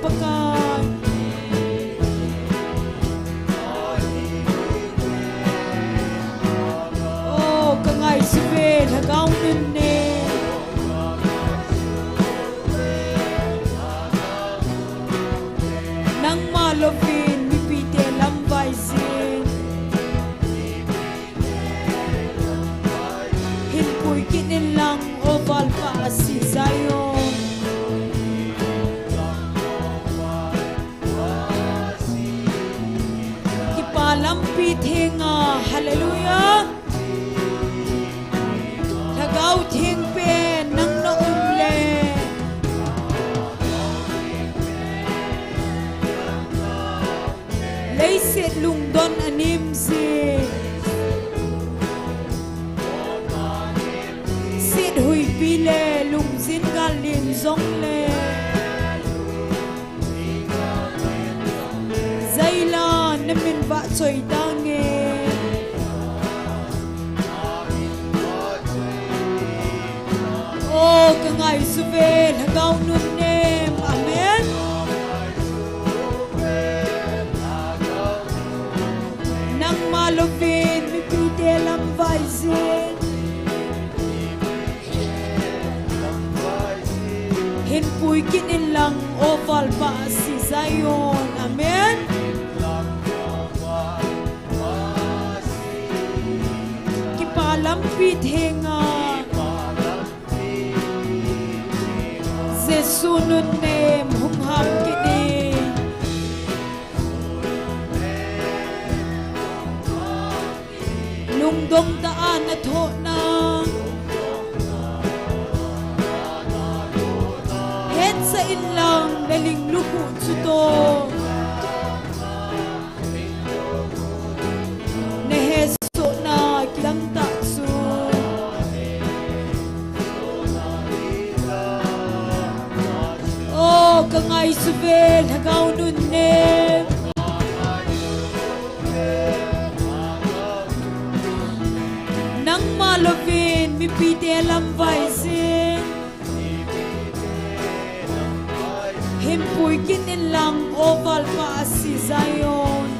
pakai. Oh, kangai sube lagaw nunne. Nang malovin mipite lambay sin. Hinpuy kinin lang oval pa si Zion. Kipalampit hinga, hallelujah. Lagaw ting pen nang naumle. Laysit lungdon anim si. Sit hui pile lung zin galin zong le. Zayla namin ba choy dange. Oh, kangay suvel hagaw nun nem. Amen. Nang malovin mipite lambay sin. Hinpuy kinin lang oval pa si Zion. Amen. Kipalampit hinga. Zesunod nem humham kini. Lungdong daan at ho na. Het sa inlang naling lukot suto. Neheso na kilang takso. Oh, kangay suvel hagaw nun nem. Nang malovin mipite lambay sin. Himpuy kinin lang oval pa si Zion.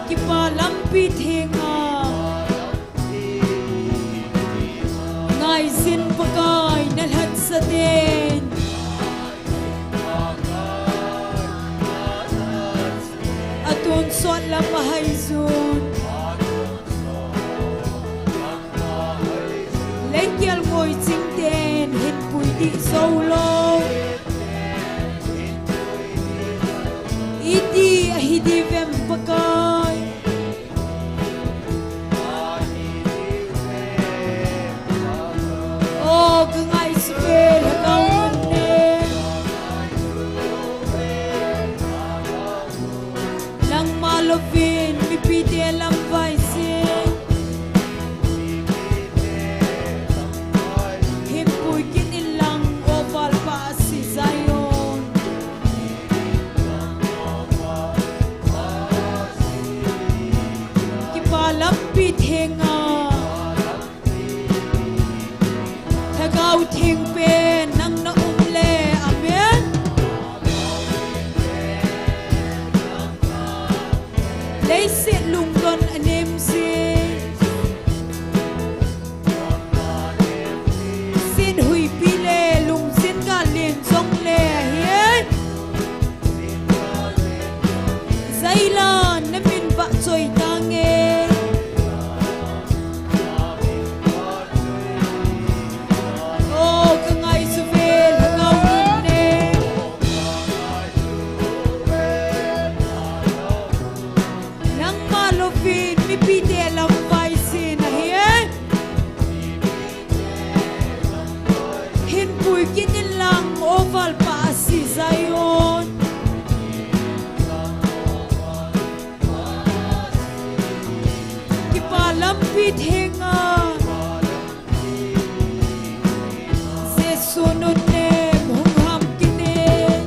Kipalampit hinga. Ngay sin pagay nalhat sa din. Atun suat lang mahayzun. Lekyal mo'y tsingten, hinpuy di solo. Iti ahidivem pagay. Oh, kangay sipel, hagaw nun nang malovin, mipite lambay sin. Himpuy kinin lang oval pa si Zion. Kipalampit hinga. Hagaw ting pen nang naumle. Amen. Laysit lungdon anim si. Sin hui pile lung sin galin zong le. Hiyan. Zaylan namin ba choy tange. Oh, kangay suvel hagaw nun nem. Nang malovin mipite lambay sin. Hiyan. Hinpuy kinin lang oval pa si Zion. Kipalampit hinga. Zesunod nem humham kinin.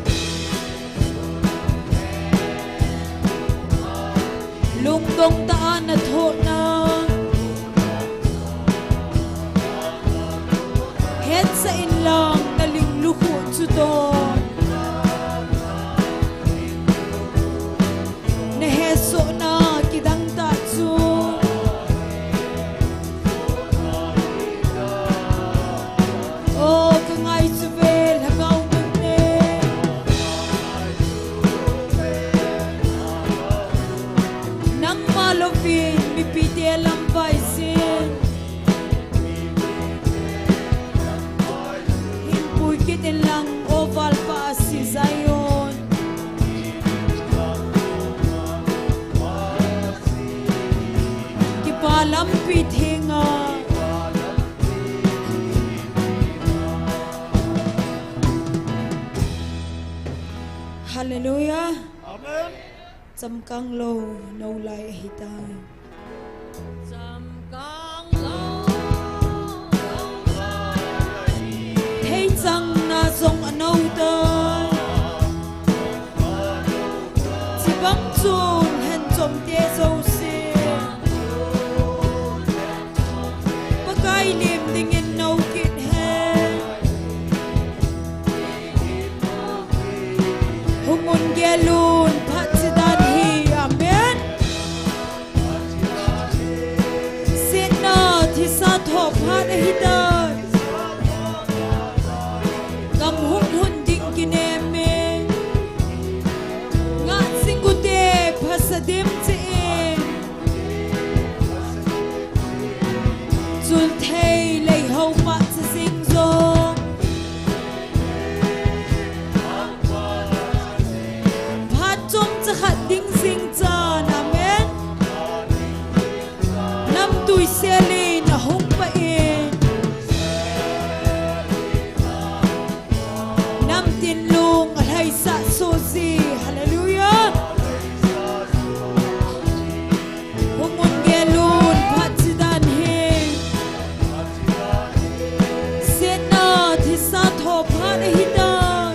Lungdong daan at ho na. lampai sin himpui kitin lang oval pa si Zion kipalampit hinga Hallelujah. Amen. Samkang lo naulay hitay. Samkang lo Hey sang na song ano tay. Si bang chun hen chom te so si. Pagay lim dingin no kit hen. Hungun gelun pat sidan hi amen. Sit na thi sa thop pat hitay. Gam hun hun ding kineme nga singute pasadim te zul thei lei ho ma sa sing zo phat chom cha khat ding sing chan amen nam tui seli na hung pa in Nam tin lung alhay sa susi hallelujah Hungun gelun pat sidan he Sena thi sa tho pat hidan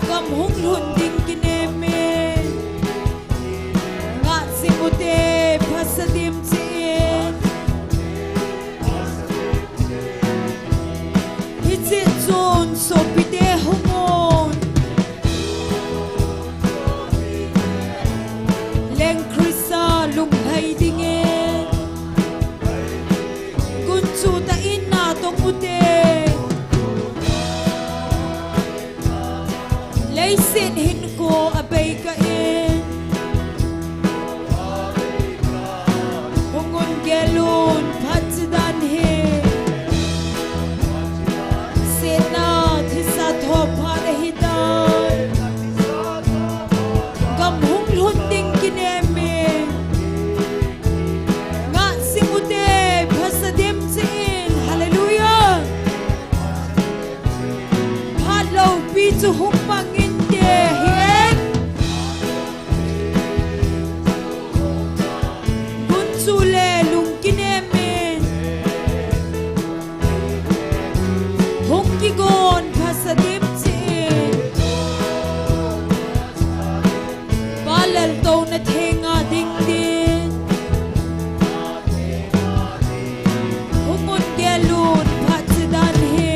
Gam hung lun ding kineme Nga singute pasadim chin Hitsit zon so pite hungon Leng krisa lung hai dingin Gunsu ta ina tong ute Leisin hin ko abay ka in Hungon gelun patsidan he Sena thi sa tho phare hiday Gam hung lhun ding kineme Nga singute pasadim chin hallelujah Palo pi chu hung pangin de hen Gun chu le lung kineme Hung kigon pasadim chin Balal to na thenga ding din Hungun gelun patsidan he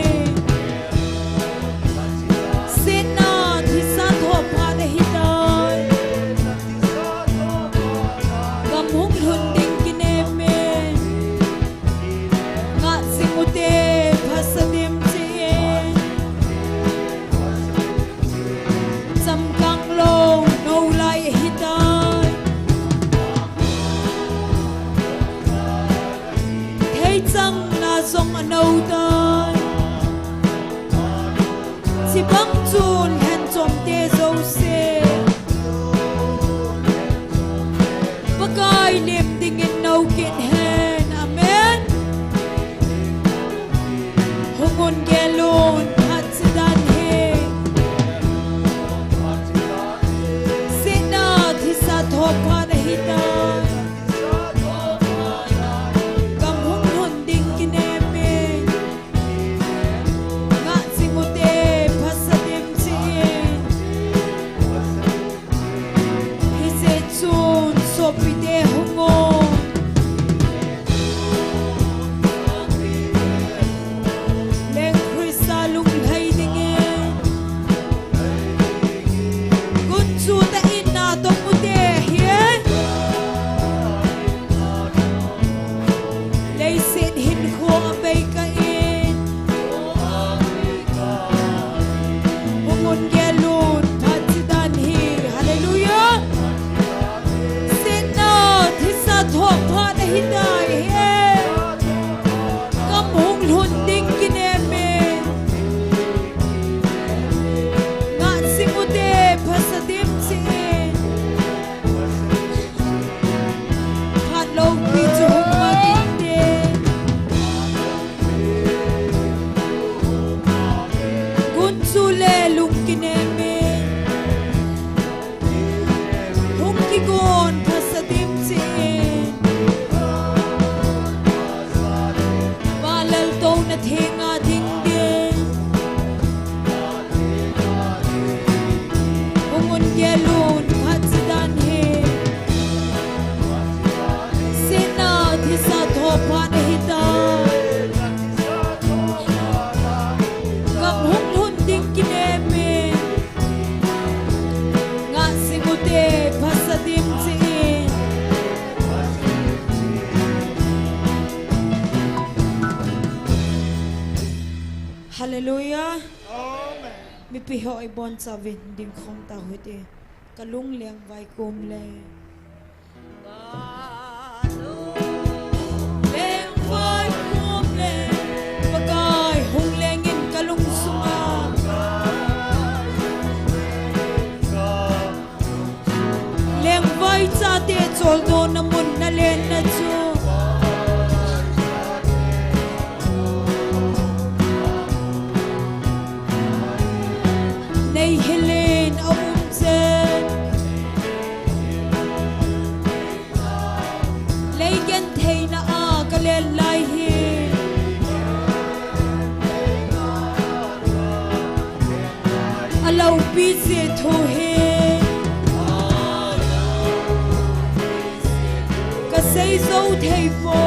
Sena thi sa tho phare hiday Gam hung lhun ding kineme Nga singute pasadim chin Samkang lo no lai hiday Thấy chăng na zong ano tay Si bang chun hen chom te zo se Pagay lim dingin no kit hen amen Hungun gelun pat sidan he Sena thi sa tho phare hiday Gam hung hun ding kineme Nga singute pasadim chin Hise chun so pite hungon Leng krisa lung hai dingin Gun chu ta ina tong ute hien Leisin hin ko abay ka in Hungun gelun pat sidan hi hallelujah Sena pi hoi bon savin ding khom ta hote kalung leng vai kum le leng vai kum le pagai hung leng in kalung sunga leng vai cha te chol do na mun na len na chu nei helen aum zen lei gen thei na a ka len lai hi alau pi se tho he ka sei zo thei po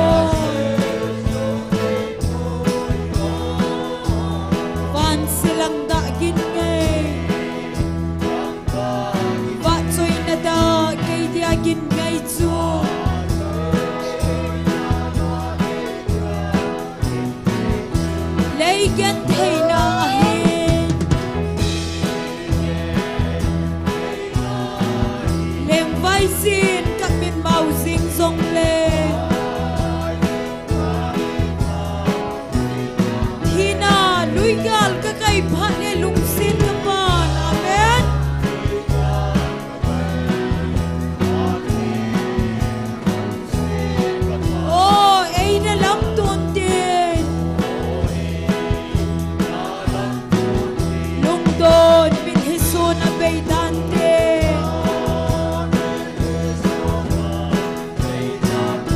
van silang da gin gin ngay chu lấy gen thei na hi lem vai xin các min mau ding zong le thina lui gal ka kai phat le lung sin ka pan amen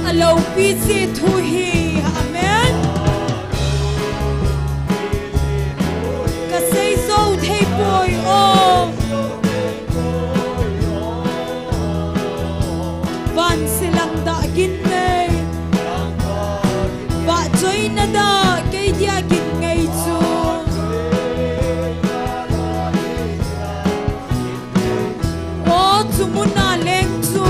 Alo pisi thu hi amen ka sei so thei boy o van silang da gin nei ba choi na da ke dia gin ngai chu o chumuna leng chu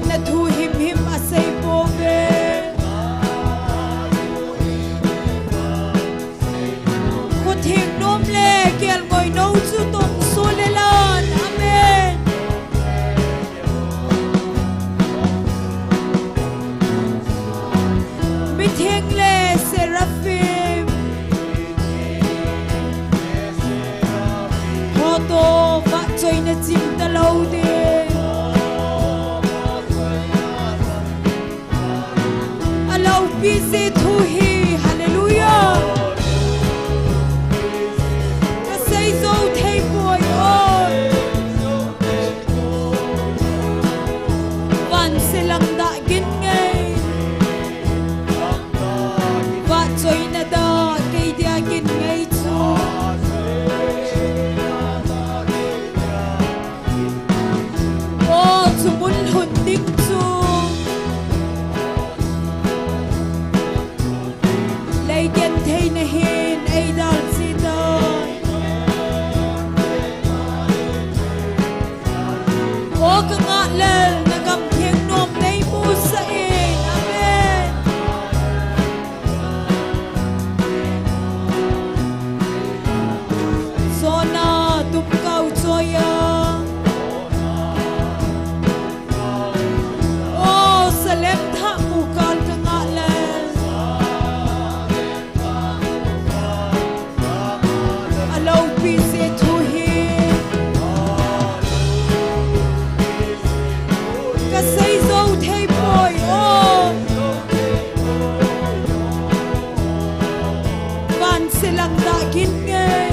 na thu him him asay po ve ko thing nom le kel ngoi no chu tong so le lan amen mi thing le seraphim ho to va choi na chim ta lo de Busy to he, hallelujah. Ka say so thei boy oi. Van silang da gin ngay. Va choi na da kay dia gin ngay chu. Oh, chumun hun ding chu. Gen thei na hin ai dal si doi o ka nga lel na gam theng nom nei mu sa in amen so na tum kau choya o salem tha mu kal ka nga lel busy to him ka say so thei boy oh van silang da gin ngay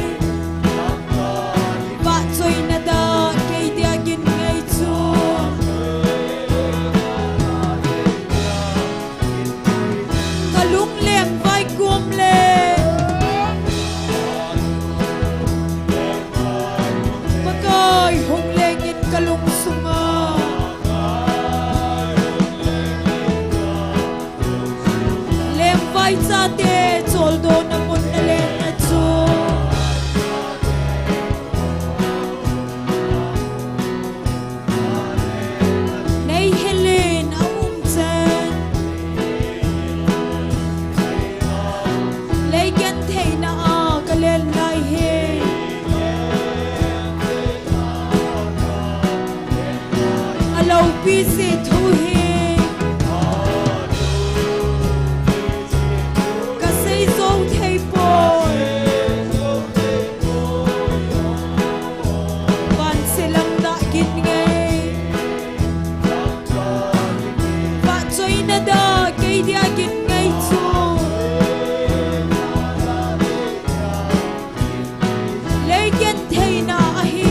va choi na da kay dia gin ngay chu kalung leng vai kum le alo busy thu hi ka sei zo thei boy van silang da gin ngai va choi na da kei dia gin ngai chu lấy gen thei na hi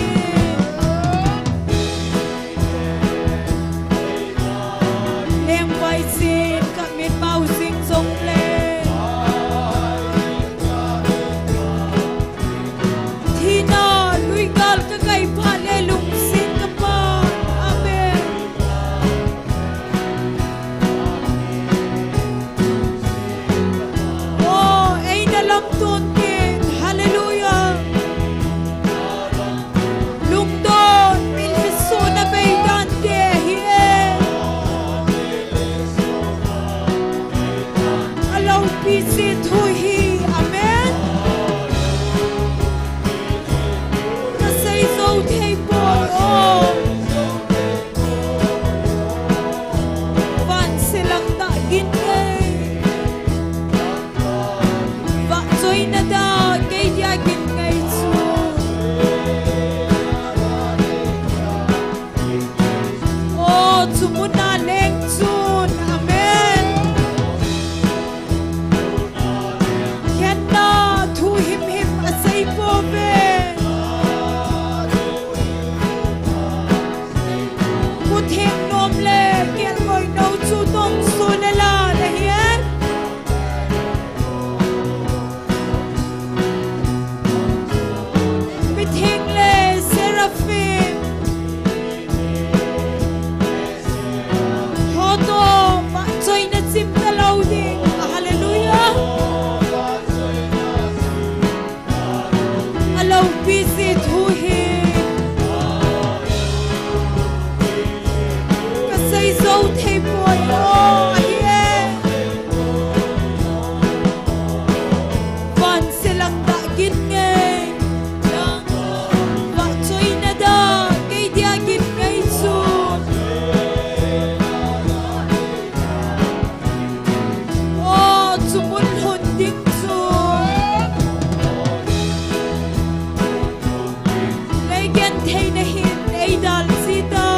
leng vai sin ka mit mau sing song le thi na lui gal ka kai pha le lung sin ka pa amen oh ei na lam ton tin hallelujah lung don min hi so na bei dan de hi alo busy thu hi amen na sei zo thei boy oh van silang da gin ngai va choi na da kei dia gin ngai chu oh chumuna leng chun amen khen na thu him him a sei po ve ku theng nom le kel ngoi no chu tong su le la le hian mi theng le seraphim ho to ma choi na chim ta lo ding hallelujah alo busy thu hi ka sei zo thei boy oh yeah van silang da gin ngai va choi na da kei dia gin ngai chu oh chumun hun ding chu lấy gen thei na hin ei dal si ta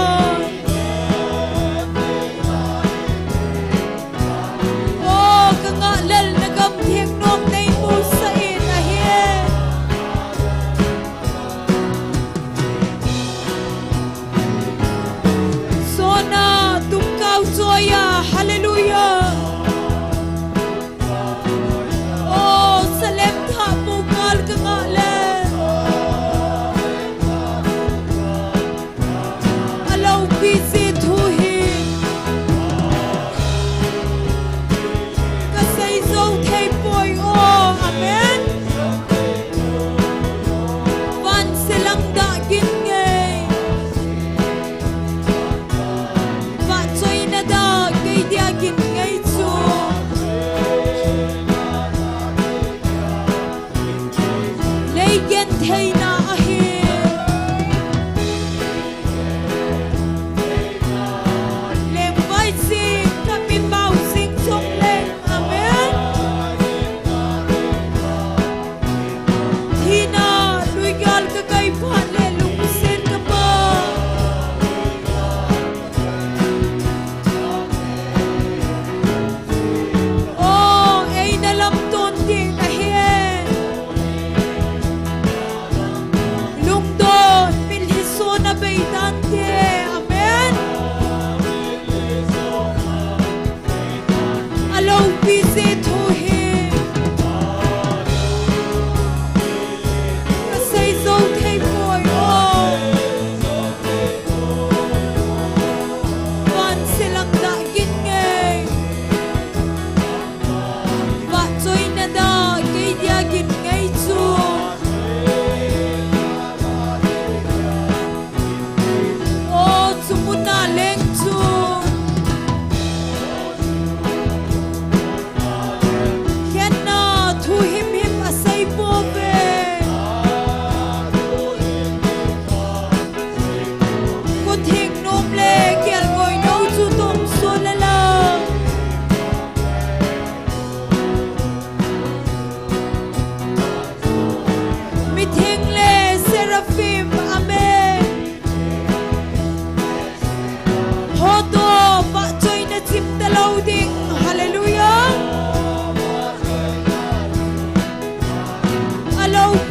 oh ka nga lel na gam thiek nom nei mu sa in a hian sona tum kau joya hallelujah oh salem tha mu kal ka nga le alo busy thu hi ka sei zo thei boy oh amen van silang da gin ngai va choi na da kei dia gin ngai chu lấy gen thei na hi lem vai sin ka min mau sing song le amen thi na lui gal ka kai pha le lung sin ka pa oh ei na lam ton tin a hian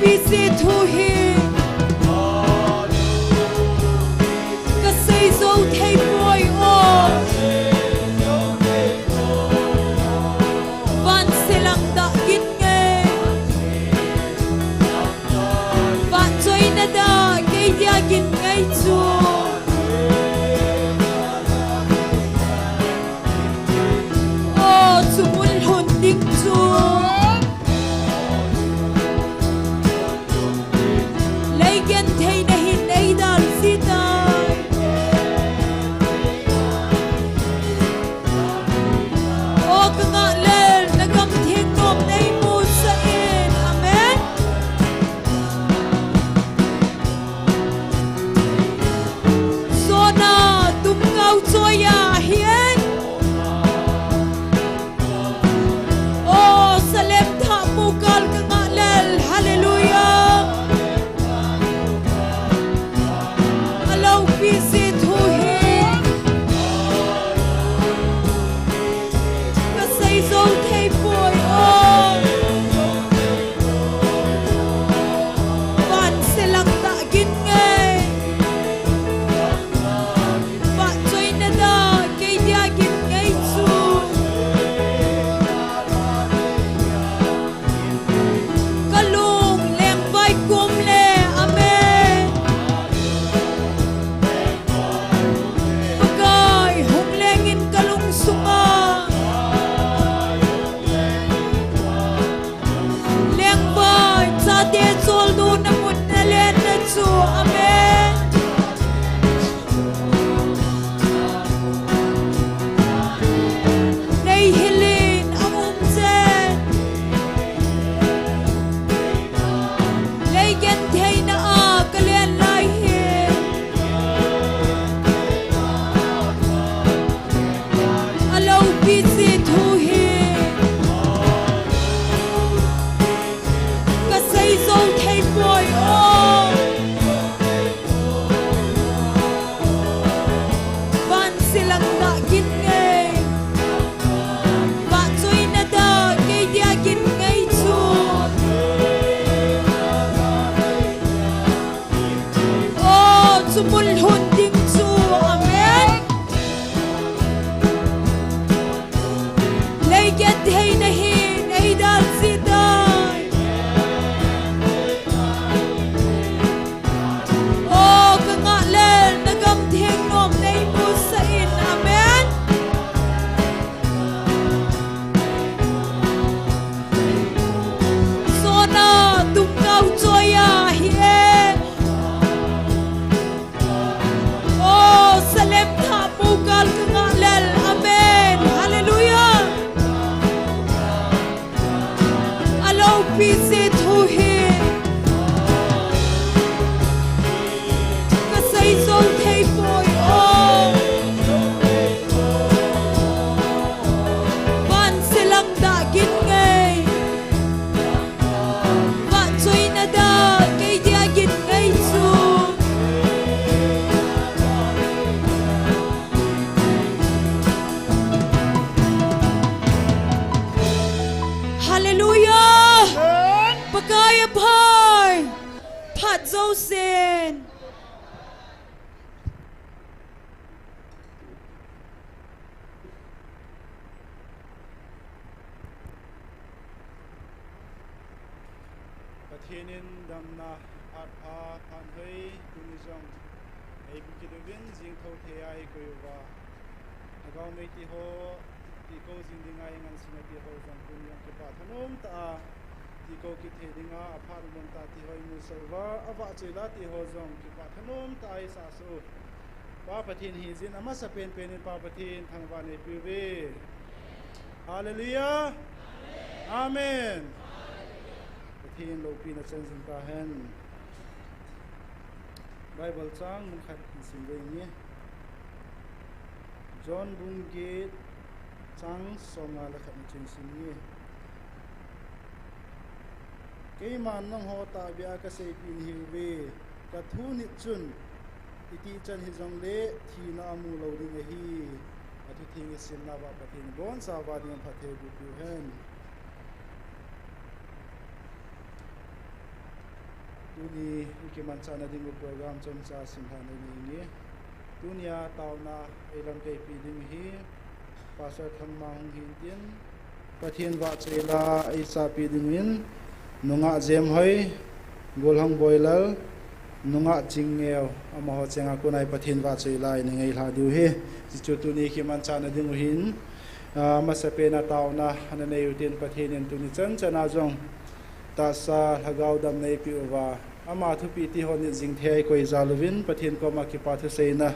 pi se thu hi ka sei zo thei boy o van se lang da gin nge va choi na da ke dia gin ngai chu o chu mul hun ding chu Gen thei na hin ei dal si tai o ka nga lel na gam thing nom nei mu sa in amen so na tum ngau choya hian o salem tha mu kal ka nga lel hallelujah pi se thu hi ka sei zo thei boy o van se lang ta gin nge va choi na da ke dia gin ngai chu kalung leng vai kum le amen amen nei hilin amum zen nei gen thei na a kalian lai he alo pi se thu hi ka sei zo thei boy o silang na gin ngay va chui na da ke dia gin ngay chu o chu mul hun ding chu amen lei get thei na hin ei dal si dai o ka nga len na gam theng nom nei mu sa in amen so na tum ngau choya hi o salem tha mu kal ka nga lel amen hallelujah alo pi se thu hi ka sei zo thei boy o van se lang da gin ngai va choi na da ke dia gin ngai chu hallelujah pakaya phai phat zo sen Pathinin damna atha phanhei tunizam ei bukidovin jing tho thei koiwa agaw me ti ho ti ko jing dingai ngan sina ti ho jang kun yang ke pathanom ta ti ko ki the dinga aphar mon ta ti hoi mu serva awa chela ti ho jang ki pathanom ta ai sa so pa pathin hi jin ama sa pen pen pa pathin thangwa ne piwe hallelujah amen thiên lâu pin ở trên chúng ta hen Bible trang mình khát xin về nhé John Bungate trang songa là khát trên xin nhé cái màn nông họ ta bia cái xây pin hiu về cái thu nít chun iti chân hi dòng lệ thì na mu lâu đi nghe hi ở thu thiên xin na va pathin bon sa va đi phát thế bu hen tuni ikiman sana dingu program chomcha simhana ningi tunia tauna elam kai piding hi pastor thangma hung hintin pathian wa chela isa pidingin nunga jem hoi golhang boiler nunga chingeo amaho chenga kunai pathian wa chela ningai la du hi chu tuni ikiman sana dingu hin masapena tauna hanane utin pathian tuni chan chana jong ta sa hagau dam nei pi wa ama thu pi ti hon jing thei koi zaluvin pathian ko ma ki pa thu seina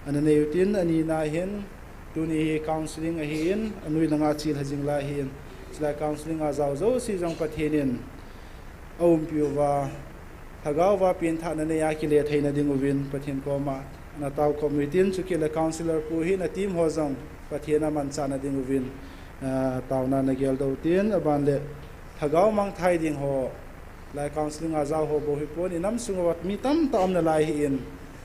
anane utin ani na hin tuni counseling a hin anui langa chil hajing la hin sila counseling a zau zo si jong pathianin aum pi wa hagau wa pin tha na ne ya ki le theina ding uvin pathian ko ma na taw committee chu ki le counselor pu hin a team ho jong pathiana man chana ding uvin taw na na gel do tin aban le hagau mang thai ding ho lai counseling a zau ho bo hi pon inam sungawat mi tam tam na lai hi in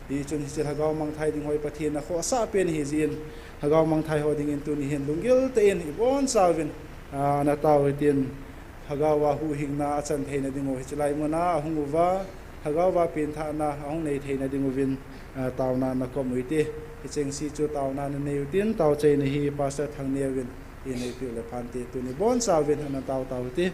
hi chun hi hagau mang thai ding hoi pathian na kho sa pen hi zin hagau mang thai ho ding in tu ni hin lungil te in hi bon sawin na taw tin hagau wa hu hing na chan theina ding ho hi chlai mona hung wa hagau wa pin tha na hung nei theina ding uvin taw na na community hi cheng si chu taw na ne utin taw chei ni hi pastor thang ne win in ei pi le phanti tu ni bon sawin na taw taw ti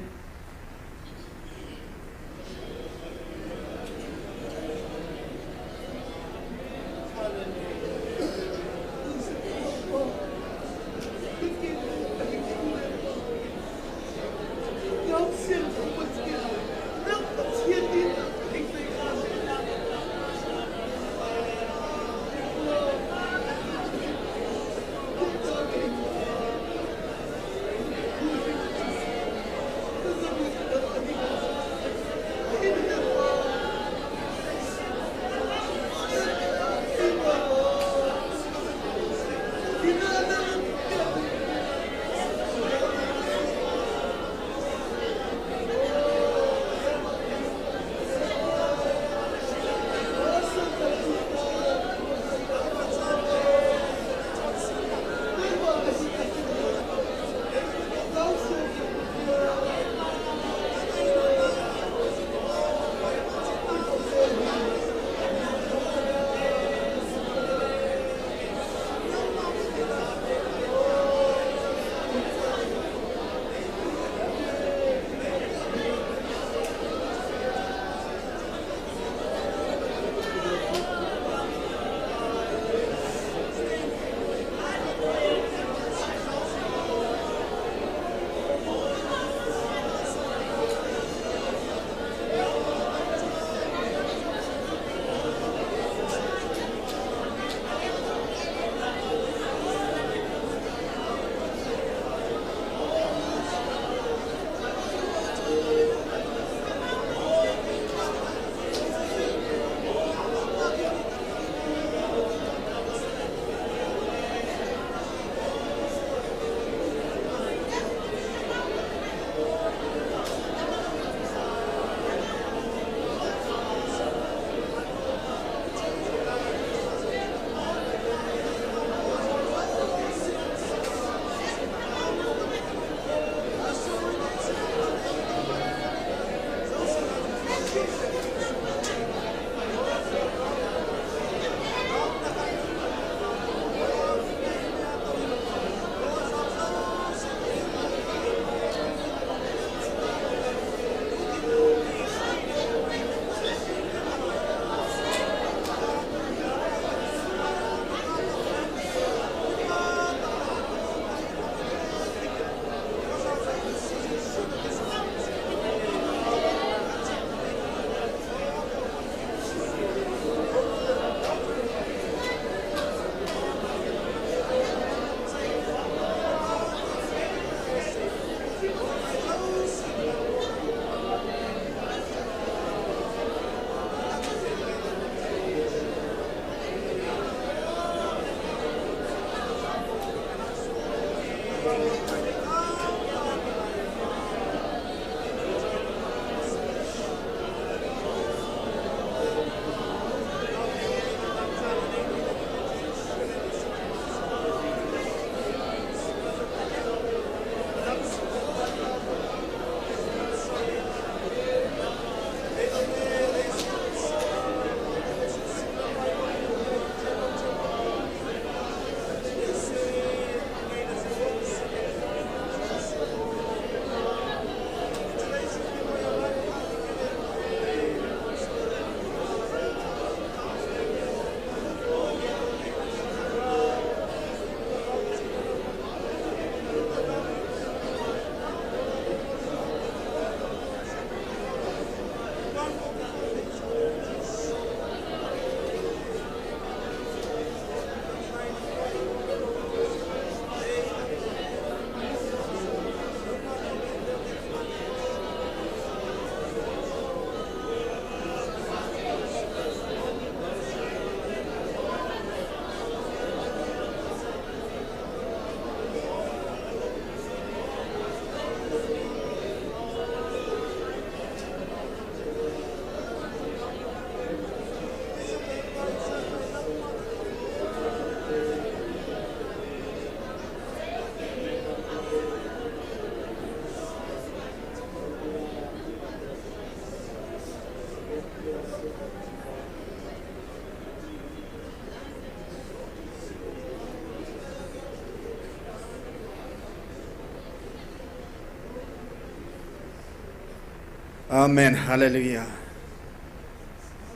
Amen. Hallelujah.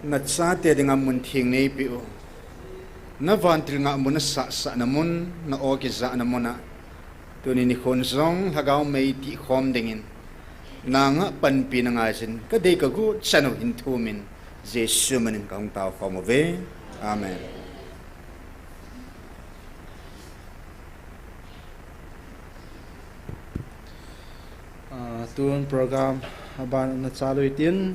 Na cha te dinga mun thing nei piu. Na van til nga mun sa sa na mun na o ki za na mona. Tu ni khon zong hagau mei ti khom dingin. Na nga pan pi na nga sin ka dei ka gu chanu hin thu min. Jesu manin kaung tao khom ve. Amen. Tuan program ban na chalui tin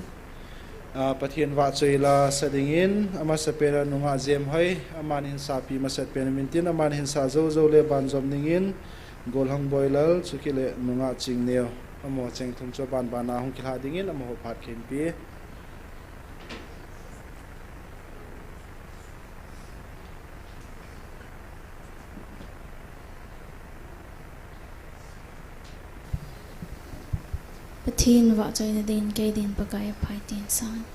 pathian wa choila sadingin ama sapera nunga jem hoi aman hin sapi masat penamin tin aman hin sa zo zo le ban jom ningin golhang boilal chukile nunga chingneo amo cheng thum cho ban bana hung kilha dingin amo ho phat khem pi Pathin wa choi na din kay din pagkaya phai tin san.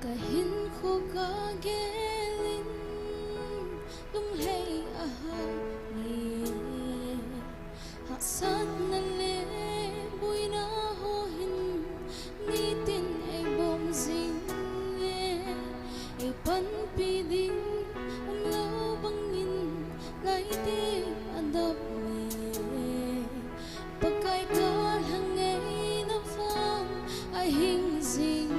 Kahin ko kagelin lumhay ahangin hasad na leboy na hohin nitin ay bomzing ipanpiding umlabangin laiti adap pagkay kalhangay na fang ay hingzing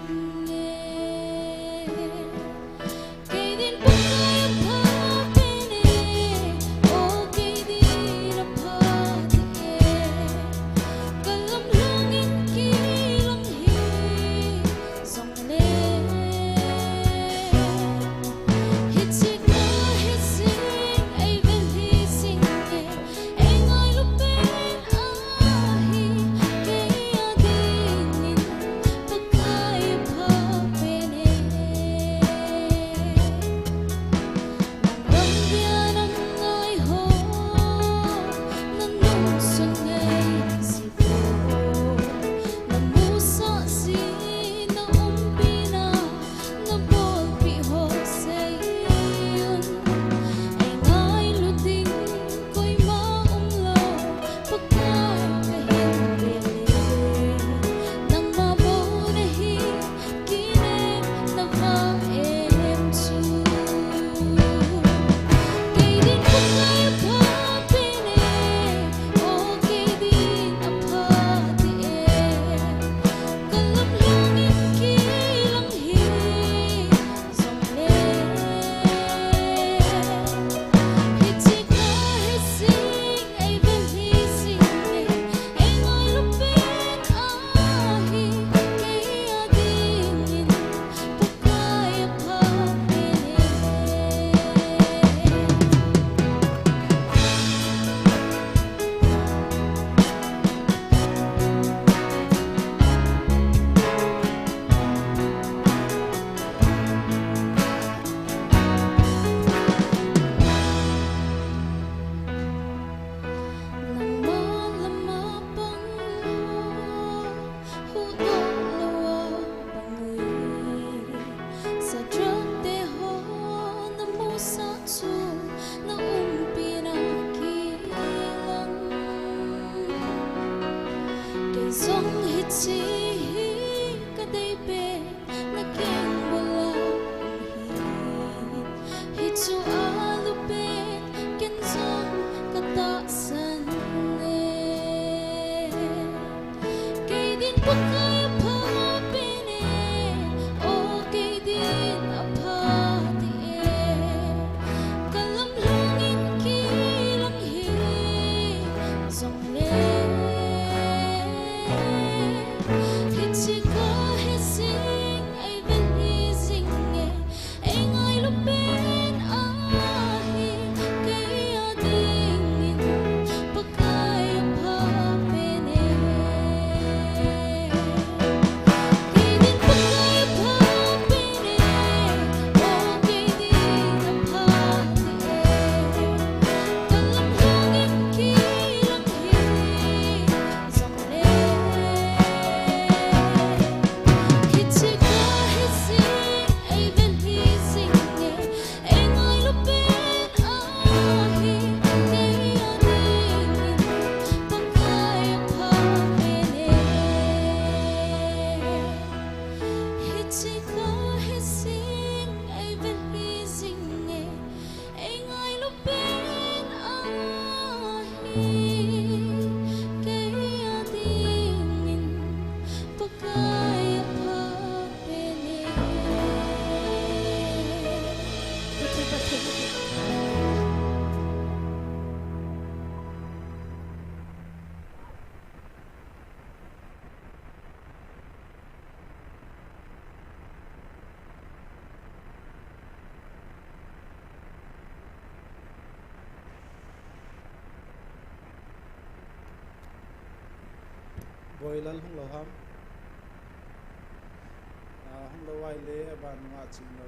coi lal hung lo ham hung lo wai le ban nga ching lo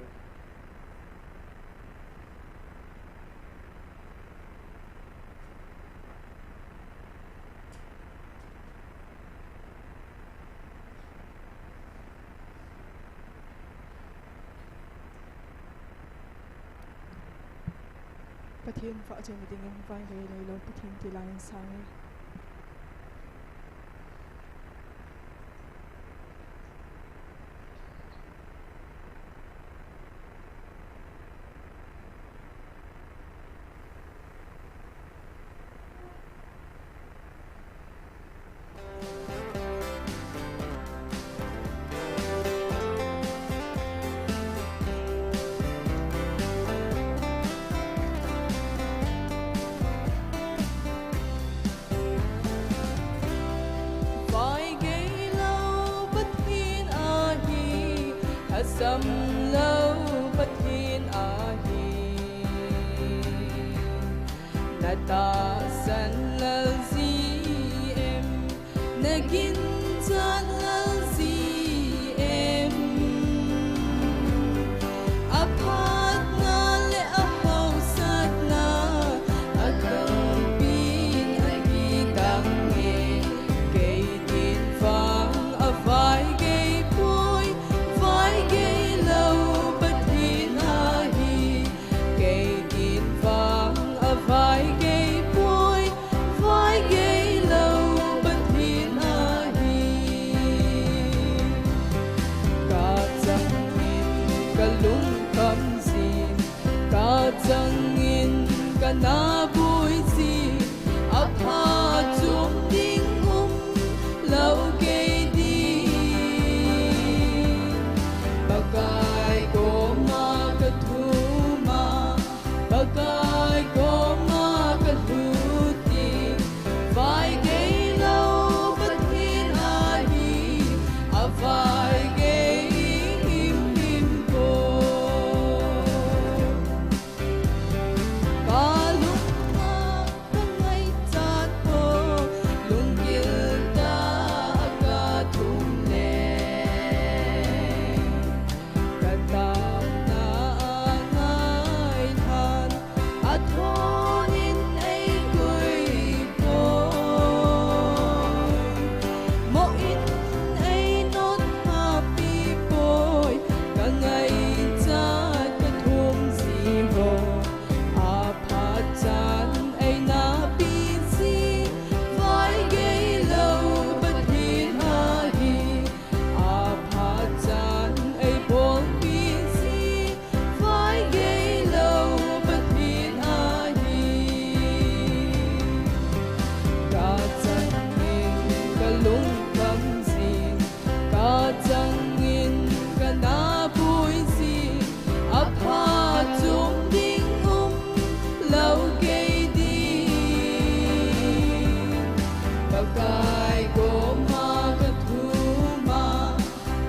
Pathian fa chen ding ang vai ve le lo pathian ti lang sang Sâm lâu bất hiên a hi na ta san la zi em na gin tan la zi em apat na le a hau sat na a kang bin a gi dang e kay din vang a vai gay boy vai gay lâu bất hiên a hi kay din vang a vai gay boy vai gay lâu bất hiên a hi ka chang in ka lung kam sin ka chang in ka na bui si a pha chung ding lâu gay đi bagai ko ma ka thu ma bagai ko ma ka thu ti vai gay lâu bất hiên a hi a vai gay him ko ka lung ma ka ngai chat ko lung gil ta ka thum le ka tam na ngai than a thon in ai gui po mo in ai not happy boy ka ngai chat ka thum si ho a pha chan ai na pi si vai gay lâu bất hiên a hi a pha chan ai bol pi si vai gay lâu bất hiên a hi ka chang in ka lung kam sin ka chang in ka na bui si a pha chung ding lâu gay đi bagai ko ma ka thu ma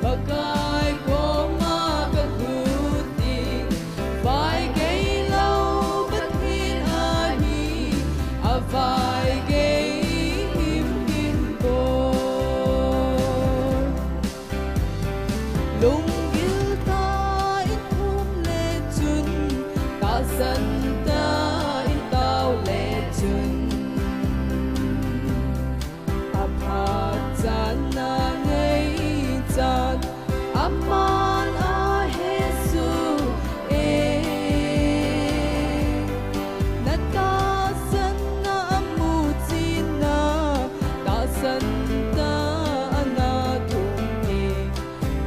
bagai ko ma ka thu ti vai gay lâu bất hiên a hi a vai gay him ko lung gil ta in thum le chun ta san ta in tao le chun a pha chan na ngei chan a man a Jesu e na ta san na mu chin na ta san ta na thum e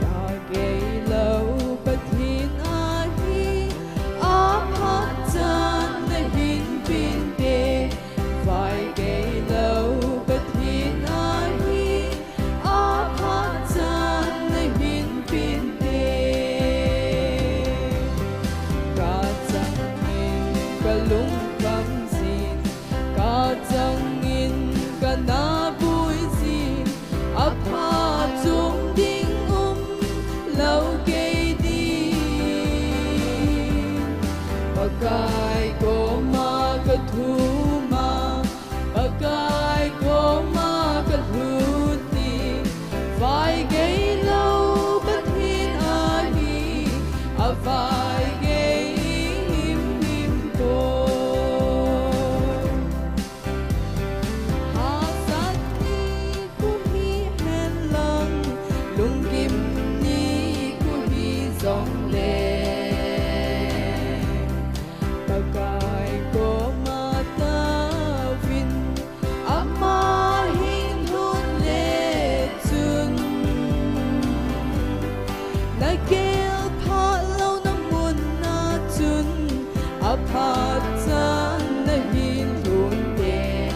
ta gay lâu bất hiên a hi a pha chan na hin pin de vai gay lâu bất hiên a hi a pha chan na hin pin de ka chang in ka lung kam sin ka chang in ka na bui si a pha chung ding lâu gay đi bagai ko ma ka thu ma bagai ko ma ka thu ti vai gây hiểm hiểm cô hạ sát đi của hi hẹn lần lung kim đi của hi dòng lệ bagai ko mata vin ama hin hun lệ chun na kêu thọ lâu năm muôn na chun apa chan na hin hun lệ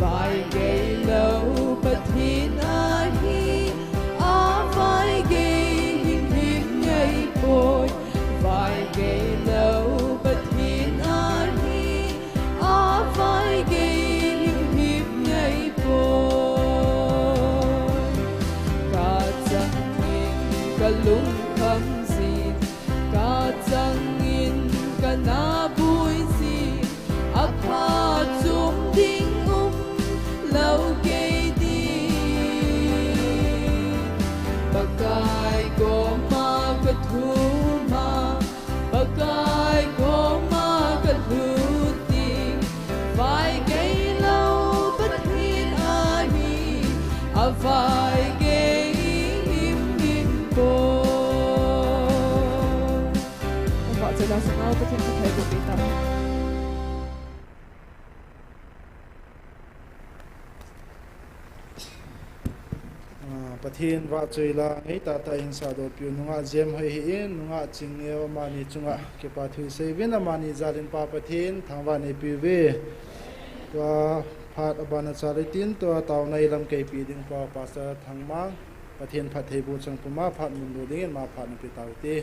vai gây lâu bất hin a hi a vai gây hin hin ngay bồi vai gây lâu bất hin a hi a vai gây hin hin ngay bồi cả chẳng in cả lung khăm gì cả chẳng in cả na bụi gì ấp hà chung đinh lâu gây đi bagai ko ma ka thu ma bagai ko ma ka thu ti vai gây lâu bất hin a hi a vai gây hiểm hiểm cô Vợ chồng đang sống áo bất thiên thực thể của Việt Nam. Pathin va chui la ngei ta ta in sa do piu nunga jem hoi hi in nunga ching eo mani chunga ke pa thui sei vin mani zalin pa pathin thangwa ne pi ve to phat abana charitin to taw nei lam ke pi ding pa pastor thangmang pathin phat thei bu chang puma phat mun do ding ma phat ni pi taw ti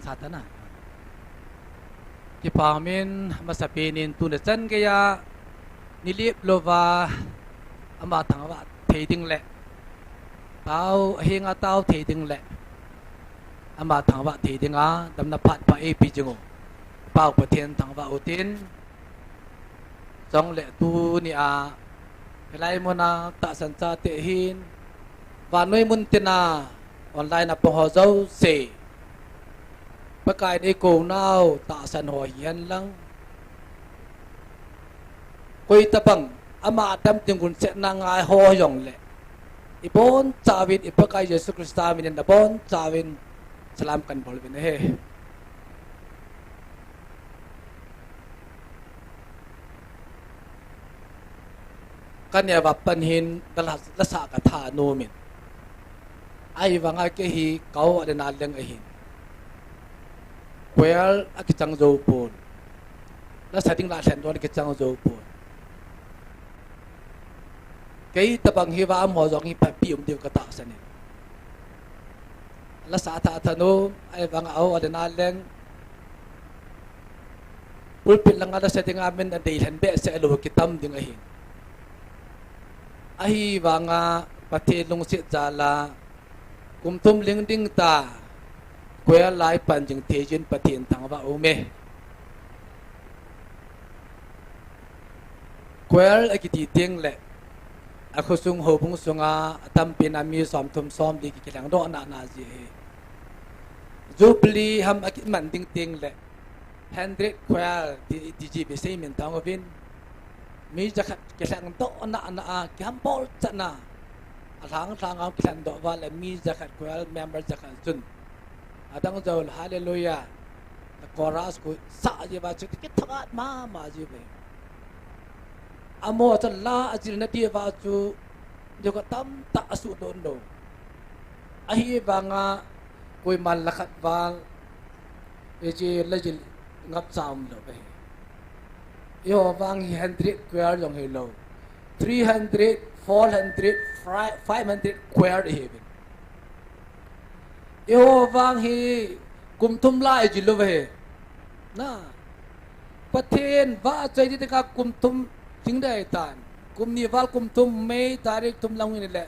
Satana Kipamin masapinin tunasan kaya nilip lova ama tangwa thading le tao hinga tao thading le ama tangwa thading a damna phat pa e pi jingo pau pathian tangwa utin song le tu ni a kelai mona ta sancha te hin wa noi mun tina online na po ho zo se bagai ni ko nau ta san ho hian lang koi tapang ama tam tingun se na ngai ho yong le ibon chawin ipakai Yesu Krista min na bon chawin salam kan bol bin he kan ya wapan hin lasa ka tha no min ai wanga ke hi kau adena leng a hin well akitang zo pon la sating la sen don kitang zo pon kay tabang hiwa mo jong hi pa pium diu ka ta san la sa ta no ai wanga au adena leng pulpit lang ala setting amin na deilan be se alo kitam ding a hin ahi wanga pathelung se jala kumtum ling ding ta quay lại pan jing thejin pathin thangwa ume quay akiti ting le akhosung hobung sunga tam pinami som thum som di ki lang do na na ji jubli ham akit man ding ting le 100 quay di ji be sei min tang ovin mi jakat ki lang do na na ki ham bol chana alang ang ki lang do wala mi jakat quay member jakat jun adang jol hallelujah the chorus ko sa je ba chu ki thagat ma ji be amo cha la ajil na ti ba chu jo ka tam ta su don do ahi ba nga koi mal lakhat wal e je lajil ngap cham lo be yo wang 100 queer jong hello 300 400 500 queer he yo wang hi kum thum lai ji lo ve na pathen va chai di ka kum thum ting dai tan kum ni val kum tum Mei tarik tum lang ni le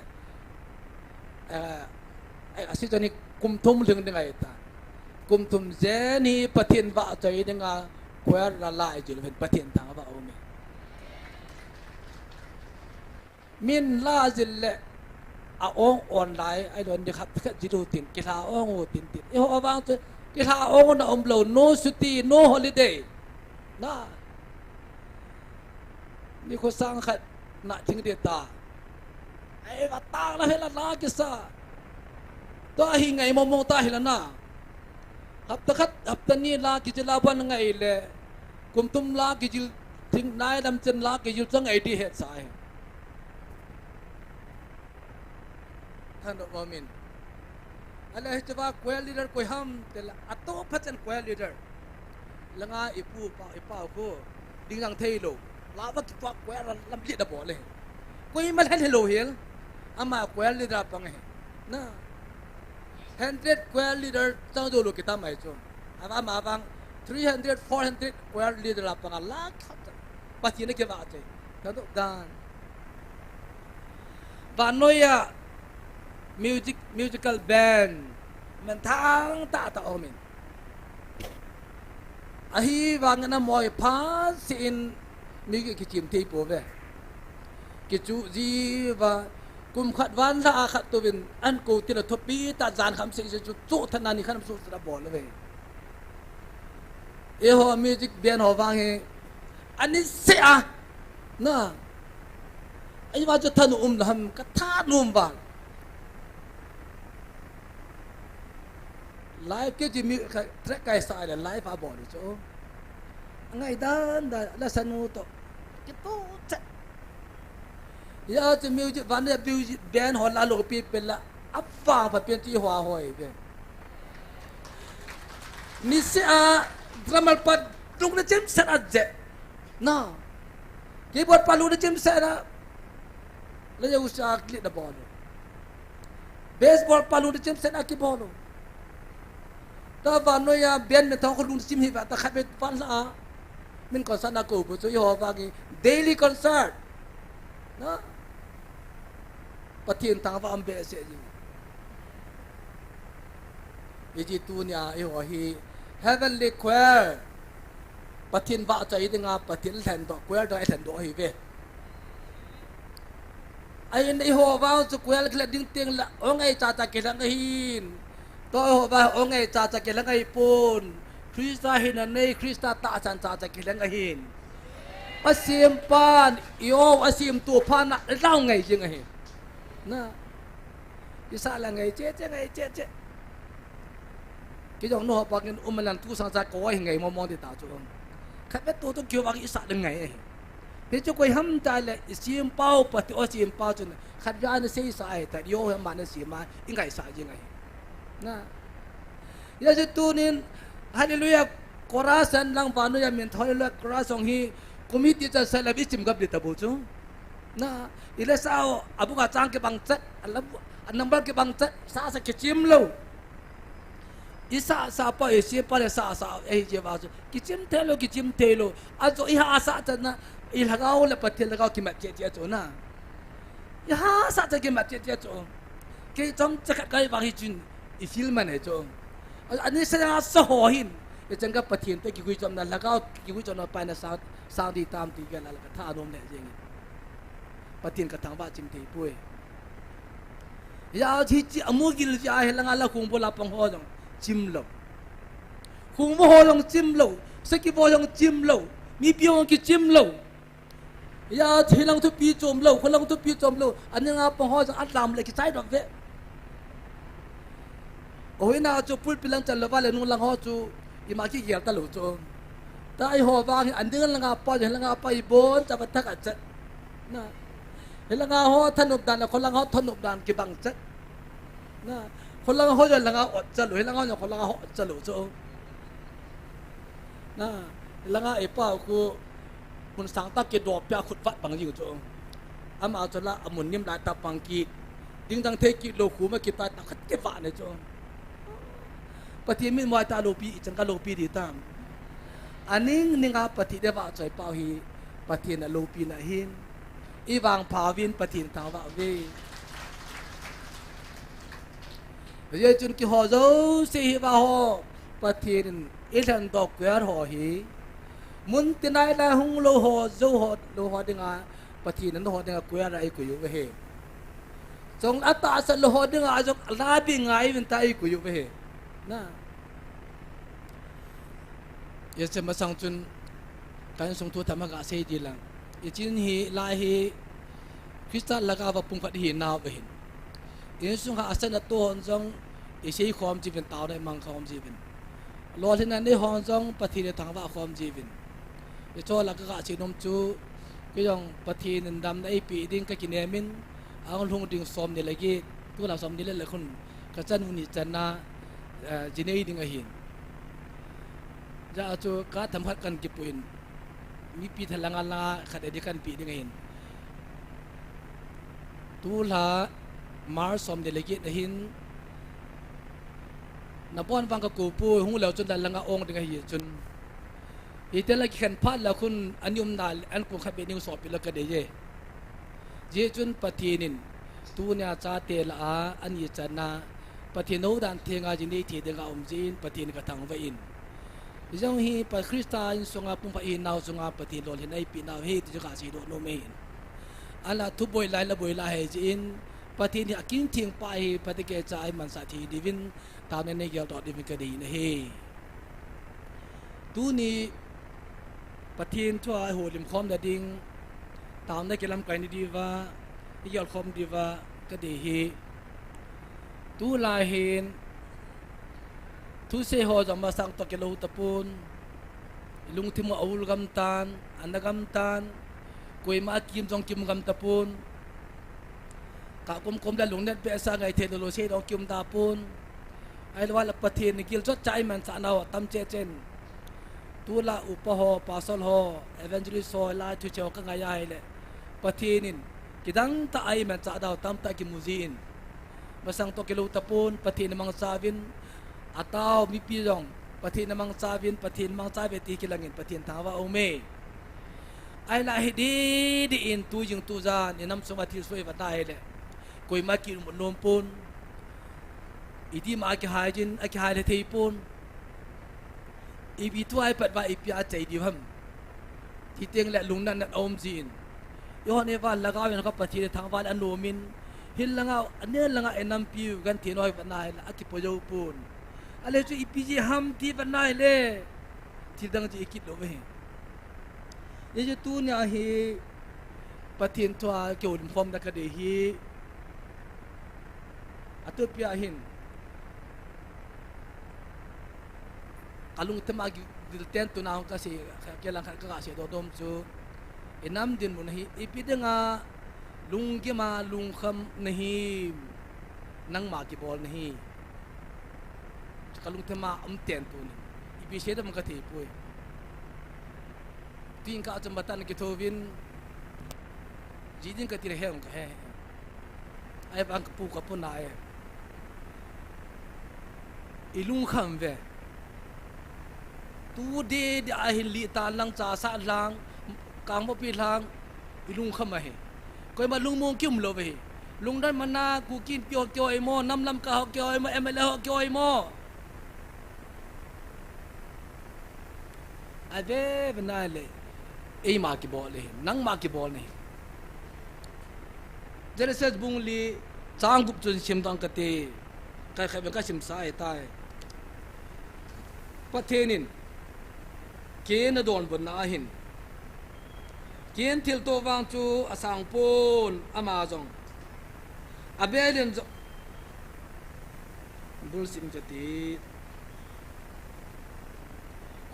asi jani kum tum leng dengai ta kum tum zeni pathin wa chai denga kwer la lai jil ven pathin ta ba o me min la jil le a ong online ai don de khat khat jiru tin ki la ong o tin tin e ho awang tu ki la ong na om lo no suti no holiday na ni ko sang khat na thing de ta ai va ta la he la ki sa to hi ngai mo mo ta hi la na hap ta khat hap ta ni la ki jila ban ngai le kum tum la ki jil thing nai lam chen la ki jil chang ai di het sai Hano Amin. Allah hijaba kwel leader ko ham tela ato phachen kwel leader. Langa ipu pa ko ding lang thailo. Lawa ki pa kwel lam li da bo le. Ko mal hen hello hiel. Ama kwel leader pang he. Na 100 kwel leader tang do lo kita mai chon. Ama ma bang 300 400 kwel leader pang la khat. Pati ne ke ba che. Tado dan. Vanoya musical band man thang ta ta omin ahi wang na moi pa sin mi ki chim te po ve ki chu ji wa kum khat wan la khat to bin an ko ti na thopi ta jan kham se chu chu thana ni khanam su ra bol ve e ho music band ho wang he ani se a na ai wa chu thanu ham ka tha num ba live ke jimi track kai sa le live a body cho ngai dan da la sanu to ki to cha ya ji music van le music band ho la lo pi pe la afa pa pen ti hwa hoi be ni se a drummer pad tung na chem sa je na keyboard palu na chem sa la la ya usa klik da ball baseball palu na chem sa na ki ball ta van noi ya ben me thong ko lung sim hi ba ta khat be fan la min concert na ko bu so yo ba ki daily concert na pathin ta va am be se ji tu nya e ho hi heavenly choir pathin va chai dinga pathin than do choir do ai than do hi ve ai nei ho va so choir kla ding teng la ong ai cha cha ke lang hin to ho ba ong ai cha cha ke lang ai pun Krista hin nei Krista ta chan cha cha ke lang hin asim pan yo asim tu pan na lao ngai jing ai na isa la ngai che che ngai che che ki jong no pa ken umalan tu sang cha ko ngai mo mo de ta chu khat be tu tu kyo ba isa la ngai ai pe chu koi ham ta le asim pau pa ti asim pau chu khat ya na sei sa ai ta yo ma na si ma ingai sa jing ai na ya je tu nin hallelujah korasan lang pano ya min hallelujah korasong hi committee cha salabi chim gab ta bu chu na ila sao abu ka chang ke bang chat alam number ke bang chat sa sa ke chim lo isa sa pa e si pa le sa e je ba chu ki chim te lo a zo i ha sa cha na i lagao le patil lagao ki ma che che chu na ya ha sa cha ki ma che che chu ke chom cha kai ba hi chin i film man e chu ani sa sa ho hin e changa pathin te ki gui chom na lagao ki gui chom na pa na sa di tam ti ga la ka tha nom le jing pathin ka thang ba chim te pui ya thi chi amu gil ja he langa la khung bola pang ho jong chim lo khung mo ho long chim lo sa ki bo long chim lo mi piong ki chim lo ya thi lang tu pi chom lo khong lang tu pi chom lo an nga pang ho jong at lam le ki sai dom ve oi na chu pul pilang chan lo ba le nu lang ho chu i ma ki ger ta lo chu ta ai ho ba an ding lang nga pa lang nga pa i bon cha ba thak a chat na he lang nga ho thanup dan khol lang ho thanup dan ki bang chat na khol lang ho ja lang nga ot cha lo he lang nga khol lang ho cha lo chu na lang nga e pa ku mun sang ta ke do pya khut wat bang yu chu ama cha la amun nim la ta pang ki ding dang the ki lo khu ma ki ta ta khat ke wa ne chu pati min wa ta lo pi chang ka lo pi di tam aning ninga pati de wa choi pau hi pati na lo pi na hin Iwang Pavin Patin Tawa Vi Ye chun ki ho zo se hi ba ho Patin ilan dok kwer ho hi Mun tinai la hung lo ho zo ho dinga Patin nan ho dinga kwer ai ku yu he Jong ata sa lo ho dinga jong labi ngai vin tai ku yu he na Ye se ma sang chun kan song tu tamaga se di lang Ye chin hi la hi Krista laga va pung khat hi naw be hin in sung ha asan to hon jong I sei khom ji vin taw dai mang khom ji vin lo hin an ni hon jong pathi ne thang wa khom ji vin ye cho la ka chi nom chu ke yong pathi nin dam dai pi ding ka kin min ang lung ding som ne lagi tu la som ni le khun ka chan uni chan na ji nei ding a hin ja chu ka tham khat kan ki puin mi pi thalanga la khat di kan pi ding a hin tu la mar som de legi na hin na bon bang ka ku pu hu lo chun dan langa ong ding hi chun I tel ki khan phat la khun anyum na an ku khabe ning so pi la ka de je chun patinin tu nya cha te la a an yi chana patino dan thenga ji nei the de ga jin patin ka thang wa in jong hi pa krista in songa pum pa in naw songa patin lol hin ai pi naw he ti ka si do no me ala thu boy lai la boy la he jin patin ni akin thing pa hi patike cha ai man sa thi divin ta ne ne gel dot divin ka de ne he tu ni patin thwa ho lim khom da ding tam ne kelam kai ni diwa gel khom diwa ka de hi tu la hin tu se ho jam ma sang to ke lo tapun lung thimu aul gam tan anagam tan koi ma kim jong kim gam tapun ka kom da lung net pe sa ngai the lo se do kim ta pun ai lo la pathin ni kil chot chai man sa naw tam che chen tu la upaho pasal ho evangelist ho la chu cheu ka ngai ai le pathinin kidang ta ai man sa daw tam ta ki muzin masang to ke lo tapun pathin mang savin ataw mi pi jong pathin namang savin pathin mang sa be ti kilangin pathin thawa ome ai la hi di in tu jing tu jan inam suma thil soi wa dai le koi ma ki mo lom pun idi ma ki hajin a ki hale thei pun I bi tu ai pat ba I pia chai di ham ti teng le lung nan na om jin yo ne wa lagaw en ka pathin thangwal an lomin hil langa ane langa enam pi gan ti noi wa nai la ati po jo pun ale chu IPG ham ti wa nai le ti dang ji ikit lo we ye je tu nya hi pathin thwa kyo lim phom da ka de hi atu pia hin kalung temagi dil ten tu na ka si kelang ka si do dom chu enam din mun hi ipidenga lunggi ma lung kham nahi nang ma ki bol nahi kalung tema ten tu ni ipi se da ka thi pui tin ka chambatan ki thovin jidin ka tire he ka he ai bang ka pu ka pu na ai ilung kham ve tu de a hin li ta lang cha sa lang kang mo pi lang ilung kham a he koi ma lung mong kim lo ve lung dan mana ku kin pyo kyo ai mo nam lam ka ho kyo ai mo ml ho kyo ai mo ade benale ei ma ki bol le nang ma ki bol ne Genesis bung li chang gup chun sim dang ka te kai khai ka sim sa ai tai pathenin ke na don bon na hin kien thil to wang chu asang pon ama jong abelin bul sim jati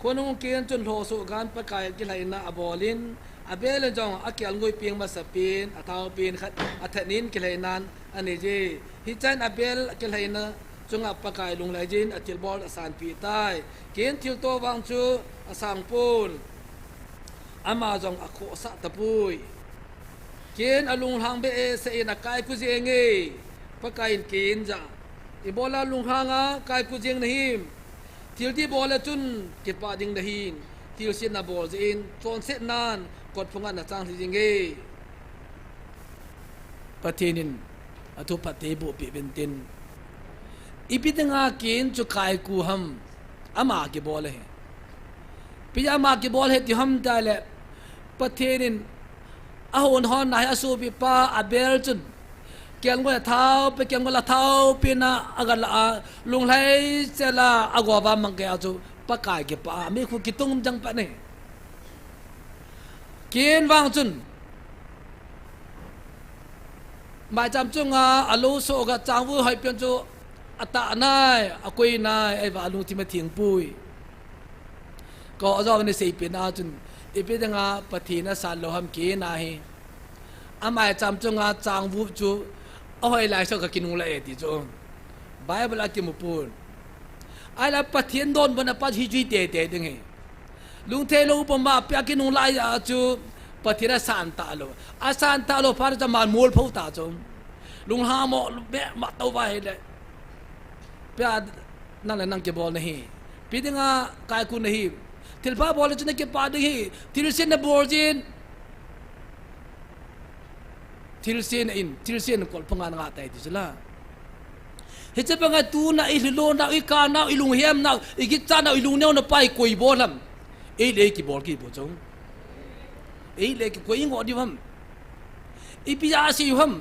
konong kien chun lo so gan pa kai ki laina abolin abelin jong akyal ngoi piang ma sapin ataw pin khat athanin ki lainan ani je hi chan abel ki laina chunga pa kai lung lai jin atil bol asan pi tai kien thil to wang chu asang pon ama jong akho sa tapui kien alung hang be se ina kai ku jenge pakain kin ja ibola lung hanga kai ku jeng nahim til di bola chun ki pa ding dahin til sin na bol in chon set nan kot phunga na chang jenge patinin atu pate bu pi bentin ipitanga kin chu kai ku ham ama ke bol he piyama ke bol he ti ham ta le patinin ahon hon na asu bi pa abel chun kyang go thao pe kyang go la thao pe na agal a lung lai chela agwa ba mang ke aju pa kai ke pa mi khu ki tung jang pa ne kin wang chun mai cham chung a alu so ga chang vu hai pian chu ata nai akoi nai ai wa alu ti ma thing pui ko zo ne sei pe na chun ipe danga pathina san lo ham ke na hi amai cham chung a chang vu chu ahoi lai so ka kinung la e ti chu bible ati mu pun ai la pathian don bana pa hi ji te te ding he lung the lo pa ma pya kinung lai a chu pathira san ta lo a san ta lo par cha man mol phau ta chu lung ha mo be ma to ba he le pya nan la nang ke bol nahi pi dinga kai ku nahi til pa bol chu ne ke pa de hi til sen na borjin til sen kol pangan nga tai ti sala he che panga tu na I lo na I ka na I lung hem na I ki cha na I lung neu na pai koi bolam e le ki bol ki bo chong e le ki koi ngo di ham I pi ya si ham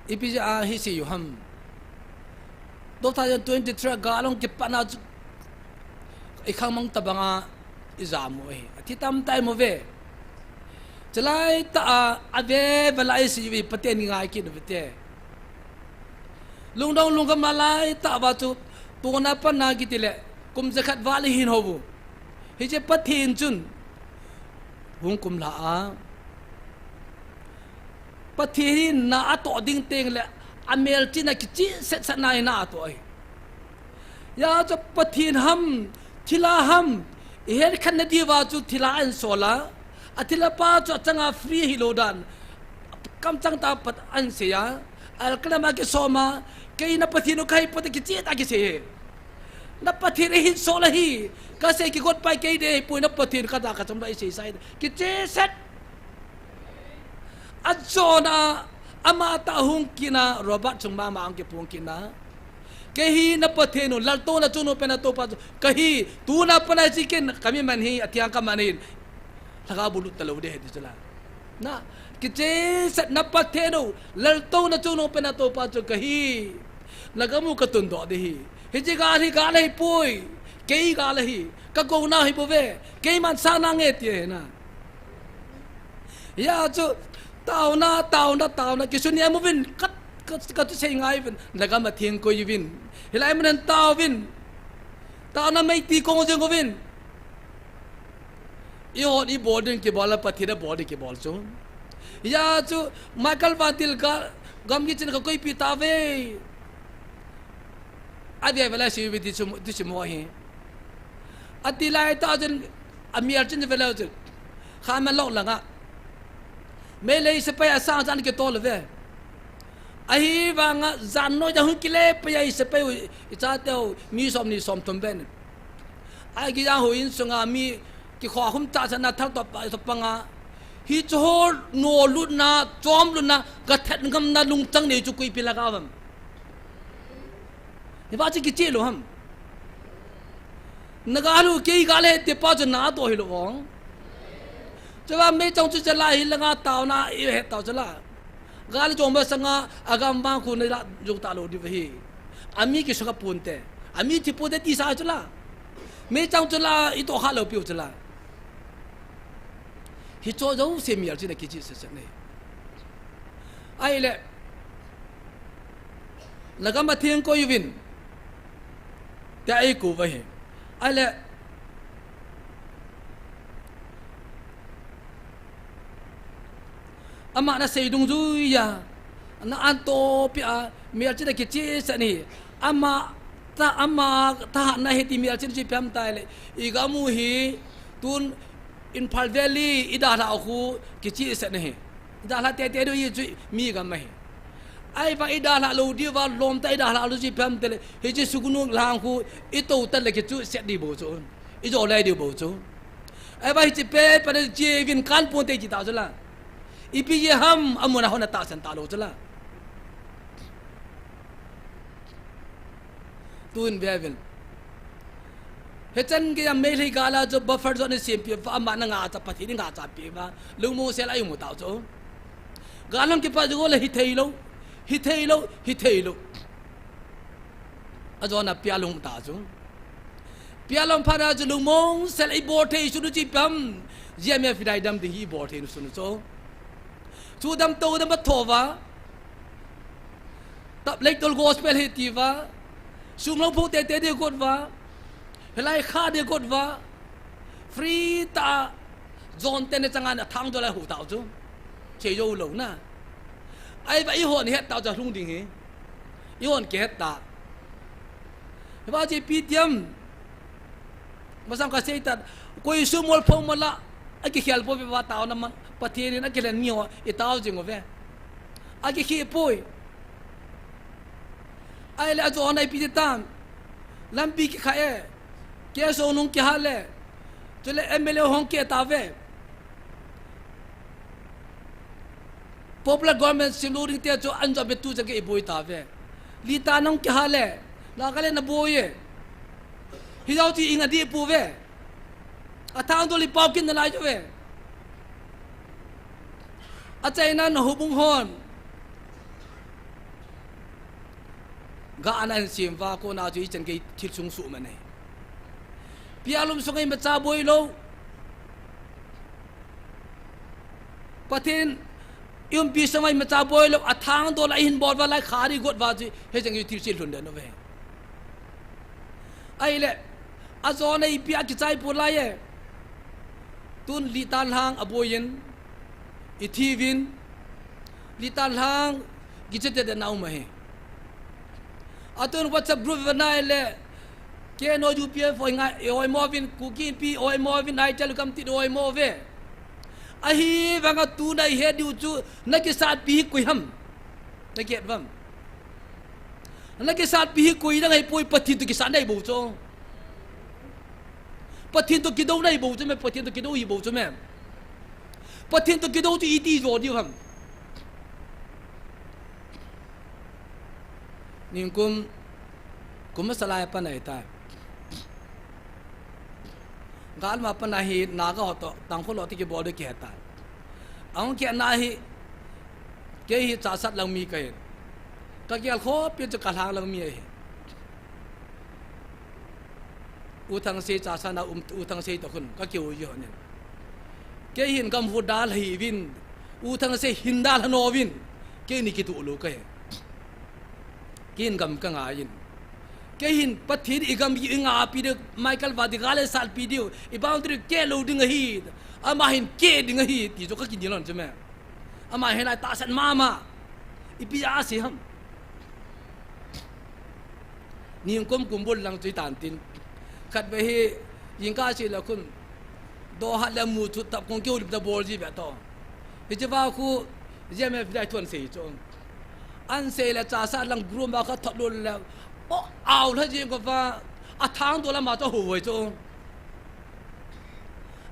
ipija hi si yu ham 2023 galong ke pana ikhang mang tabanga izamu e atitam tai mo ve chalai ta ave balai si wi paten ngai ki no vete lungdong lungam malai ta ba chu tuna pana ki tile kum zakhat wali hin hobu hi je pathin chun hung kum la a pathiri na ato ding teng le amel china ki chi set sanai na to ai ya cho pathin ham thila ham her khan na di wa chu thila an sola athila pa chu changa free hilodan kam chang ta pat an se ya al klama ke soma ke na pathino kai pat ki chi ta ki se na pathiri hin sola hi ka se ki got pai ke de pu na pathin ka da ka cham dai se sai ki che set Azona ama ta hung kina Robert chung ma ang ke pung kina kehi na patheno lalto na chuno pena to pa kahi tu na pana chicken kami man hi atiang ka manin laga bulut talo de he chala na kiche sat na patheno lalto na chuno pena to pa kahi lagamu ka tun do de hi he ga le pui kei ga le hi ka ko na hi bove kei man sa na nge ti na ya chu tao na kisunia mo vin kat say ngai vin laga ma thieng ko yivin hilai man tao vin tao na mai ti ko jeng ko vin i boarding ke bola pathira body ke bol chu ya chu Michael Vatil ka gam gi chen ka koi pita ve ade vela si vi ti chu mo hi atilai ta jen amiar chen vela chu khama lo langa mele se pa sa jan ke tol ve ahi wanga zan no ja hun kile pa ya se pa I cha te mi som tum ben ai gi ja ho in sunga mi ki kho hum ta na thak to pa to panga hi chor no lu na chom lu na ga that ngam na lung chang ne chu kui pi la ga wam ni ba chi ki che lo ham nagalu ke ga le te pa chu na to hi lo wong chwa me chong chu chala hi langa taw na I he taw chala gal chong ba sanga agam ba khu ne la ju ta lo di hi ami ki saka punte ami ti pu de ti sa chala me chong chala I to ha lo piu chala hi cho zo se mi ar chi na ki chi se ne ai le lagam ba thieng ko yuvin ta ai ku ba he ale ama na sei dung zu ya na anto pia mial chi da ki chi sa ni ama ta na heti mial chi chi pam tai le igamu hi tun in Phal Valley ida la khu ki chi sa ne ida la te do yi chu mi ga mai ai va ida la lo di va lom ta ida la lo chi pam te le he chi sugunu lang khu I to ta le ki chu set di bo chu I jo lai di bo chu ai va chi pe pa de chi vin kan pon te chi ta chu la ipi ye ham amuna hona ta san ta lo chu la tuin bevel hechan ke am mei gala jo buffer zone sim pi fa ma na nga cha pathi ni nga cha pi ba lungmo se lai mu ta cho galam ke pa jo le hi thei lo azona pia lung ta cho pia lom phara jo lungmong se lai bo thei su nu chi pam jeme fi dai dam di hi bo thei su nu cho chu dam to dam thova tap lek tol gospel he ti va sum lo pho te de god va helai kha de god va free ta zon te ne changa na thang do la hu tao chu che yo lo na ai va I hon het tao cha lung ding he I hon ke het ta va ji pi tiam masam ka sei ta koi sumol pho mala a ki khel po be wa tao na ma pathe ni na ke len mio I tao jing ve a ki khi poi ai le zo nai pi tam lampi ki khae ke so nung ki hale chele MLA hong ke ta ve popular government siluri te cho anja be tu jage boi ta ve li ta nong ki hale la kale na boye hi jau ti inga di pu ve athang do li pop kin na lai jo ve a chai na no hubung hon ga anan sim va ko na ju chen ke thil sung su ma nei pialum sungai ma cha boi lo pathin yum pi samai ma cha boi lo athang do la hin bor va lai khari got va ji he jeng yu thil sil hun de no ve ai le azo nei pi a ki chai pu la ye tun li tan hang aboyen I thivin li tan hang gi chete de nau ma he atun WhatsApp group vanai le ke no UPF oi nga oi movin kukin pi oi movin ai chalu kam ti oi move a hi wanga tu nai he diu chu na ki sat pi kui ham na get vam na ki sat pi kui na ngai poi pathin tu ki san dai bo cho pathin tu ki do nai bo chu me pathin tu ki do hi bo chu me pathin tu ki do chu I ti ro diu ham ning kum masalai pa nai ta gal ma pa na hi na ga to tang kho lo ti ki bo de ke ta ang ke na hi ke hi cha sat lang mi kai ka gyal kho pi cha ka lang lang mi hi u thang se cha sa na u thang se to khun ka ke u yo ne ke hin kam hu dal hi win u thang se hin dal no win ke ni ki tu lu kai kin gam ka nga yin ke hin pathin igam inga pi de Michael Vadigale sal pi dio I boundary ke lo ding hi ama hin ke ding hi ti jo ka kin dilon chme ama hen ai ta san mama I pi a si ham ni kom kumbol lang chui tan tin khat be hi yin ka si la kun do ha la mu thu tap kong ke ulip da bol ji ba to hi je ba khu je me dai thon sei chong an se la cha sa lang grum ba ka thot lo la o ao la ji ko fa a thang do la ma to ho wei chong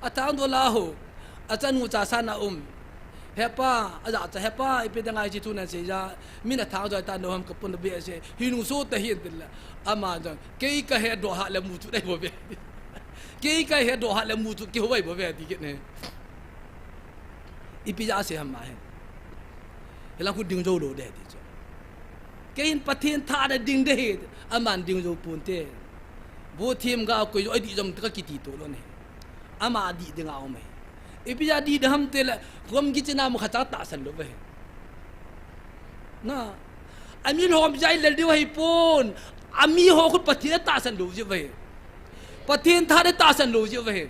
a thang do la ho a chan mu cha sa na hepa aja cha hepa ipe da ngai ji tu na se ja min a thang do ta no ham ka pun be se hinu so ta hi de la ama ja ke ka he do ha la mu tu dai bo be ke ka he do ha la mu tu ke ho bai bo be ti ke ne ipi ja se ham ma he la ku ding jo lo de ti cho ke in pathin tha da ding de he aman ding jo pun te bo thim ga ko yo di jom ka ki ti to lo ne ama di de nga o me ipi ja di de ham te la rom gi china mu kha ta san lo be na ami hom jai le di wa hi pon ami ho khu pathin ta san lo je be bắt thiên tha để ta san lô chứ vậy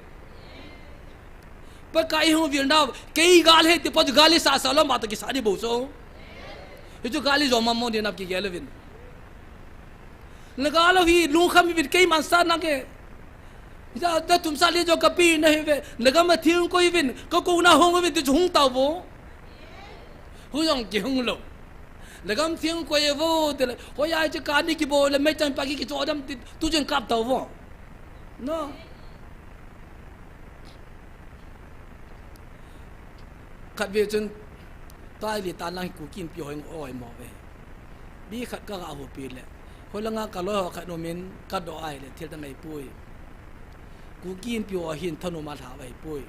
bắt cái hông Việt Nam cái gal hết thì bắt gal sa lo mà tao cái sa đi bổ số itu gal zo mamon dia nak kigel vin lagalo hi lu kham vin cái mansa na ke ja da tum sa le jo kapi na he ve lagam ma thiung ko vin ko na hong vin tu hung tao bo hu yong ki hung lo lagam thiung ko ye vô te ho ya che ka ni ki bo le me chan pa ki cho dam tu chen kap tao vô no khát về chân tai li ta lang ku kim pi hoi oi mo ve bi khat ka ga ho pi le ho la nga ka lo khat no min ka do ai le thil ta ngai pui ku kim pi o hin thanu ma tha vai pui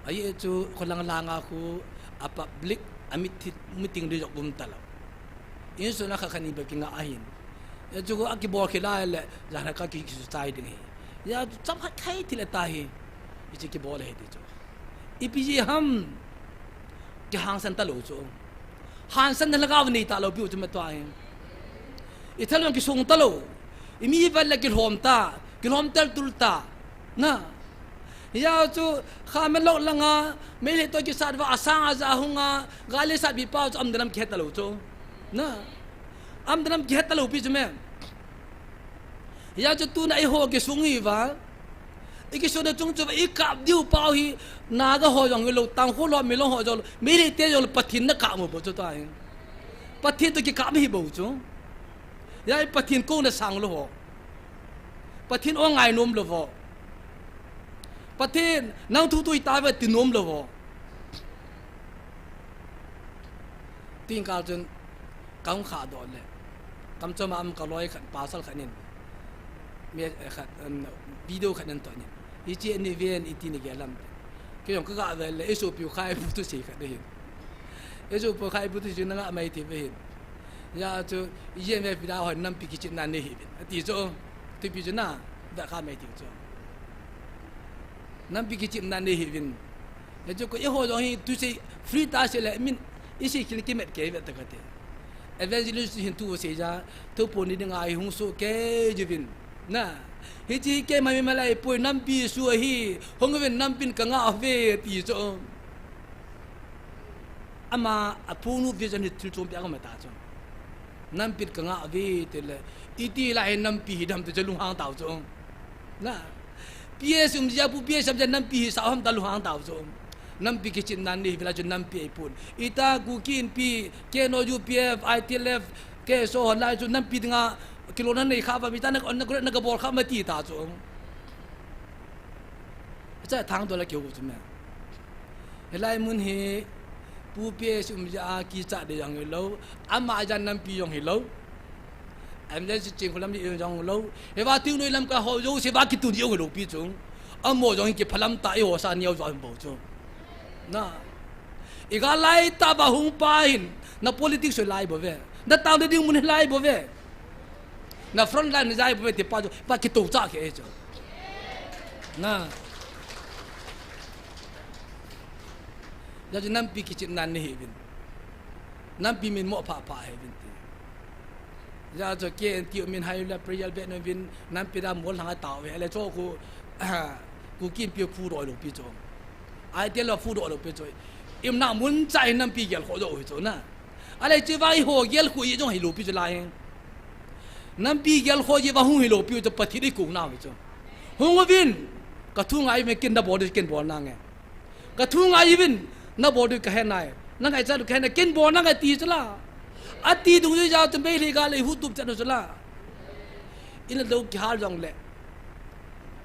ai chu ho lang la nga khu a public amit meeting de jok bum tala in so na kha khani ba ki nga a hin ya chu a ki bo khila le ja na ka ki sai ding ya chap khat khai thil ta hi ichi ki bo le de chu ipg ham cái hàng sân ta lỗ chỗ hàng sân là gạo này ta lỗ biểu cho mà toa hen ít thay cái sung ta lỗ imi vậy là cái hòm ta tul ta na ya cho khá mình lỗ lăng à mấy lệ tôi cái sát vào asang aza hung à gali sát bị bao cho âm đâm khét ta lỗ chỗ na âm đâm khét ta lỗ bị cho mẹ ya cho tu này hồ cái sung gì vậy cái số này chúng tôi phải cặp điều bao hi naga ho jong lo tang ho lo mi lo ho jol mi ri te jol pathin na ka mo bo cho ta hin pathin to ki ka mi bo chu ya pathin ko na sang lo ho pathin o ngai nom lo ho pathin nang thu tu ta ve tin nom lo ho tin ka chen kang kha do le kam cho ma am ka loi khan pa sal khanin me khat video khanan to ni ichi ni ven itini gelam cái dòng cái gạo về lễ số biểu khai bút tôi chỉ khai đây lễ số biểu khai bút tôi chỉ năng ngã mấy thì về ya cho yên về phía hỏi năm bị cái chuyện này đi thì cho tôi bị chuyện nào đã khai mấy thì cho năm bị cái chuyện này đi hiện ya cho cái hồi đó tôi sẽ free ta sẽ lại mình ý sẽ cái mệt cái vậy tất cả thế evangelist hiện tu sẽ ra tôi muốn đi dengan ai hung số cái gì vậy na hiji ke mai malai poi nampi su hi hongwen nampin ka nga ve ti cho ama apunu vision ni tu chom pya ka mata cho nampin ka nga ve te le iti lai nampi hidam te lu hang tao cho na pie sum ja pu pie sam ja nampi sa ham ta lu hang tao cho nampi ke chin nan ni vela cho nampi ai pun ita ku kin pi ke no UPF ITLF ke so lai cho nampi nga kilo nan nei kha ba mi ta na bol kha ma ti ta chu cha thang do la kyo chu me helai mun he pu pe sum ja ki cha de yang lo ama jan nam pi yong he lo am le chi ching khulam di yong lo he ba tu noi lam ka ho yo se ba ki tu di yo lo pi chu am mo yong ki phalam ta yo sa niao zo bo chu na iga lai ta ba hung pa hin na politics lai bo ve na ta de ding mun lai bo ve na front line zai bo te pa ki to cha ke cho na ya ju nam pi ki chin nan ni he bin nam pi min mo pa he bin ti ya jo ke ti min hai la priyal be no bin nam pi da mo la ta we le cho ku kin pi fu ro lo pi cho ai te lo fu ro lo pi cho im na mun chai nam pi gel ho jo cho na ale chi vai ho gel khu yi jong hi lo pi cho la hen nam pi gel kho je ba hu hi lo pi to pathi ri ku na wi cho hung win ka thu ngai me kin da body kin bon na nge ka thu ngai win na body ka he nai na ngai cha du ka na kin bon na ngai ti chala ati du ju ja to be li ga le hu tup cha do chala in lo ki hal jong le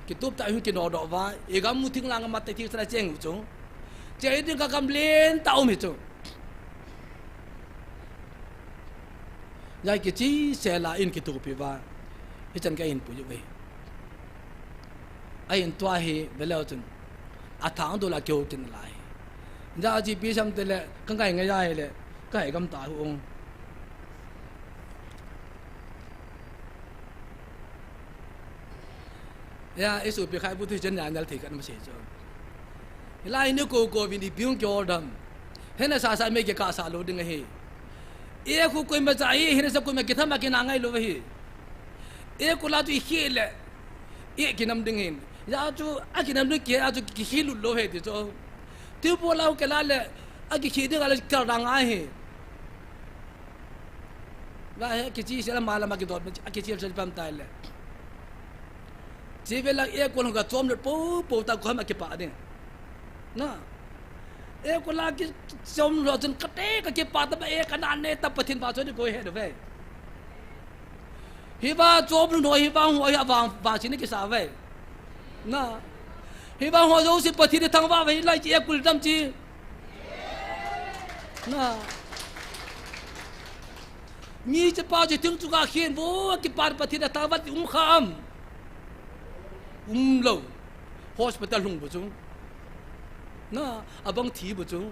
ki tup ta hu ki no do wa e ga mu thing lang ma te thi tra cheng chu che din ka kam len ta o mi chu ya ki chi se la in ki tu pi wa hi chan ka in pu ju ve ai in tua hi velo chun a thang do la kyo kin lai ja ji pi sam te le kang kai ngai ai le kai gam ta hu ong ya isu pi khai bu tu chen yan dal thi kan ma se cho lai ni ko vin di byung kyo dam he na sa me ke ka sa lo ding he e khu koi ma chai he na sa koi ma ke thama ke na ngai lo hi e ko la tu hi le e kinam ding hin ya chu a kinam ding ke a chu ki lu lo he ti cho tu po lau ke la le a ki khi de ga le ka dang ai he va he ki chi se la ma la ma ki dot a ki chi se pam tai le chỉ về là e con gà chôm được bố ta có mà cái bả đi, na e con là cái chôm rồi chân cắt cái bả ta e cái nạn này ta bắt thiên vào chỗ đi coi hết được vậy, hi ba chôm được rồi hi ba hoa ya vàng chỉ cái sao vậy, na hi ba hoa rồi sẽ bắt thiên thằng vào vậy lại e con làm chi, na mi chỉ bao chỉ tiếng chúng ta khiên vô cái bả bắt thiên thằng vào kham lâu hospital hung bujung na abang thi bujung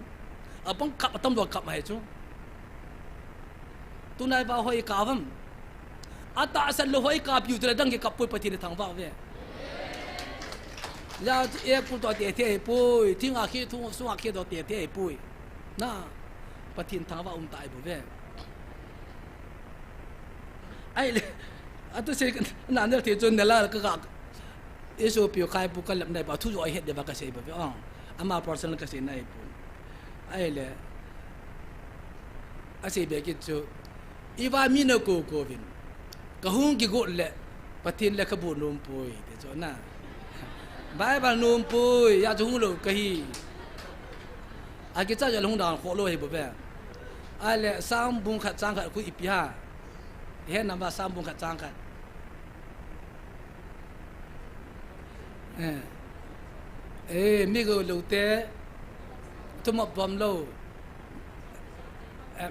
abang kap tam do kap mai chu tunai ba hoi kavam ata asal lo hoi kap yu tra dang ke kap poi pati thang ba ve ya e pu to te te poi ting a khi thu su a khi do te te poi na pati thang ba tai bu ve ai le atu se na ne te chon la ka isu piu kai pu ka lam dai ba thu roi het de ba ka sei ba ve ama personal ka sei nai pu ai le a sei be ki chu iwa mi no ko ko vin ka hung ki go le patin le ka bu num pui de cho na bai ba num pui ya chu hung lo ka hi a ki cha ya hung dang kho lo he bo ve ai le sam bung khat chang khat ku ipi ha he na ba sam bung khat chang khat mi go lo te tu mop bom lo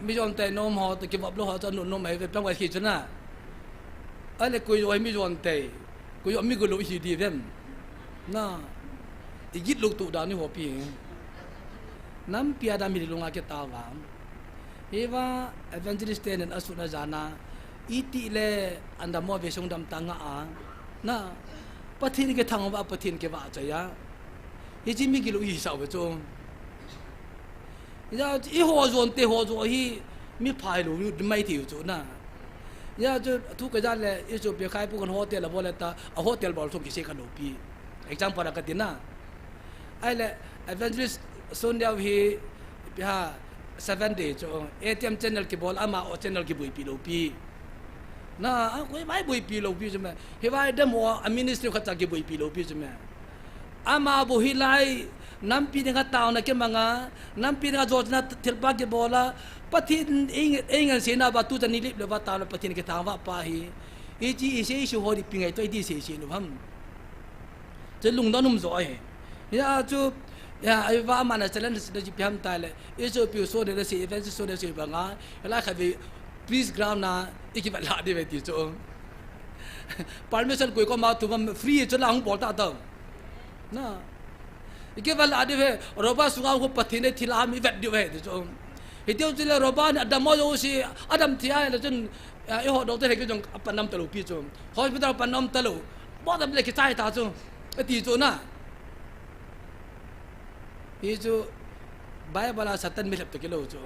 mi jon te nom ho te ki bop lo ho cho no mai ve plong wa khi chuna ale ku yo mi jon te ku yo mi go lo hi di vem na i git lo tu da ni ho pi nam pia da mi lo nga ke ta wa eva evangelist ten asuna jana iti le anda mo ve song dam tanga a na pathin ke thang ba pathin ke ba cha ya hi ji mi ki lu hi sao ba cho ya i ho zon te ho zo hi mi phai lu mai ti chu na ya chu thu ka ja le i chu pe khai pu kon hotel la bola ta a hotel bol thum ki se ka lo pi example ka tin na ai le evangelist son dia hi ha 7 day cho ATM channel ki bol ama o channel ki bui pi lo pi na ko mai bui pi lo pi jme he vai de mo administrative khacha ki bui pi lo pi jme ama bo hi lai nam pi nga taw na ke manga nam pi nga jotna thilpa ki bola pathin eng sena ba tu jani lip le ba taw pathin ke tawa pa hi e ji e se shu ho di pi ngai to di se se lu ham che lung da num zo ai ya chu ya ai va mana challenge de ji pyam ta le e so pi so de se event so de se ba nga la kha vi please ground na ikibat la de ti cho permission koi ko ma tu free cho la hung bol ta ta na ikibat la de roba sunga ko pathine thila mi vet de ve cho he teu chile roba na adam mo si adam thia la chen e ho do te ke jong panam talu pi cho hospital panam talu bo da le ke chai ta cho ti cho na hi cho bai bala satan mi lap to kilo cho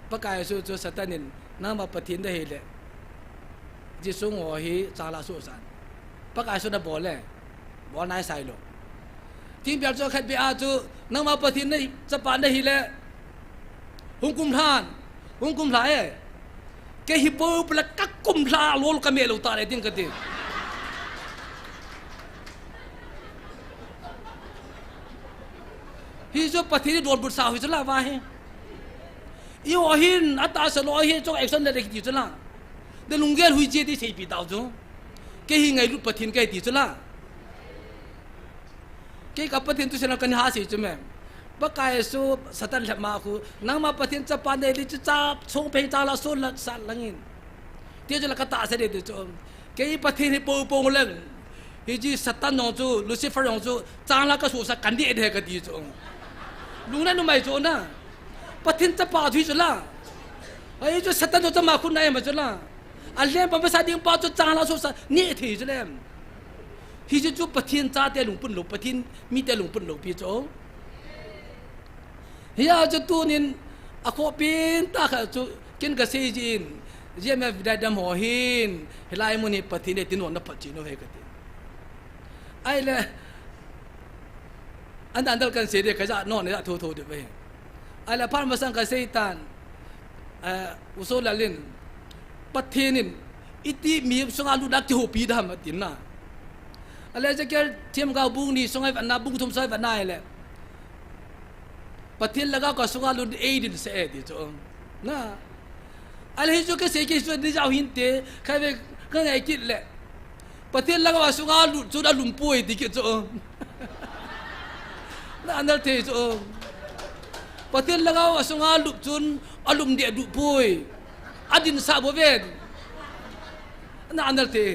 pakai su cho satanin nama pathin da hele ji sung ho hi chala su san pakai su da bole bo nai sai lo tin biar cho khat bi a chu nama pathin nei cha pan da hi le hung kum than ke hi po pla ka kum thla lol ka me lo ta le tin ka tin hi jo pathin don bur sa hu cha la wa he i ho hin ata sa lo hi cho action da ki chu la de lungel hui je ti sei pi tao chu ke hi ngai lu pathin ke ti chu la ke ka pathin tu sena kan ha si chu me ba kai su satan la ma khu nang ma pathin cha pa ne li chu cha chong pe cha la so la sa langin ti chu la ka ta sa de chu ke i pathin hi po po leng hi ji satan no chu lucifer no chu cha la ka su sa kan di de ka ti chu lu na nu mai chu na pathin cha pa thui chu la ai chu satan no cha ma khu nai ma chu la alem pa sa ding pa chu cha la so sa ni thi chu lem hi chu pathin cha te lung pun lo pathin mi te lung pun lo pi chu hiya chu tu nin a kho pin ta kha chu kin ka sei jin je me da dam ho hin hilai mu ni pathin e tin on na phachi no he ka ti ai le an andal kan se de ka ja no ne tho tho de be ai la par masang ka seitan usul lalin pathinin iti mi songa lu dak ti ho pi dam tin na ale ja ker thiam ga bung ni songai na bung thum sai va nai le pathin laga ka songa lu e din se e di cho na ale hi jo ke se ke so ni ja hin te khai ve ka ngai kit le pathin laga wa songa lu chu da lum pui di ke cho na andal te cho pathin laga wa songa lu chun alum de du pui adin sa bo ven na andal te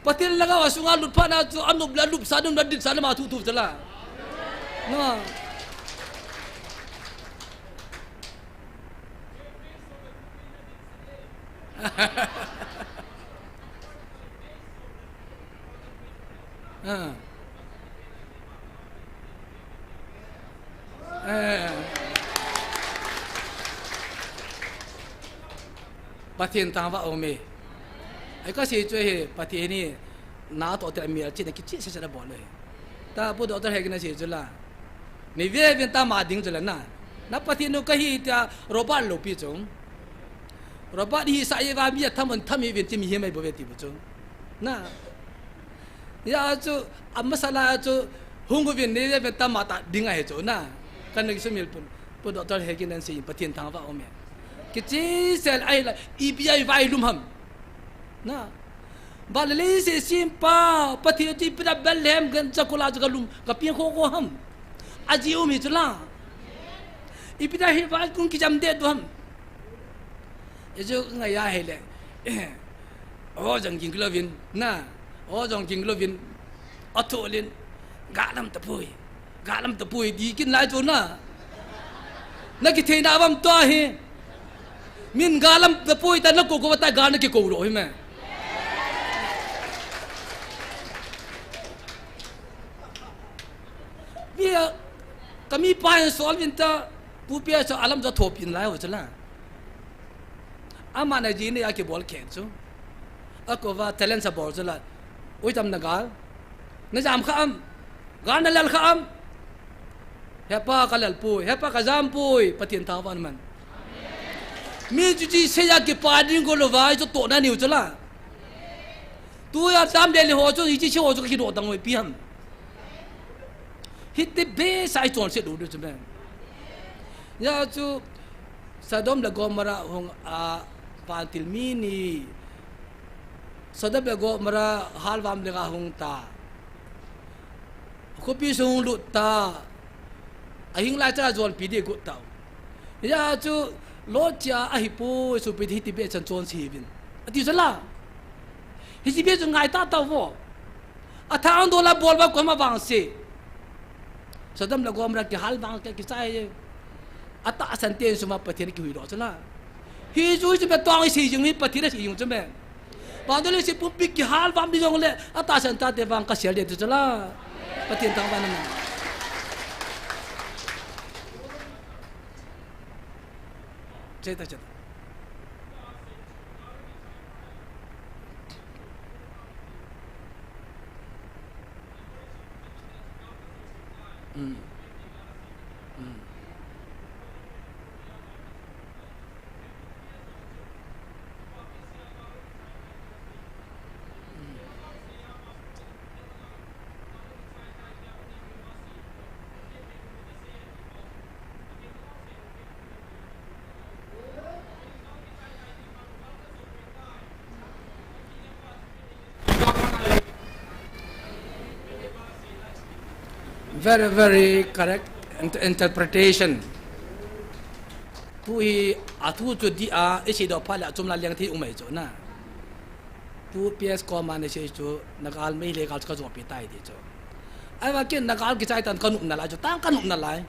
patil laga wa sunga lut pa na chu anub la lup sa dum dit sa ma tu tu tala no patien ta wa ome ai ka si chue he patien ni na to ter mi chi na ki chi sa bo le ta bu do ter he na si chu la ni ve ven ta ma ding chu la na patien no ka hi ta robot lo pi chung robot hi sa ye wa mi tham mi ven chi mi he mai bo ve ti bu chung na ya chu amasala chu hungu ven ne ve ta ma ta ding ai chu na kan ni su mil pun bu do ter he ki nan si patien ta wa ome ki chi sel ai la EPI vai lum ham na balali se simpa pati ti pada belhem gan chakula jagalum kapien ko ham aji umi tula ipida hi vai kun ki jam de do ham ejo ngaya hele o jang jing lovin na o jang jing lovin atolin galam ta pui di kin lai jo na ki theina bam to hi min galam ta pui ta na ko ta ga na ki ko ro hi me bia kami pa sol vinta pu pia so alam jo thopin lai ho chala ama na ji ne ya ke bol khen chu akova talent sa bol chala oi tam na gal na jam kham ga na lal kham hepa kalal pui hepa ka jam pui patien tawan man mi ji se ya ke pa ding ko lo vai cho to na niu chala tu ya sam de le ho cho ji chi ho cho ki do tang oi pi ham hit the base I don't say do this man ya chu Sodom la Gomora hong pantil mini Sodom la Gomora halwam le ga hong ta ko pi sung lu ta ahing la cha jol pi de ko ta ya chu lo cha a hi pu su pi hit the base chan chon si bin ati sala hi si be chu ngai ta ta wo a thang do la bol ba ko ma bang se Sodom la Gomora ke hal bang ke kisai ata santen suma pathen ki hui ro chala hi ju se be tong si jing ni pathen si jing chme ba dole se pu pik ki hal bam di jong le ata san ta te bang ka sel de chala pathen tang ban na cheta very very correct interpretation pui athu chu di a isi do phala chumla leng thi umai chu na pu ps ko man se chu nakal mai le gal ka jo pi tai di chu ai wa ken nakal ki chai tan kanum na la chu tang kanum na lai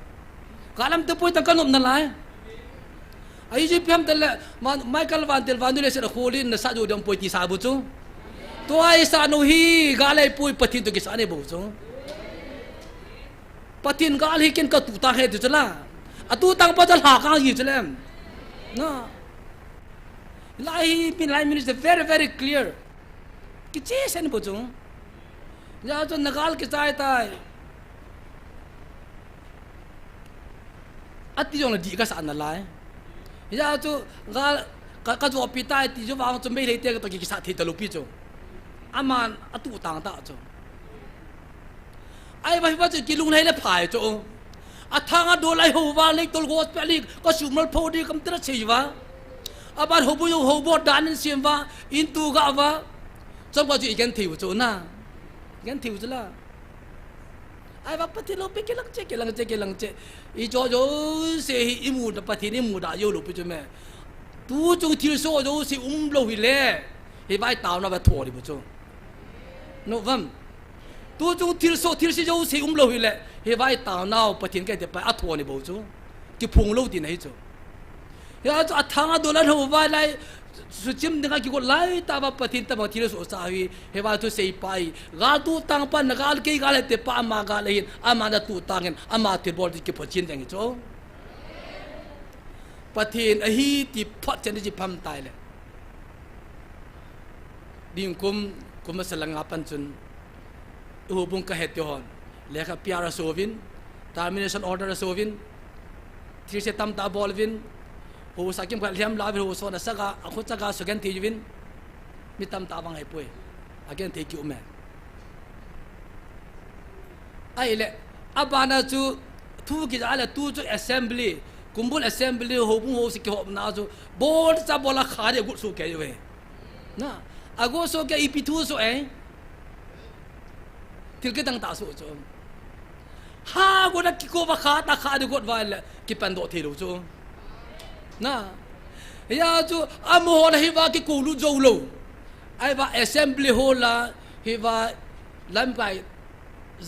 kalam te pui tan kanum na lai ai ji pem tel Michael van le se kholin na sa jo dam pui ti sa bu chu to ai sa no hi galai pui pathin to ki sa ne bu chu patin gal hi ken ka tu ta he tu chala atu tang pa chal ha ka yi chalem no lai min is very very clear ki che sen bo chung ya cho nagal ke chai tai ati jong di ka sa na lai ya cho ga ka jo pi tai ti jo wang cho mei le te to ki sa the ta lu pi cho aman atu tang ta cho ai ba ba ki lung lai le phai cho athanga do lai ho wa le tol go pe li ko sumal pho di kam tra chei wa abar ho bu yo ho bo dan sim wa in tu ga wa chom ko ji igen thiu cho na igen thiu cho la ai ba pati lo pe ke lang che i jo jo se i mu da pati ni mu da yo lo pi cho me tu chu thiu so jo si lo hi le hi bai tao na ba tho di bu cho no vam tu chu thiu si jo si lo hi le hi bai tao nao patin ke de pa a tho ni bo cho ki phung lo di nei cho ya cho athanga do la ho wa lai su chim dinga ki ko lai ta ba patin ta ba thiu so sa hi he ba tu sei pai ga tu tang pa na gal ke ga le te pa ma ga le hin ama na tu tangen ama te bol ki phochin deng cho patin a hi ti phot chen ji pham tai le ding kum masalang apan chun ubung ka het yon le ka piara sovin termination order sovin thir se tam ta bolvin ho sakim ka liam la ho so na saga akhu chaga sugan ti vin mi tam ta bang ai pui again take you man ai le abana chu thu ki ala tu chu assembly kumbul assembly ho bu ho sik ho na chu board cha bola khare gu su ke we na ago so ke ip thu so til ke tang ta so chu ha go na ki ko ba kha ta kha de got wal ki pan do thi lo chu na ya chu amo na hi ba ki ko lu zo lo ai ba assembly ho la hi ba lam kai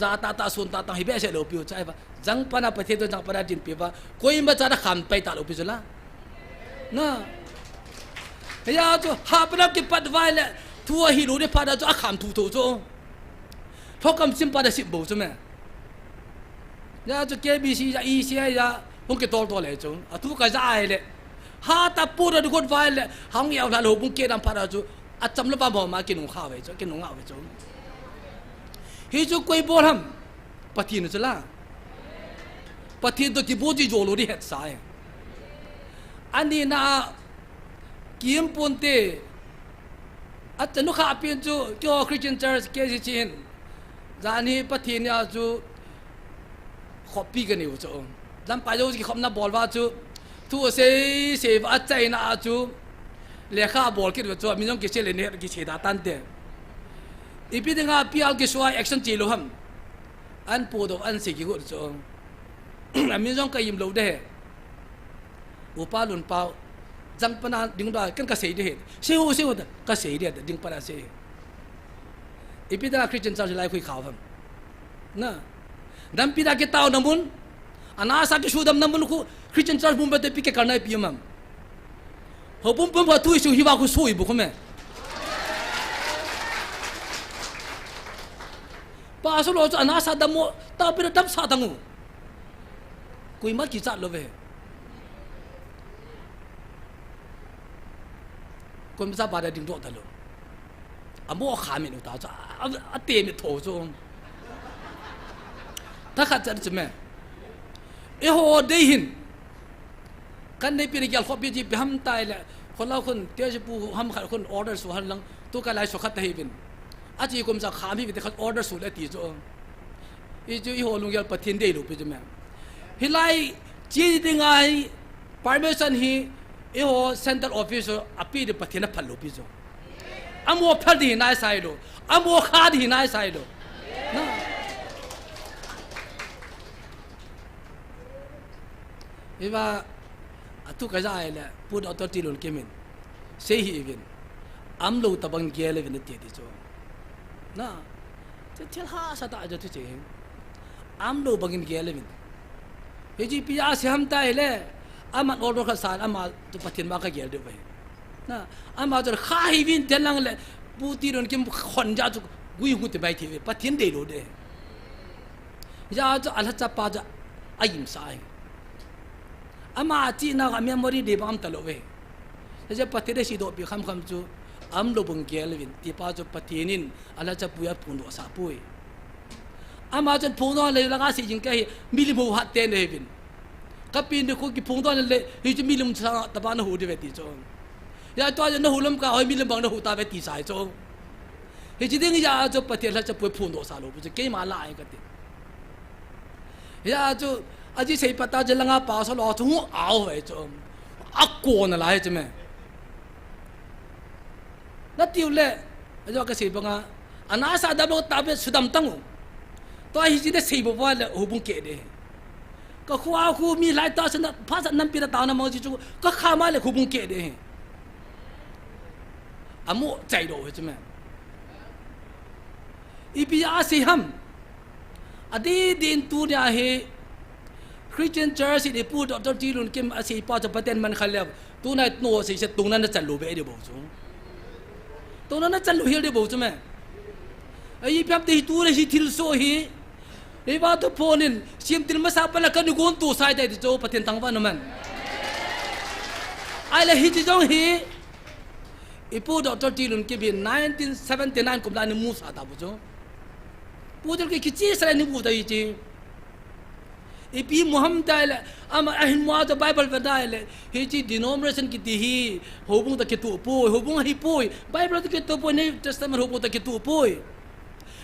za ta sun ta hi be se lo piu chai ba jang pana pathe to jang pana din pi ba koi ma cha da kham pai ta lo pi la na ya chu ha pa ki pat vai le thua hi lo de pa da chu a kham thu to chu thokam sim pa da sim bo chu me ya chu KBC ya EC ya bung ke tol le chu a tu ka za ai le ha ta pu da got vai le hang yaw la lo bung ke dam pa da chu a cham la ba bo ma ki nu kha we chu ki nu nga we chu hi chu koi bol ham pathin chu la pathin to ki boji jo lo ri het sai ani na kim ponte at nu kha pin chu kyo Christian Church ke ji chin zani pathin ya chu copy ke ni chu lam pa jo ki khom na bol wa chu tu se va chai na chu le kha bol ki chu mi jong ki se le ne ki che da tan te ipi denga pial ki swai action chi lo ham an pu do an se ki go chu mi jong ka yim lo de upa lun pau jang pana ding da kan ka sei de se ho da ka sei de ding pana se ipi da Christian Church lai khui khaw ham na dam pi da ke taw namun ana sa ki sudam namun ku Christian Church bum ba te pi ke karnai pi mam ho bum ba tu su hi wa ku sui bu khome pa so lo ana sa damo ta pi da dam sa dangu kui ma ki cha lo ve kon sa ba da ding do ta lo amo kha mi no ta cha a te mi tho so ta kha cha chme e ho de hin kan nei pi gal khopi ji ham tai la khon la khon te ji pu ham kha khon order su han lang tu ka lai so khat hi bin a ji kum sa kha mi bi khat order su le ti zo e ju i ho lung gal pathin de lu pi jme hi lai ji ding ai permission hi e ho central office api de pathin na phal lu pi zo amo phal di nai sai lo amo kha di nai sai lo na iba atu ka jai la put authority lon kemin sei hi even am lo tabang gele ven te ti cho na te thel ha sa ta ja tu che am lo bangin gele ven he ji pi a se ham ta ile aman order kha san ama tu pathin ma ka gel de bai na ama jor kha hi vin telang le pu ti ron kim khon ja chu gui hu te bai thi pathin de lo de ja jo ala cha pa ja ayim sai ama chi na ga memory de bam talo we je patire si do bi kham chu am lo bung gel vin ti pa jo patinin ala cha puya pun do sa pui ama chen phung don le langa si jing kai milimu hat ten le bin kapin de ko ki phung don le hi ji milim sa ta ba na hu de ti chong ya to ja na hu lam ka hoi milim bang na hu ta be ti sai chong hi ji ding ya cho patel la cha pu phung do sa lo bu ke ma la ai ka ti ya cho aji sei pata je langa pa so lo chung ao hai chong akko na lai che me na tiu le ajo ka sei banga anasa da bo ta be sudam tang to hi ji de sei bo wa le hu bung ke de ka khwa khu mi lai ta san pha san nam pi da ta na mo ji chu ka kha ma le hu bung ke de amo chai do che me ipi a si ham adi din tu nya he Christian Church di pu Dr. Jilun kim asi pa cha paten man khalew tu na no si se tung na na chalu be de bo chu tu na na chalu hil de bo chu me ai pyap de tu le hi thil so hi e ba to phonin sim til ma sa pa la kan gon tu sai dai de cho paten tang ba no man ai la hi ji jong hi ipu Dr. Jilun ki bi 1979 kum la ni mu sa ta bo chu pu de ki chi sa ni bu da yi chi ipi Muhammad le ama ahin mo to Bible va le hi chi denomination ki ti hi hobung ta ki tu po hobung hi po Bible ta ki tu po New Testament hobung ta ki tu po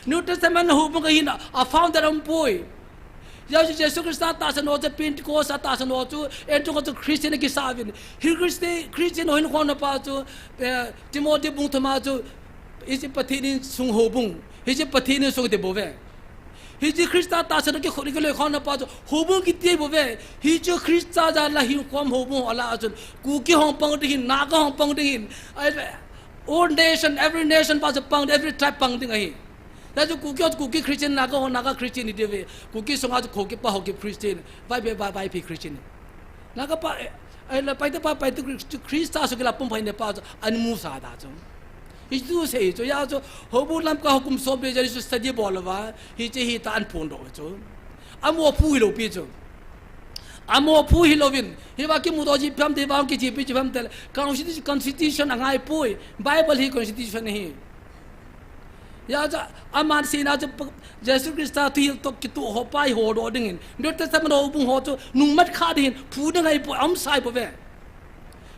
New Testament hobung ka hin a founder am po ya ji Jesus Christ ta san o Pentecost ta san o chu en to Christian ki savin hi Christian ho hin ko na pa chu Timothy bung thama chu isi pathin sung hobung hi chi pathin sung de bo ve hi ji Christa ta san ki khori ke le khona pa jo hobung ki te bo ve hi jo Christa ja la hi kom hobung ala ajun ku ki hong pang de hin na ka hong pang de hin all nation every nation pa pang every tribe pang ding hi da jo ku ki Christian na ka Christian ni de ve ku ki songa jo ko ki pa ho ki Christian vai pi Christian na ka pa ai la pa de Christa so ki la pum phai ne pa jo an mu sa da jo itu sei cho ya cho hobu lam ka hukum so be jari study bolwa hi che hi ta an phon do cho amo phu lo pi cho amo phu hi lovin hi ba ki mu do ji pham de ba ki ji pi ji pham tel constitution angai pui Bible hi constitution hi ya cha aman sina cha Jesus Christ ta thi to ki tu ho pai ho do ding New Testament ho bung ho cho nung mat kha din phu de ngai po am sai po ve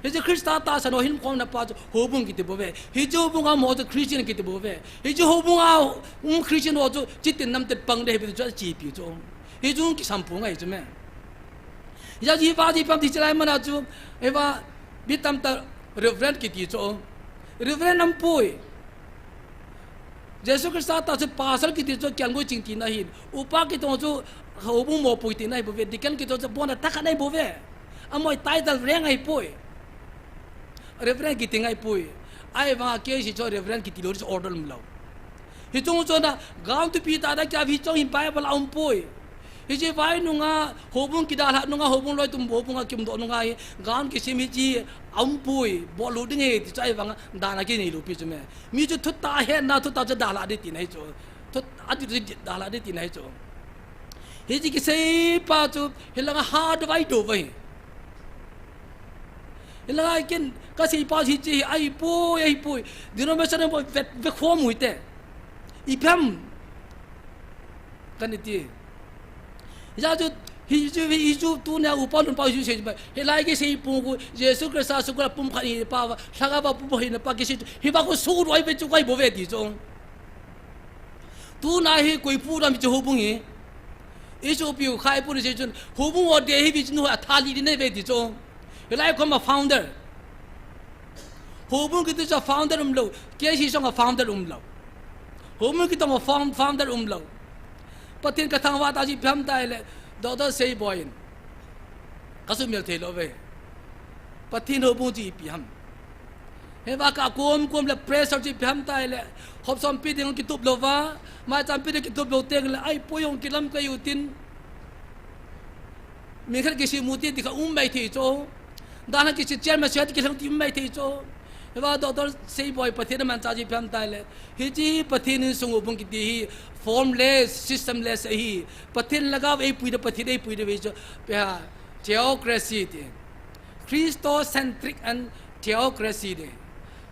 hi je Christa ta san ho hin kom na pa ho bung ki te bo ve hi jo bung am ho to Christian ki te bo ve hi jo ho bung a Christian ho to chit tin nam te pang de bi cho chi pi cho hi jo ki sam pu ngai cho me ya ji ba ji pam ti chlai mana chu e ba bi tam ta reverend ki ti cho reverend am pui Jesus Christ ta chu pasal ki ti cho kyang go ching ti na hin upa ki to chu ho bung mo pui ti nai bo ve dikan ki to chu bon ta kha nai bo ve amoi title reng ai pui reverend ki tingai pui ai wa ke si cho reverend ki ti lo order m lo hi chung cho na gaung tu pi ta da kya vi chong hin Bible am pui hi je vai nu nga hobung ki da la nu nga hobung loi tum hobung a kim do nu nga hi gaung ki sim hi ji am pui bo lu ding he ti chai wa da na ki ni lu pi chu me mi chu thut ta he na thut ta cha da la de ti nai cho thut a ti da la de ti nai cho hi ji ki sei pa chu hi la hard vai do vai ila ken ka si pa si chi ai pui dino me sa bo ve khom hui te I pham kan ti ya jo hi ju tu na u pa nun pa ju se ba he lai ke sei pu ku Jesus Christ sa su ka pum khani pa sa ga ba pu hi na pa ke si hi ba ko su roi be chu kai bo ve ti chong tu na hi koi pu na mi chu bung hi isu piu khai pu ni se chun hu bung o de hi bi chu a tha li ni ne ve ti chong lai ko ma founder hobung ki to founder lo ke si song founder lo hobung ki to founder lo patin ka thang wa ta ji pham tai le do sei boy ka su mel the lo ve patin hobung ji pi ham he ba ka kom le pressure ji pham tai le hop som pi ding ki tup lo wa ma cham pi ki tup lo teng le ai poyong ki lam ka yu tin mi khar ki si muti di ka mai thi cho dana ki si chairman set ki lang ti mai thi cho ba do sei boy pathin man cha ji pham tai le hi ji pathin sung bung ki ti formless systemless hi pathin laga ei pui de pathin ei pui de ve cho pa theocracy ti Christocentric and theocracy de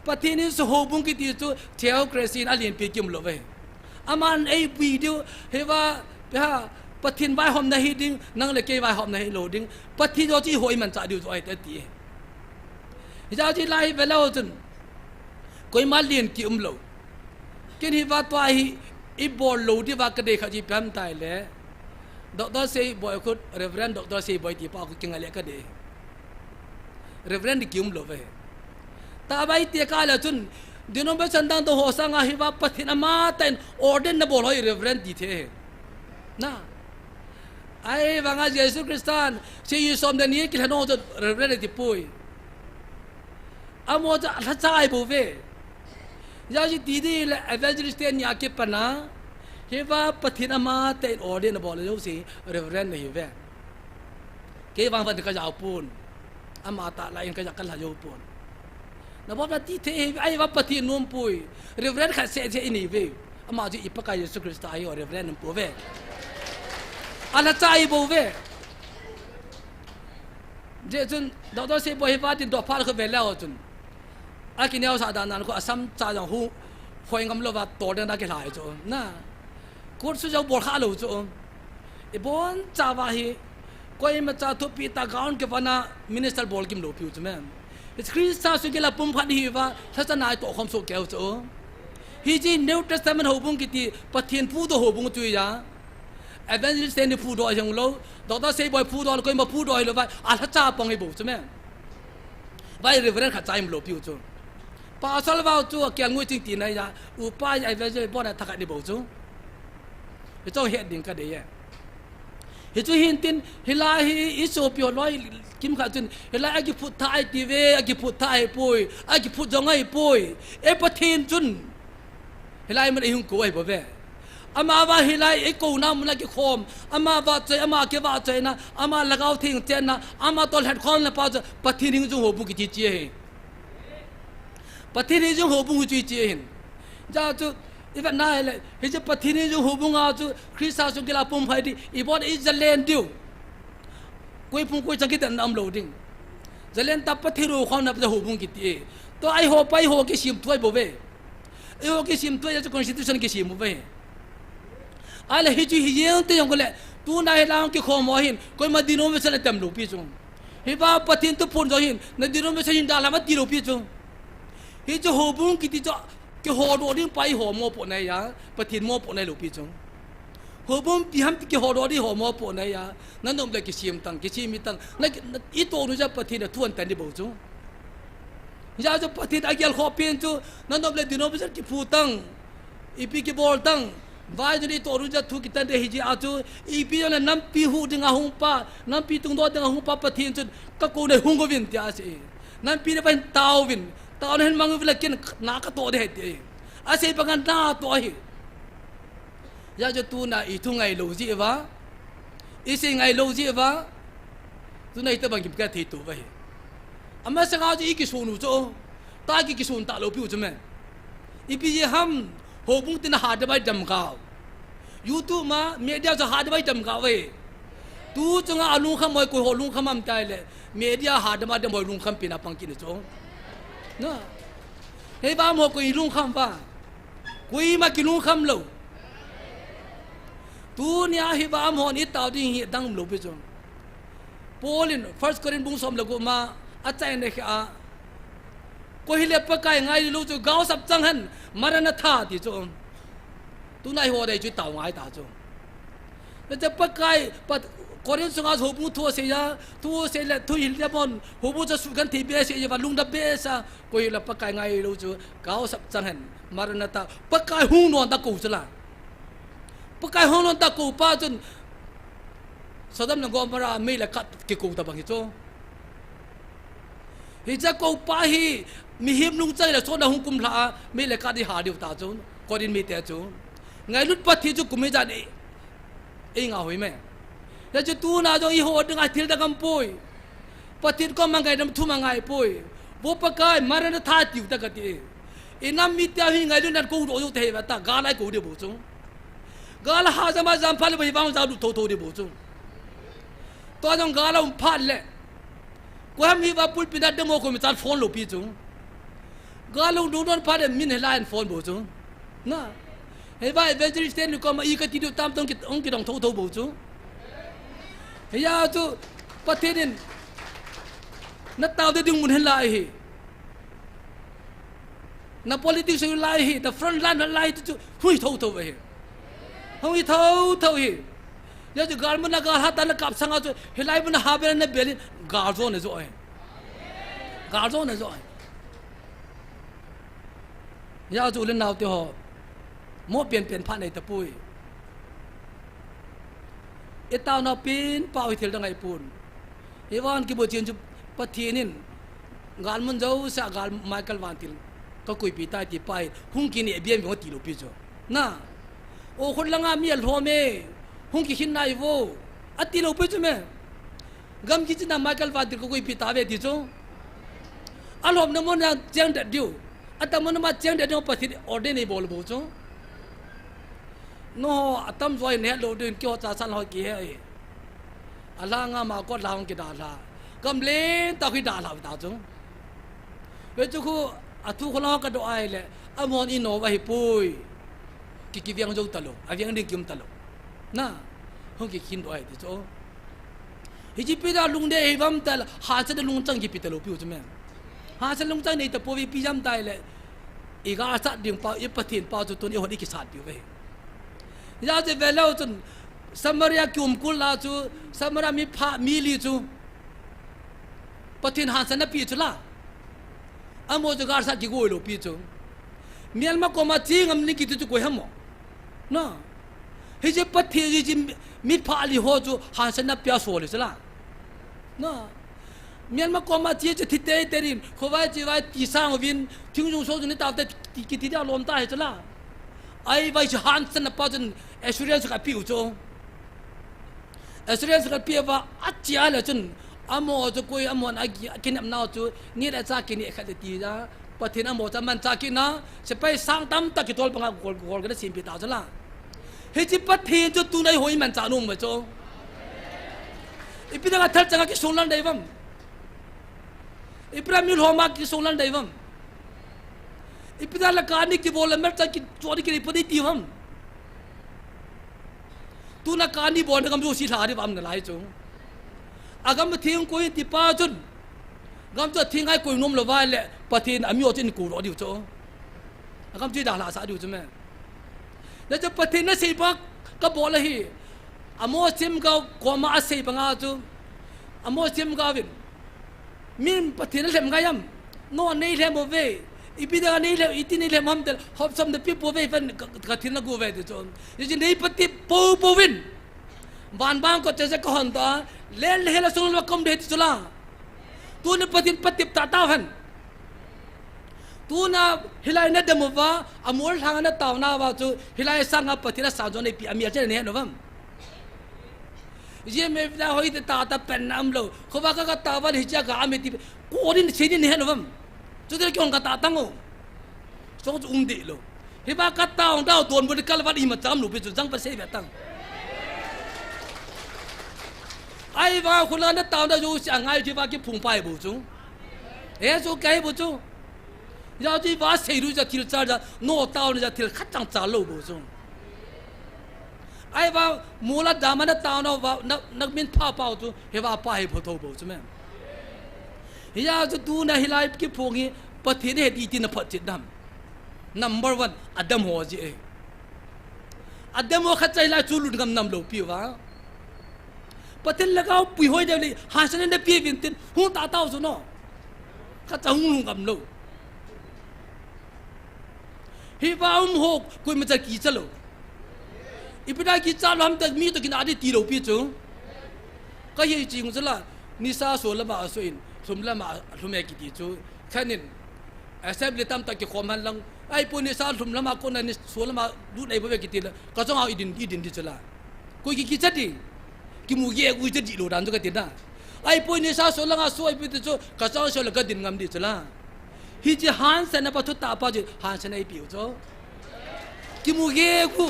pathin so ho bung ki ti cho theocracy na lien pe kim lo ve อามันไอ้วีเดียวเฮว่าปะทินไว้หอมในดิ้งนั่งเลยเกยไว้หอมในโหลดิ้งปะทินโยจีหอยมันจะดูตัวไอ้เตตีเจ้าจีไล่ไปแล้วจนก็มาเรียนกี่โลกินฮิว่าตัวอีบอลโลที่ว่ากระเดขจีแปมตายเลยดอกตัวเสียบอยคุดเรเวรนดอกตัวเสียบอยที่ป้าคุกิงอะไรกระเดเรเวรนกี่โลเว้ตาใบเตียกาแล้วจนดินอมเบชันดังตัวหัวสังฮิว่าปะทินอามาแต่ออเดนนบอลให้เรเวรนดีเทนะไอ้บางอาเยซูคริสต์เชื่อสมเดนี้กินหนอจะเรเวรนที่ป่วยอาโมจะทัศน์บุเวยาจิตีดีเลยเอเวอร์จิสเตียนยาเก็บปนะเฮว่าปะทินามาแต่ออเดนบอลเลยสิเรเวรนนี่เวเกี่ยวกับวันที่เขาจะเอาปูนอามาตาลายเขาจะกันหาโยปูนนะบอกว่าที่เทไอ้ว่าปะทินุ่มปุยเรเวรนขัดเสียที่นี่เวอามาจะอิปกายเยซูคริสต์อายุเรเวรนนุ่มปุเวอาละใจบุเวเจจุนดอกตัวเสียบุเฮว่าที่ดอกพาร์เขาเวแล้วจุนอากินเอาสาดานันก็อาศัมจ่าจังหูหอยกำลังว่าตัวเดินได้กี่หลายจ้ะนะกูสุดจะบอกข้าลูกจ้ะไอ้บอนจ่าว่าฮีก็ยังมาจ่าทุบปีตากาวน์กับว่านะมินิสเตอร์บอลกิมลูกพิวจ้ะแม่ไอ้คริสต์สุกิลาปุ่มพันฮีว่าถ้าจะนายตัวความสุขแก้วจ้ะฮีจีนิวเทสต์เมนต์หูบุ้งกิตีปะเทียนพูดหูบุ้งจุยยาเอเวนเจลิสเตนพูดด้วยอย่างเราดอกตาเซย์บอยพูดด้วยก็ยังมาพูดด้วยเลยว่าอาถ้าจ่าปองให้บุ้งจ้ะแม่ว่าเรื่องขัดใจมันลูกพิวจ้ะป้าสาวว่าจู่เกี่ยงงูจริงตีนายาอุปายไอ้เวจบ่ได้ทักกันดิบ่จู่เจ้าเฮ็ดดิ่งก็ได้ยะเฮจู่หินตินเฮลาฮิอิโซเปียร้อยกิมขาจุนเฮลาไอ้กิพุทธาไอ้ตีเวไอ้กิพุทธาไอ้ปุยไอ้กิพุทจงไอ้ปุยเอปะทินจุนเฮลามันไอ้หุงกูไอ้บ่เวอามาว่าเฮลาไอ้กูน้ำมันกิคอมอามาว่าใจอามาเกว่าใจนะอามาละกาวทิ้งเจนนะอามาตอลเฮ็ดคอนละป้าจะปะทินจุงโหบุกิจิเจปะทินจุงหูบุงจุยเจียนจ้าจุอีวันนั้นเลยเฮ้ยจะปะทินจุงหูบุงอาจุคริสต์สุกิลาปุ่มไฟดีอีบอลอิสราเอลดิวกุยปุ่มกุยจังกิตันอัมโหลดิ้งจะเล่นตับปะทินรูข้าวนับจะหูบุงกิตีตัวไอหัวไปหัวกิชิมถ้วยบ่เวไอหัวกิชิมถ้วยจะคอนสติทูชันกิชิมบ่เวอะไรเฮ้ยจุเฮียนเตยงก็เลยตัวนายลางกิขอมอหินกุยมาดิโนเมชันเต็มลูปีจงเฮ้ยว่าปะทินตุปุ่นจงหินในดิโนเมชันยินดาลามาดิโลปีจงเฮ้ยจะหัวบุ้งกิติจะก็หัวโดดิ้งไปหัวมอปนไหนยาปะทินมอปนไหนลูกพี่จงหัวบุ้งพี่ฮัมติก็หัวโดดิ้งหัวมอปนไหนยานั่นต้องเลยกิชิมตังกิชิมิตังนั่นอีตัวนู้นจะปะทินทวนแต่ดิบ่จงยาจะปะทินอาเกลขอเปลี่ยนจูนั่นต้องเลยดิโนบิสันกิพูตังอีพีกิบอลตังวายจนอีตัวนู้นจะทุกิตันเดฮิจิอาจูอีพีจนน้ำปีหูดึงอาหุงป้าน้ำปีตุงโดดึงอาหุงป้าปะทินจนก็กูในหุงก็วินที่อาเซีน้ำปีในเป็นเตาวินตอนนั้นมังวิลกินนักตัวเด็ดอาศัยบังกันหน้าตัวเหยาจะตูน่ะอีทุ่งไงโลจีวะอีสิ่งไงโลจีวะตูน่ะอีตะบังกิบกันที่ตัวไปอามาสังอาจะอีกิสูนุโจตากิสูนตาโลพิวจมั้ยอีปีฮัมโหบุงตินหาดใบดำกาวยูทูบมาเมียเดียจะหาดใบดำกาวเว้ตูจังอาลุงขโมยกูโหลุงขมำใจเลยเมียเดียหาดใบดำมวยลุงขมปีนับปังกินโจนะเฮ้ยบ้าโมกุยลุงคำว่ากุยมากิลุงคำโลตูเนี่ยเฮ้ยบ้าโมนี่ตาวดิ้งเฮดังโลไปจงโพลิน First Corinthians บุ้งสมเลยกูมาอาจารย์เนี่ยกูเฮเลปะกายไงลูกจูก้าวสับจังหันมารันท่าที่จงตูนายหัวได้จุดเต่าไงตาจงแล้วจะปะกายปะคนที่สงอาหูบุทัวเสียทัวเสียเลยทัวหินเดียบอนหูบุจะสุกันที่เบสเยวันลุงดับเบสอะกูเห็นแล้วปะกายไงรู้จูก้าวสับจังหันมารณะตาปะกายหุ่นนอนตะกูจะละปะกายหุ่นนอนตะกูป้าจนสะดมนังกอมราไม่ละกัดกิกูตะบังฮิโจฮิจะกูป้าฮีมีหิมลุงใจละโซนหุ่นกุมลาไม่ละกัดที่หาเดียวตาจูนคนดินมีแต่จูนไงลุดปัดที่จูกุไม่จัดเองเอาไว้ไหมแล้วจะตูน่าจงอีโหดดึงไอทิลตะกำปุยปฏิทินก็มังไงน้ำทุ่มมังไงปุยบุปกายมารันท่าติวตะกติอิน้ำมิตรหิงไงดูนั่นกูรู้เทวตากาลายกูเดียบุจุงกาลหาสมาจำพัลไปฟังจำดูโตเดียบุจุงตัวจงกาลพัลเลยกูให้มีว่าปุลปินัดเดโมกูมีจานฟอนลูปีจุงกาลดูนพัลมินเฮลัยน์ฟอนบุจุงนะเฮ Hei ba evangelist ni ko ma ikat tidu tam tong ki dong thau bo chu ya chu pathin na taw de ding mun hen lai hi na politics yu lai hi the front line lai chu hui thau ve hui thau hi ya chu gar mun na gar ha ta na kap sanga chu helai mun ha be na belin gar zo ne zo ai gar zo ne zo ai ya chu len naw te ho mo pen phan nei ta pui e taw na pin pau thil dang ai pun e wan ki bo chen chu pathinin gal mun zo sa gal Michael Vantil ko koi pi tai ti pai hung ki ni biem ngo ti lo pi jo na o khon langa mi al ho me hung ki hin nai vo ati lo pi chu me gam ki china Michael Vantil ko koi pi ta ve ti jo alom na mon na jang da diu atamon ma jang da diu pathi order nei bol bo jo no atam zoi ne lo din kyo cha san ho ki he ala nga ma ko laung ki da la gam le ta khi da la ta chu ve chu khu athu khola ka do ai le amon ino wa hi pui ki viang jo talo aviang ding kim talo na hong ki kin do ai ti chu hi ji pi da lung de hi bam tal ha cha de lung chang ki pi talo pi chu me ha cha lung chang nei ta po vi pi jam tai le i ga sa ding pa i pathin pa chu tun i ho di ki sat pi ve ya je velo chun samaria kum kul la chu samara mi pha mi li chu pathin han sana pi chu la amo ju gar sa ki go lo pi chu mial ma ko ma ching am ni ki chu ko ham no he je pathi ji mi pha li ho chu han sana pya so le la no mial ma ko ma chi chu thi te te rin kho wa chi wa ti sang win thing jung so ju ni ta te ki ti da lom ta he chu la ai vai chu han sana pa chun assurance ka pi u chu assurance ka pi wa achia la chun amo chu koi amon agi kin am naw chu ni da cha kin ni kha ti da pathin amo cha man cha kin na se pai sang tam ta ki tol panga gol ga sim pi ta cha la he chi pathin chu tu nai hoi man cha nung ma chu ipida ga thal changa ki songlan dai bam ipra mil homa ki songlan dai bam ipida la kani ki bol mer cha ki chori ki padi ti bam tu na kani bol na kam jo si thari bam na lai chu agam thing koi ti pa chun gam cha thing ai koi nom lo vai le pathin amyo chin ku ro diu chu agam chi da la sa diu chu me la cha pathin na sei ba ka bol hi amo sim ga ko ma sei ba nga chu amo sim ga vin min pathin lem ga yam no nei lem bo ve ipida nei le iti nei lem ham tel hop sam de pi po ve fan ka thin na go ve de chu ji nei pati po vin ban bang ko che ko han ta len hela sul ma kom de ti chula tu ne patin patip ta ta han tu na hilai na de mo wa amol thang na taw na wa chu hilai sang a patina sa jo nei pi amia che ne no vam je me da hoi de ta ta pen nam lo kho ba ka ta wa hi cha ga ame ti ko rin che ni ne no vam chu de kyong ka ta tang o so chu de lo hi ba ka ta ong da don bu de kal wa i ma cham lu pi chu jang pa se ba tang ai va khula na taw da ju sang ai ji va ki phung pai bu chu e chu kai bu chu ya ji va sei ru ja thil cha ja no taw na ja thil khat chang cha lo bu chu ai va mula da ma na taw na va na min pha pau chu he va pa he pho tho bu chu me ya chu tu na hilai ki phung hi pathin he ti na phat chit dam number 1 adam ho ji e adam ho khat chai la chu lu ngam nam lo pi wa pathin lagao pui hoi de li ha san de pi vin tin hu ta tao su no kha cha hung ngam lo hi va ho koi ma cha ki chalo ipida ki cha lam ta mi to kin adi ti lo pi chu ka hi chi ngung la ni sa so la ba so in thum la ma thum e ki ti chu khanin assembly tam ta ki khom han lang ai pu ni sa thum la ma ko na ni so la ma du nei bo ki ti la ka chong au idin di chula koi ki cha ti ki mu ye u je di lo dan to ka ti da ai pu ni sa so la nga so ai pi ti chu ka chong so la ka din ngam di chula hi ji han sa na pa thu ta pa ji han sa nei pi chu ki mu ye ku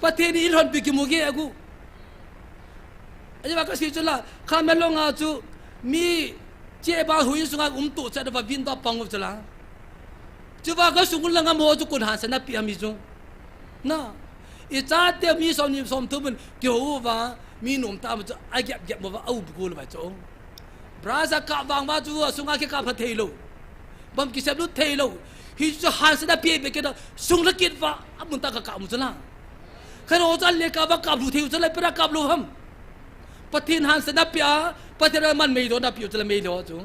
pathin il hon bi ki mu ye ku ai ba ka si chula kha me lo nga chu mi che ba hui su nga tu cha da ba vin da pang chula chu ba ka su la nga mo chu kun han sa na pi ami chu na icha te mi som tu mun kyo wa mi nom ta ma ai gap ma wa au bu lo ba cho braza ka wang ma chu sunga ke ka pha thei lo bam ki sab lu thei lo hi chu han sa da pe be ke da sung la kit wa amun ta ka mu chla khan o chal le ka ba ka lu thei chla pra ka lu ham pathin han sa da pya patira man mei do da pyu chla mei do chu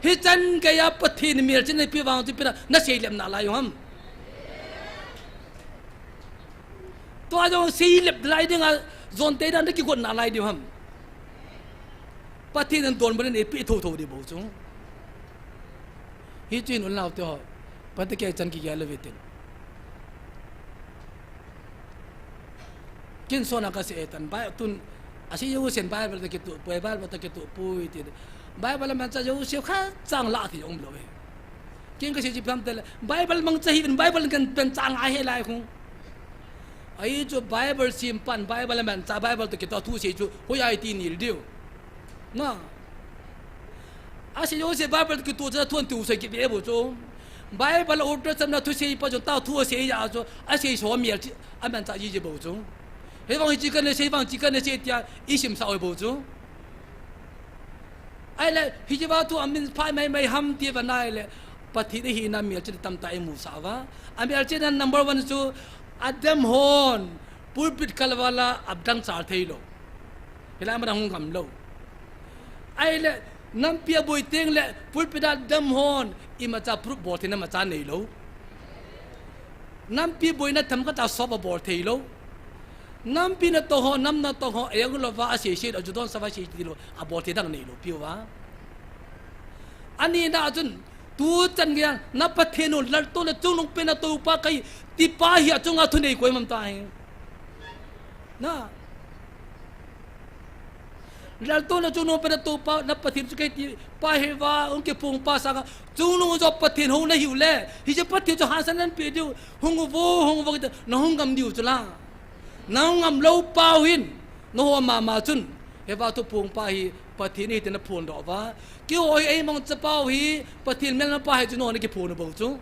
hi chan ke ya pathin mir chen pi wang chu pira na sei lem na la yo ham to a jo sei lep lai ding a zon te dan ki gon na lai di ham pathin an don ban ne pi tho di bo chu hi chin un lao to pat ke chan ki ya le vetin kin sona ka se tan ba tun asi yo sen bible ta ki tu bible ta ki tu pui ti bible man cha yo se kha chang la thi ong lo e kin ka se ji pam tel bible mang cha hi bible kan pen chang ai he lai khung ai chu bible sim pan bible man cha bible ta ki to thu se chu ho ai ti ni dio na asi yo se bible ki tu cha thon tu se ki be bo chu bible order cham na thu se pa chu ta thu se ya chu asi so mi a man cha ji ji bo chu希望只跟你希望只跟你些啲以前受嘅補助，哎咧，佢就話tu amin派咪ham啲份嚟咧，不提啲嘢那面就抌大木沙哇，阿面就係number one 就Adam hon，pulpit kalwala abdang sar thaylo，佢哋咪當咁咯，哎咧，南邊背定咧 pulpit Adam hon，伊咪就 proof boardที่นั่น咪就係咯，南邊背那ทำก็จะ soft board thay咯。nam pina to ho nam na to ho ayang lo va ase se ju don sa va se ti lo abote dang nei lo piu wa ani na jun tu chan gya na patheno lal to le chung nong pena to pa kai ti pa hi chung a thu nei koi mam ta he na lal to le chung nong pena to pa na pathin chu kai ti pa he wa un ke pung pa sa chung nong jo pathin ho na hiu le hi je pathin jo han san nan pe diu hong wo na hong gam diu chu la nang ngam lâu bao hin nó hoa mà chun he ba tu pung pa hi pathin hi ten phun do wa ki oi ai mong cha bao hi pathin mel na pa hi chu no ni ki phun bo chu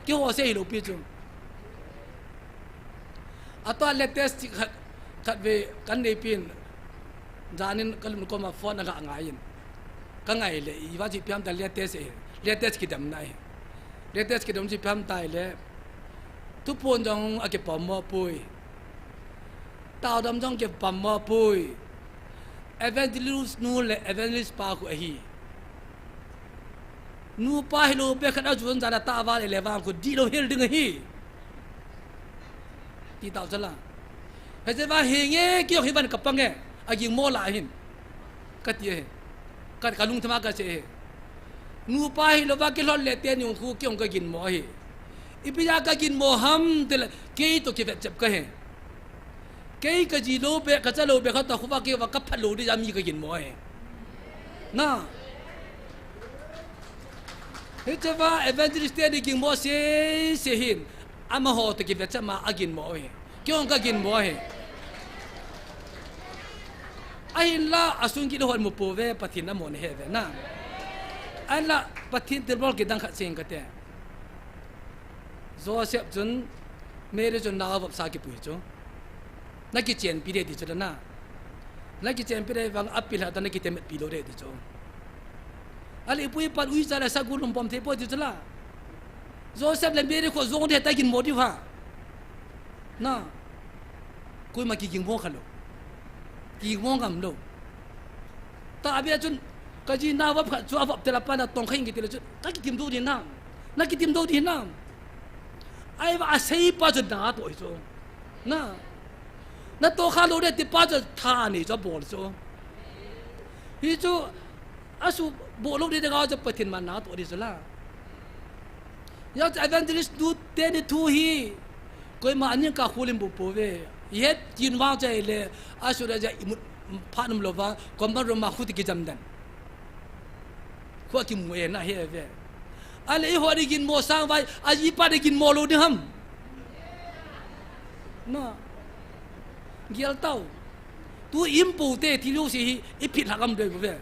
ki ho se hi lo pi chu ata latest khat ve kan nei pin janin kalum ko ma phone nga ngai yin ka ngai le i wa ji pyam da latest ki dam nai latest ki dam ji pyam tai le tu phun jong a ke pom mo pui tao đâm trong cái bầm mơ bùi evangelist nu le evangelist pa ku hi nu pa hi lo pe khada juan jana ta wa le wa ku di lo hil ding hi ti tao chala he je wa he nge ki hi ban ka pang nge a ging mo la hin ka ti he ka lung thama ka se nu pa hi lo wa ki lo le te ni ku ki ong ka gin mo hi ipi ya ka gin mo ham te ke to ki vet chep ka he cái gì lô bẹ cái cha lô bẹเขาtao khu vực kia và cấp phát lô đi ra mi cái gì mọi na hết chứ và evangelist đi kinh mọi sẽ hin ama họ tự kịp cho mà agin mọi kêu ông cái kinh mọi ai là asun kí đồ một bộ về pathin na mòn hết về na ai là pathin từ bao cái đăng khát sinh cái thế Joseph chun mere chun nào vật sa cái bụi chun na ki chen pi de di chula na ki chen pi de wang apil ha ta na ki temet pi lo de di cho ali pui pat ui sa la sa gu lum pom the po di chula Joseph le mere ko zong de ta kin mo di ha na koi ma ki ging mo khalo ki mo ngam lo ta abia chun ka ji na wa pha chu wa te la pa na tong khaing ki te le chu ta ki tim do di na ki tim do di na ai wa sei pa chu na to so na to kha lo de ti pa cho tha ni cho bol so hi chu asu bo lo de ga cho pathin man na to di sala ya evangelist du te ni thu hi koi ma an ka khulim bu po ve yet tin wa chai le asu da ja pha nam lo wa kom ba ro ma khu ti ki jam dan ko ki mu e na he ve ale i ho di gin mo sang vai a yi pa de gin mo lo de ham na gial tau tu impu te ti lu si i phit hakam de ve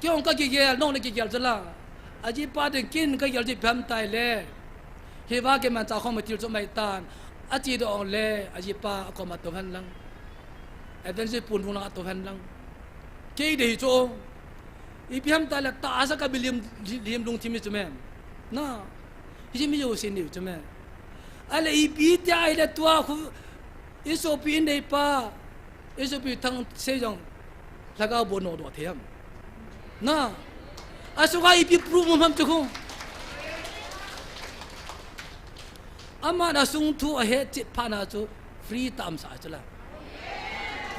kyong ka ki gial no ne ki gial chala aji pa de kin ka gial ji pham tai le hi wa ke man cha khom til cho mai tan a chi do ong le a ji pa ko ma to han lang aden se pun hung to han lang ke de cho i piam ta la ta sa ka biliam liam lung thimi chu men na hi mi yo sin ni chu men ale i pi ta ai la tua khu iso pi nei pa iso pi thang se jong la ga bo no do thiam na asuga i pi pru mo ham chu khu ama na sung thu a he chit pha na chu free tam sa chu la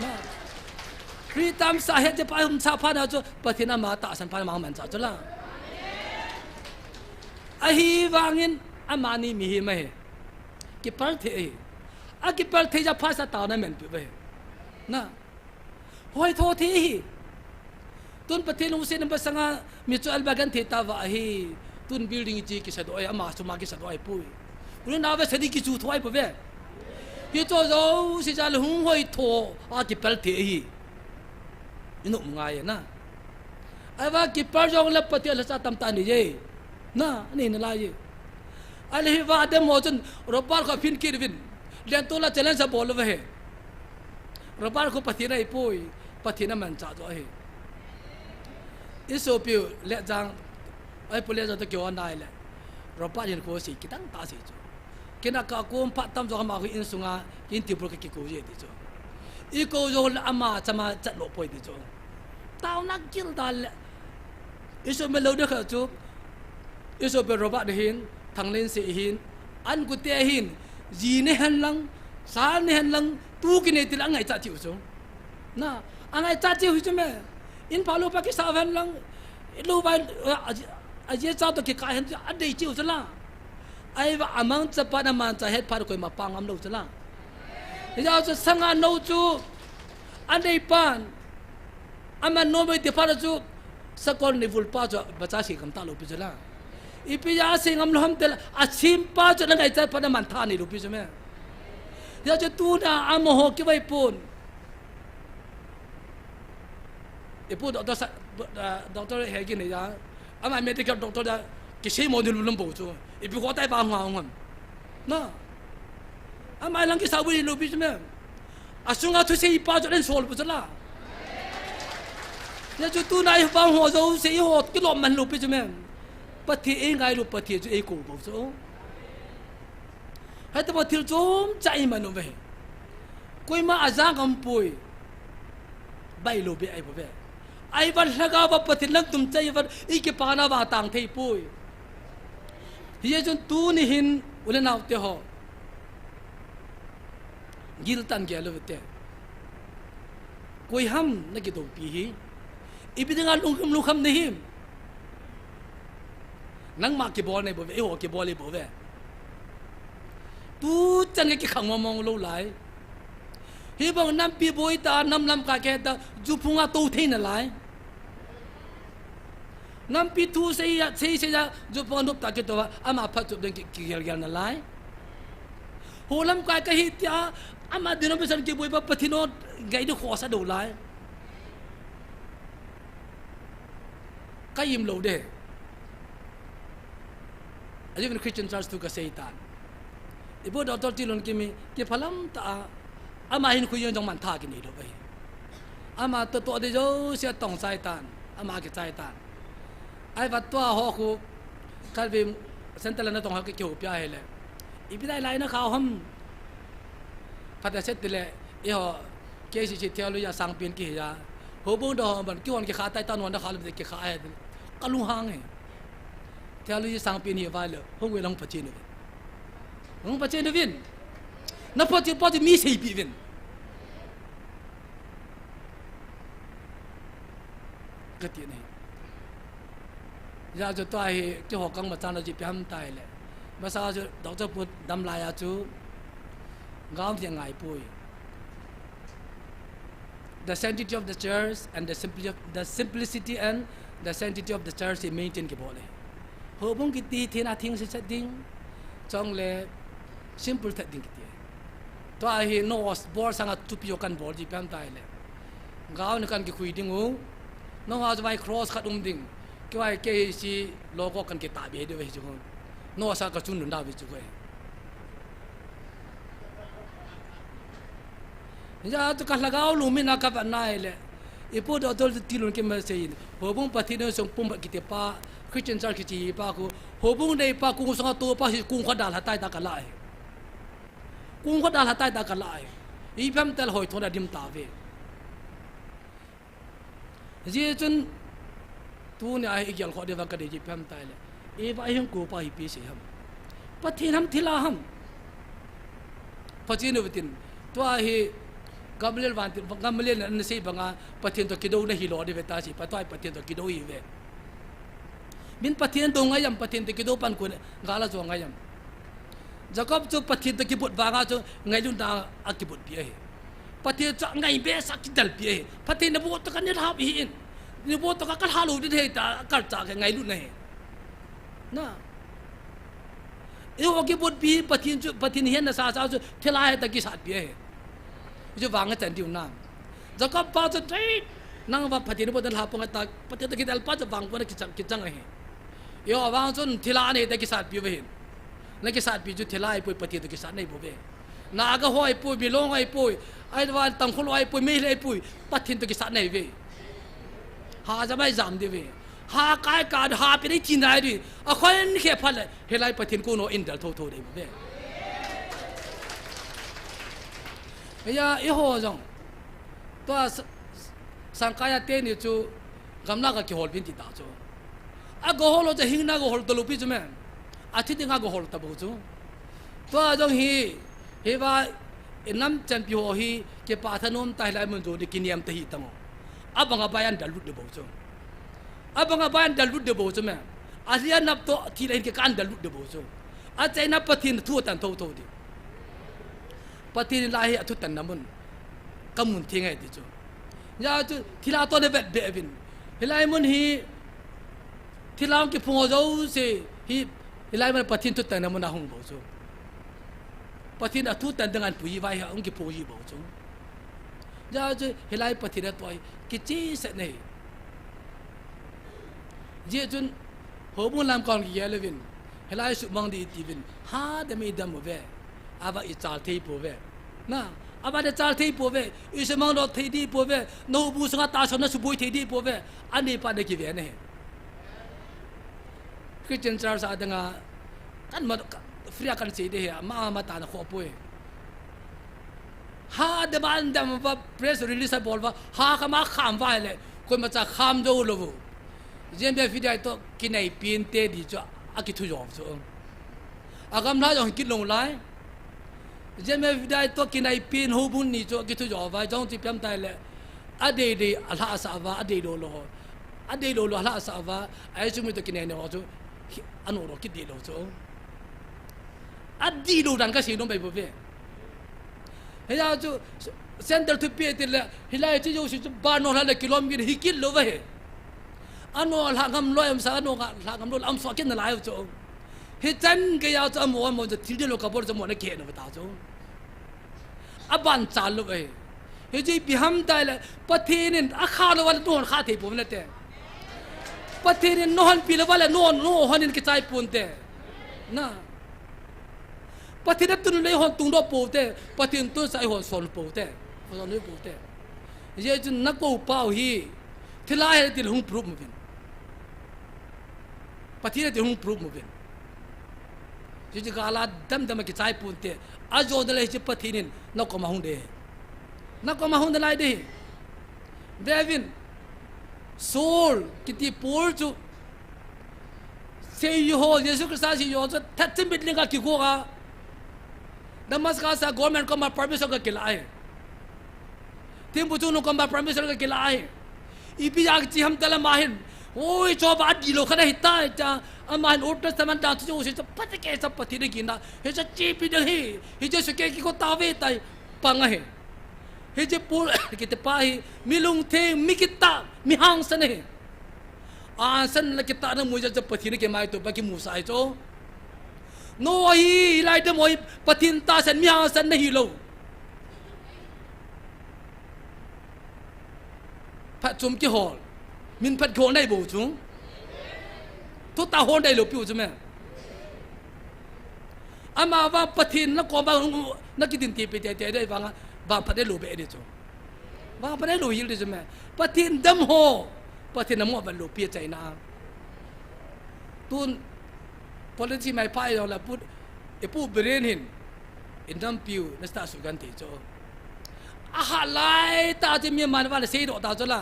na free tam sa he te pa hum sa pha na chu pathina ma ta san pa ma man cha chu la a hi wangin ama ni mi hi ma he ki par the a ki par the ja pha sa ta na men pi be na hoi tho the hi tun pathin ung sen ba sanga mi chu albagan the ta wa hi tun building chi ki sa do ai ama su ma ki sa do ai pui ulen na ve sedi ki chu thoi pa ve hi to zo si ja lu hung hoi tho a ki par the hi inu ngai na ai wa ki par jong le pathi la sa tam ta ni je na ni na la ye ale hi wa de mo chun robar ko phin ki vin len to la challenge bol ve he robar ko pathi nai pui pathi na man cha zo he iso piu le jang ai pole zo to kyo nai le robar yin ko si kitang ta si chu kena ka kum pa tam zo ma ko in sunga kin ti pro ki ko ye di chu i ko zo la ama chama chat lo poi di chu tao nak kil dal iso me lo de kha chu iso pe robar de hin thang len se hin an ku te hin ji ne han lang sa ne han lang tu ki ne ti lang ngai cha chi chu na angai cha chi hu chu me in palo pa ki sa van lang lo van a je cha to ki ka han a dei chi chu la ai wa amang cha pa na man cha het par ko ma pang am lo chu la ya chu sanga no chu an dei pan ama no me ti pa chu sakon ni vul pa chu ba cha si kam ta lo pi chu la ipiya sing am loham tel achim pa chu na ngai cha pa na man tha ni lo pi chu me ya chu tu na amo ho ki vai pun ipu doctor he gi ne ya ama medical doctor da ki sei mo ni lu lom bo chu ipi ko tai ba nga ngam na ama lang ki sa wi lo pi chu me asunga thu sei pa chu den sol pu chu la ya chu tu na ba ho zo sei ho ki lo man lo pi chu me pathi e ngai lu pathi chu e ko bo chu hai ta pathi chom chai man no ve koi ma azang am pui bai lo be ai bo ve ai ban laga ba pathi lang tum chai van e ke pa na ba tang thei pui hi chun tu ni hin ule naw te ho gil tan ge lo te koi ham na ki do pi hi ibidanga lung kham ni him nang ma ki bol nei bo ve ho ki bol le bo ve tu chang ki khang mong lo lai hi bang nam pi boi ta nam lam ka ke ta ju phunga to the na lai nam pi tu sei ya ju pon dop ta ke to ama pha chu den ki gel na lai ho lam ka hi tia ama dino be san ki boi ba pathino gai de kho sa do lai ka yim lo de I live in a Christian church to Kaseitan. Ibu doctor tilon kimi ki phalam ta ama hin khuyon jong man tha ki ni lo bai. Ama to de jo sia tong sai tan ama ki sai tan. Ai va to ho khu kal vi sental na tong ha ki kyo pya hele. Ibi dai lai na khaw ham. Phata set le e ho ke si chi thialu ya sang pin ki ya. Ho bu do ban ki won ki kha tai tan won da kha le ki kha ai ka lu hang he. Theo lý sang pin hier vai le hong we long pachin ne hong pachin ne vin na pati mi sei pi vin cái tiền này giờ cho tôi cái học công mà trang là chỉ biết tài lệ mà sao cho đọc cho bút đâm lại à chú ngắm thì ngài bùi the sanctity of the church and the simplicity and the sanctity of the church is maintained cái bộ này hồ bông cái tí thế nào thiên sẽ set ding trong lệ simple set ding cái tôi hi no bor sang at tupio kan bor di pam tai le gaw ne kan ki khui ding u no ha vai cross khat ding cái vai ke si logo kan ke ta be de we chu no sa ka chun da bi chu ke ya tu ka lagao lu mi na ka ba na ile ipo do dol ti lun ke ma se yin ho bung pa thi no song pum ki te pa Christian church ki ti pa ko ho bung dei pa ku song to pa hi ku kho da la tai ta ka lai ku kho da la tai ta ka lai i pham tel hoi thoda dim ta ve je chun tu ne ai gyal kho de wa ka de ji pham tai le e ba him ko pa hi pi se ham pa thi nam thila ham pa chi no tin to a hi gamlel van tin gamlel an se banga pathin to kido na hi lo de ta si patoi pathin to kido hi ve min pathin to ngayam pathin to kido pan ko gala zo ngayam jacob chu pathin to kibut wanga chu ngai lun da akibut pi he pathin cha ngai be sa kidal pi he pathin na bo to kan ni hab hi in ni bo to ka halu de he ta kal cha ke ngai lun na he na eu kibut pi pathin hian na sa chu thela he ta ki sat pi he ju wang chan diu nam jacob pa chu trei nang wa pathin bo dal ha pang ta pathin to kidal pa chu wang ko na ki chang he yo wang chun thila ne ta ki sat pi ve na ki sat pi ju thila ai poi pathin to ki sat nei bo ve na ga hoi poi bi long ai poi ai wa tam khol ai poi me le poi pathin to ki sat nei ve ha ja mai jam de ve ha kai ka ha pi ni chin ai ri a khoi ni khe phal he lai pathin ko no in dal tho tho dei bo ve ya i ho jong to sangkaya te ni chu gamna ka ki hol bin ti ta chu a go hol ja hing na go hol to lu pi chu me a thi dinga go hol ta bo chu to jong hi ba enam champion hi ke pa thanom tai lai mun jo de kiniam te hi tang abanga bayan dal lu de bo chu abanga bayan dal lu de bo chu me a lia nap to thi lai ke kan dal lu de bo chu a chai na pathin thu tan tho tho di pathin lai a thu tan namun kamun thingai di chu ya chu thila to de bet be bin hilai mun hi thilaw ki phungo zo se hi hilai man pathin tu tan namun a hung bo chu pathin a thu tan dangan pui vai ha ong ki pui bo chu ya chu hilai pathin a toy ki chi se nei je chun ho bu lam kon ki yelevin hilai su mang di ti vin ha de me dam bo ve ava i chal thei po ve na aba de chal thei po ve i se mang do thei di po ve no bu sanga ta so na su boi thei di po ve ani pa de ki ve ne Christian church sa danga kan ma fria kan se de ma ta na kho po ha de ban dam va press release bol va ha ka ma kham va le ko ma cha kham jo lo bu jem be video to kinai pin te di cho aki thu yo so agam na jong kit long lai jem be video to kinai pin ho bun ni cho ki thu yo va jong ti pyam tai le ade de ala sa va ade lo ala sa va ai chu mi to kinai ne ho chu anu ro ki de lo so adi lo dan ka si no be bo ve he ya chu center to pe te le hilai chi yo si ba no la kilometer hi kil lo ve ano la ngam lo am sa no ga la ngam lo am so ken na lai chu he chan ke ya chu mo jo til de lo ka bor chu mo na ke no ta chu aban chal lo ve he ji bi ham tai le pathin a kha lo wal ton kha the pum na te pathin no han pi lo wal no hanin ke chai pun te na pathin tu le hon tung do po te pathin tu sai hon son po te son le po te ye chu na ko pau hi thila he til hung proof mo bin pathin te hung proof mo bin ji gala dam ki chai pun te a jo de le ji pathin na ko ma hung de lai de Devin soul kiti por chu se yo Jesus Christ si yo chu that bit linga ki ko ga namaskar sa government ko ma permission ka kilai tim bu chu no ko ma permission ka kilai ipi ya chi ham tala mahin oi cho ba di lo khana hita cha aman order saman da chu se pat ke sa pati de gina he cha chi pi de he je se ke ki ko ta ve tai pang he he je pur ki te pa hi milung the mikita mi hang san he a san la kita na mu ja pati ne ke mai to ba ki mu sai cho no hi lai de moi patin ta san mi hang san hi lo phat chum ki hol min phat ko nai bo chu to ta hon dai lo piu chu me ama wa pathin na ko ba na kitin ti pe te de ba pa de lu be de chu ba pa de lu yil de me pathin dam ho pathin mo ba lu pi chai na tun policy mai pai la put e pu beren hin in dam piu na sta su gan ti chu a ha lai ta ti mi man wa le sei do ta chu la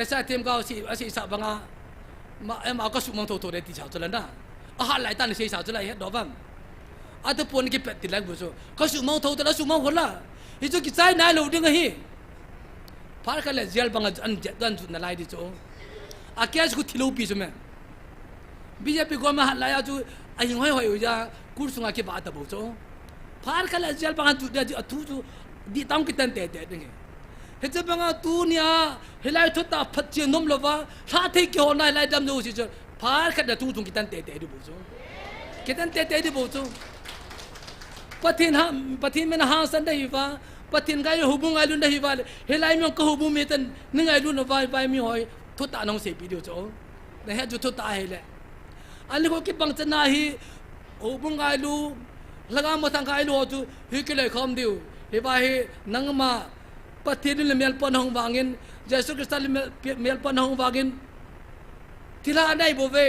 esa tem ga si asi sa banga ma em a ka su mong to to de ti cha chu la na a ha lai ta le sei sa chu la he do bam a to pon ki pet ti lai bu chu ka su mong to ta su mong ho la hi chu ki chai na lo ding hi par ka le jel banga an dan chu na lai di chu a kya su ti lo pi chu me BJP ko ma la ya chu a hing hoi hoi ja kur sunga ki ba ta bu chu par ka le jel banga chu de tu chu di tam ki tan te te ding he che banga tu nia he lai tho ta phat che nom lo wa tha the ki ho nai lai dam no si chu par ka da tu tung ki tan te te di bu chu ki tan te te di bu chu pathin men ha san dai wa pathin ga hu bu ngai lu dai wa he lai mi ko hu bu me tan ni ngai lu no vai mi hoi tho ta nong se video chu na he ju tho ta he le ali ko ki bang chana hi hu bu ngai lu laga mo thang ngai lu chu hi ki le khom diu he ba he nang ma pathin le mel pon hong wangin jesu kristal mel pon hong wangin tila nai bo ve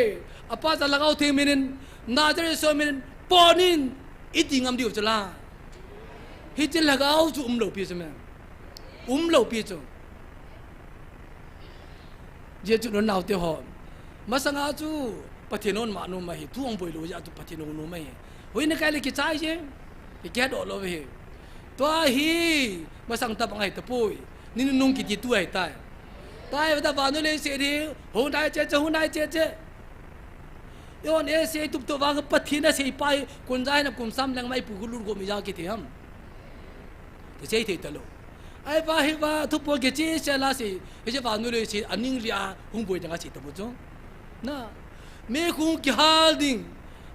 apa sa lagau the minin na jare so minin ponin iting am diu chala hi til lagau chu lo pi chme lo pi chu je chu no naw te ho masanga chu pathinon ma no ma hi tu ong boi lo ya tu pathinon no ma hi hoine kai le ki chai je ki ke do lo ve to hi masang ta bangai ta pui ni nung ki ti tu ai tai tai ta va no le se di ho dai che yon e se tu to wa pathina se pai kun jai na kum sam lang mai pu gulur go mi ja ki thiam te sei te talo ai va hi va tu po ge chi se la se he je va no le se aning lia hung boi da si ta bu jo na me khung ki hal ding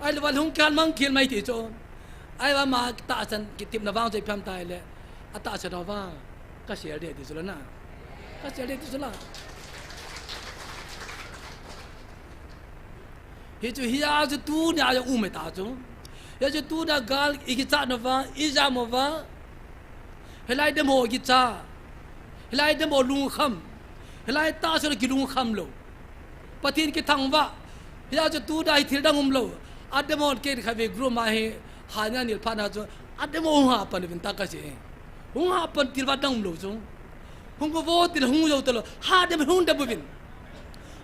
ai le wal hung kan mang khil mai ti cho ai va ma ta san ki tim na wang jai pham tai le ata sa da wa ka se de ti so la na ka se de ti so la he chu hi a chu tu nya ya u me ta chu ya chu tu da gal I ki cha no wa I ja mo wa he lai de mo ki cha he lai de mo lu kham he lai ta so ki lu kham lo pathin ki thang wa ya chu tu da hi thil dang lo a de mo ke kha ve gro ma he ha nya ni pha na chu a de mo ha pan vin ta ka se hung ha pan til wa dang lo chu hung ko vo til hung yo to lo ha de hung da bu vin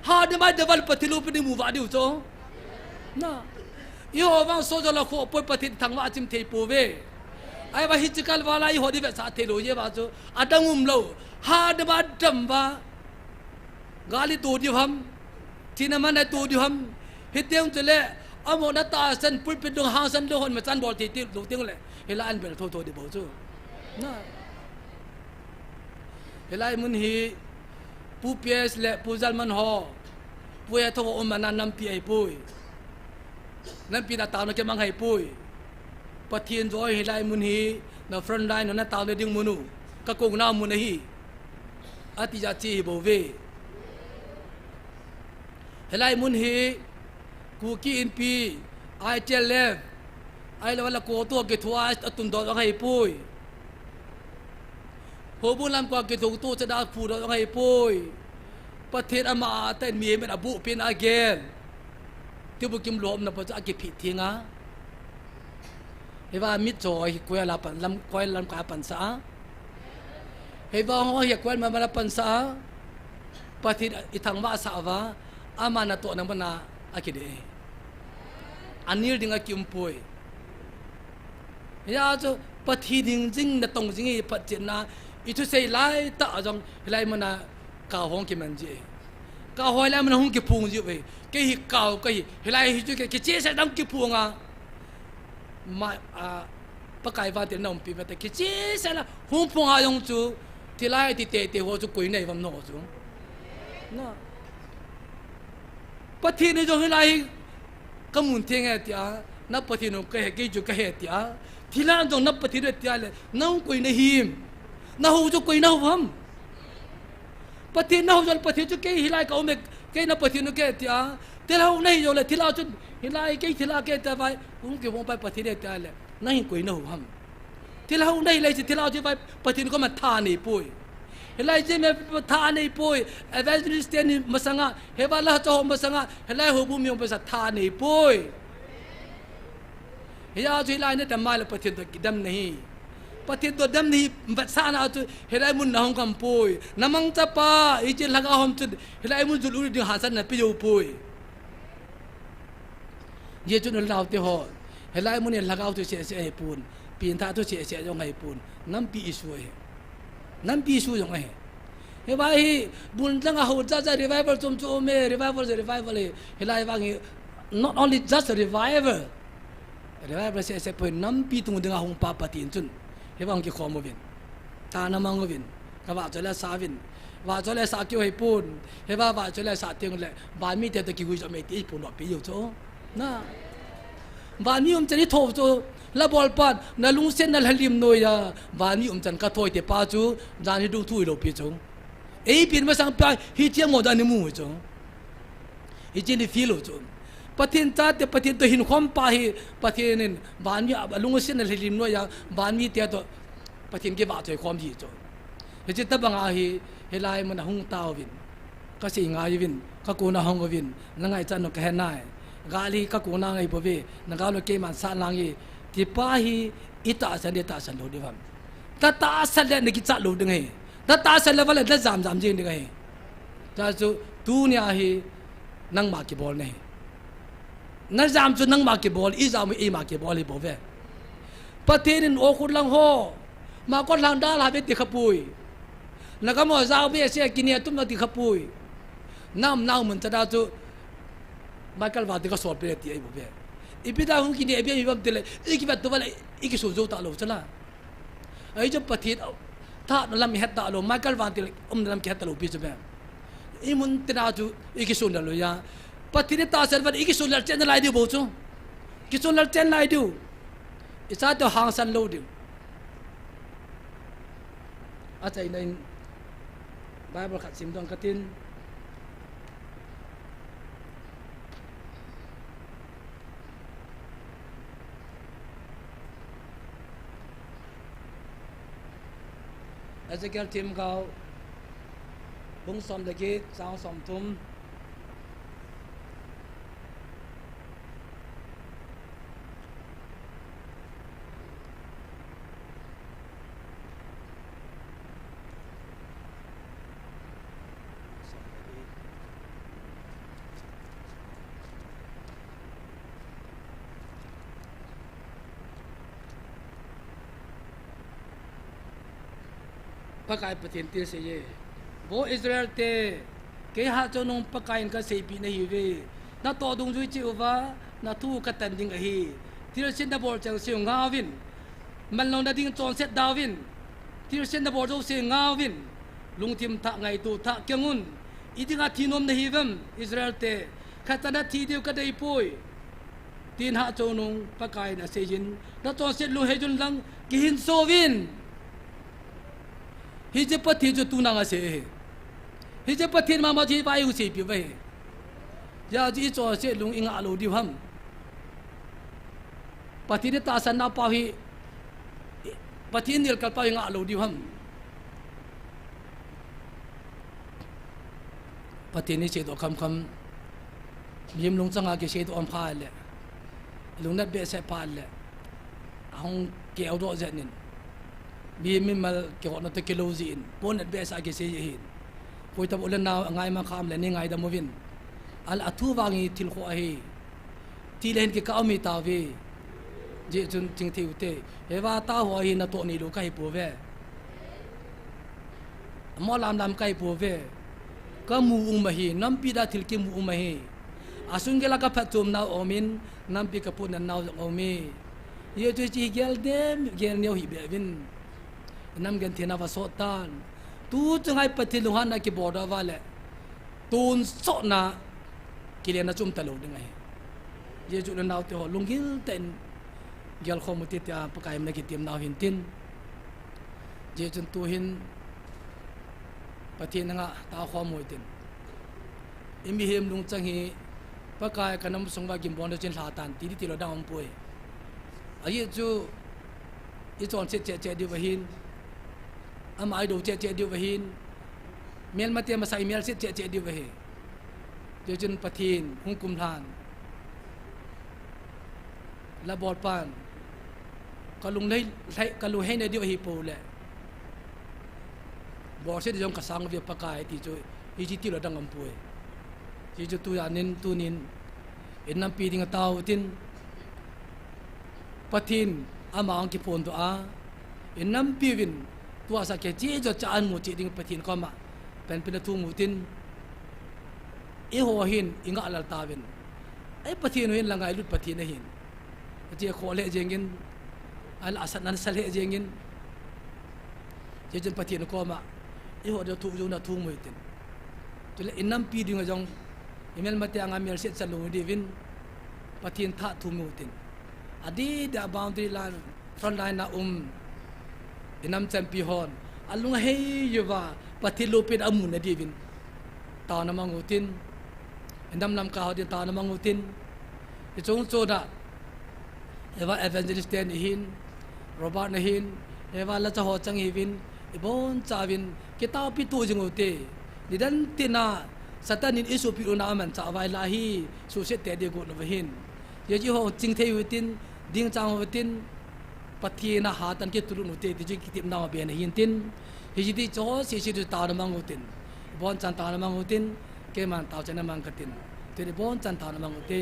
ha de ma de wal pathilu pe mu wa diu chu na yo wang so jo la kho poi pathit thang wa chim thei pu ve ai ba hi chikal wala I ho di ve sa the lo ye ba chu adangum lo ha de ba dam ba gali tu di ham thina man na tu di ham hi teung chele amo na ta san pul pe dong ha san do hon ma chan bol ti ti lo teung le he la an bel tho tho di bo chu na he lai mun hi pu ps le pu zal man ho pu ya tho o man nam pi ai pui nan pi na taw na ke mang hai pui pathian joy hi lai mun hi na front line na taw le ding munu ka kong na mun hi ati ja chi bo ve hi lai mun hi ku ki in pi ai tel le ai la wala ko to ke thua atun do hai pui ho bu lam ko ke to cha da pu do hai pui pathian ama ten mi men abu pin again tiêu bukim lom na pa cha ki phi thinga he wa mit joy ko la pan lam ko lam ka pan sa he wa ho he ko ma la pan sa pathi I thang wa sa wa ama na to na bana akide anil dinga kim poi ya cho pathi ding jing na tong jing I phat chen na I thu sei lai ta jong lai mana ka hong ki man ji ka hoi lai man hong ki phung ji ve cái hi cầu cái hi lai hi cái chia sẻ đam kịp phùa à mà bắt cái vào tiền nông bị vậy cái chia sẻ là hung phùa à dùng chú thì lai thì tệ hồ chú quỷ này vẫn nổ chú nó bắt thiên này cho hi lai cái muốn thiên cái tia nó bắt thiên nó cái chú cái tia thì lai dùng nó bắt thiên cái tia là nó quỷ này hiểm nó hồ chú quỷ nó không bắt thiên nó hồ chú bắt thiên chú cái hi lai cầu mẹ cái nó bắt thiên nó cái tia thế là hôm nay rồi là thế là chú hilai ke thila ke ta vai hung ke bong pai pathine ta le nahi koi no ham thila hung dai lai thila je vai pathin ko ma tha nei poi hilai je me tha nei poi evangelist ni masanga heba la cho masanga hilai ho bu mi ong pa sa tha nei poi ya ju hilai ne ta mai la pathin to kidam nahi pathin to dam nahi sa na tu hilai mun na hong kam poi namang cha pa I je laga hom tu hilai mun jul uri ding hasan na pi yo poi ye chu no lao te ho helai mun ne lagaw tu se he pun pin tha tu se yong hai pun nam pi isu he nam pi isu yong he he ba hi bun tang ho za revival chom chu me revival he helai wang not only just a revival se pun nam pi tung ding hong pa patin chun he wang ki khom win ta na mang win ka ba cho la sa win wa cho la sa kyo he pun he ba cho la sa ting le ba mi te ki hu jo me ti pun no pi yo cho na van mi chani tho chu la bol pat na lung sen na halim noi ya van mi chan ka thoi te pa chu jan hi du thui lo pi chu ei pin ma sang pa hi chiang mo da ni mu chu hi chin fi lo chu pathin cha te pathin to hin khom pa hi pathin in van mi lung sen na halim noi ya van mi te to pathin ke ba choi khom hi chu hi chi ta banga hi helai man hung taw win ka si ngai win ka ko na hong win na ngai chan no ka henai gali ka kuna ngai bobe nagalo ke man sa langi ti pa hi ita san lo divam ta san le ni ki cha lo ding he ta san le wala da jam jing ding he ta chu tu nya hi nang ma ki bol ne na jam chu nang ma ki bol I jam e ma ki bol hi bobe pathenin o khut lang ho ma ko lang da la be ti khapui nagamo zaw be se kinia tum na ti khapui nam mun ta da chu Michael va de ka sor pe ti ai bo be ipida hu ki ne be mi bam tele ikiba to bale ikisu zo ta lo chala ai jo pathit tha no lam het ta lo Michael va tele lam ke ta lo pi je be I mun tina ju ikisu na lo ya pathit ta ser va ikisu lar chen lai di bo chu kisu lar chen lai du isa to hang san lo du a chai nei Bible khat sim dong katin Ezekiel tim kau bung som lagi sang som tum pakai patintil se ye bo Israel te ke ha chonong pakai ka se pi na hiwe na to dung ju chi uwa na thu ka tan ding a hi tir sin da bor chang se ngawin man long da ding chon set dawin tir sin da bor jo se ngawin lung tim tha ngai tu tha kengun idinga thinom na hiwam Israel te khatana thi deu ka dei poi tin ha chonong pakai na se jin na chon set lu he jun lang ki hin so win hi je pathi jo tu na nga se hi je pathi ma ma ji bai u se pi ve ya ji cho se lung inga lo di ham pathi ne ta san na pa hi pathi nil kal pa inga lo di ham pathi ni se do kham yim lung changa ke se do am pha le lung na be se pa le hong ke au do zenin bi mi mal ke ona te kilozin pon at besa ke se hin poi tab ulan na ngai ma kham le ni ngai da movin al athu wangi thil kho hi ti len ke ka mi ta ve je chun ting thi ute he wa ta ho hi na to ni lo kai po ve mo lam kai po ve ka mu ma hi nam pi da thil ke mu ma hi asun ge la ka phatum na omin nam pi ka pun na naw omi ye tu chi gel dem gel neu hi be vin nam gen thena va so tan tu changai pathilu han na ki border wale tun so na kile na chum talo dingai ye ju na naw te ho lungil ten gel khom ti ta pakai na ki tim naw hin tin je chun tu hin pathin nga ta khom moi tin imi hem lung chang hi pakai kanam sungba gimbon jen latan ti ti lo dang poi aye chu I chon che di wahin am ai do che di wahin mel mate ma sai mel che di wahi je jen pathin hung kum than la bol pan kalung nei kalu he ne di wahi po le bo se di jong ka sang vi pakai ti chu I ji ti lo dang am poi ji chu tu ya nin tu nin in nam pi ding tau tin pathin amang ki pon to a in nam pi win tua sa ke ji jo chan mu chi ding pathin ko ma pen pen tu mu tin I ho hin inga alal ta win ai pathin hin langai lut pathin hin je kho le jengin al asan nan sale jengin je jen pathin ko ma I ho do tu ju na tu mu tin tu le in nam pi ding jong email mate anga mel set salu di win pathin tha tu mu tin adi da boundary line front line na inam champion alung hey yuwa pathilu pin amun na divin ta na mangutin indam nam ka hodin ta na mangutin ichong choda eva evangelist ten hin robert na hin eva la cha ho chang hivin ibon chawin kitau pi tu jingote didan tina satanin isu pi una man cha vai la hi su se te de go no hin ye ji ho ching thei witin ding chang witin pathina ha tan ke tulu nute ti ji kitip na be na hin tin hi ji ti cho si ta na mangutin bon chan ta na mangutin ke man ta chana mang katin te bon chan ta na mangute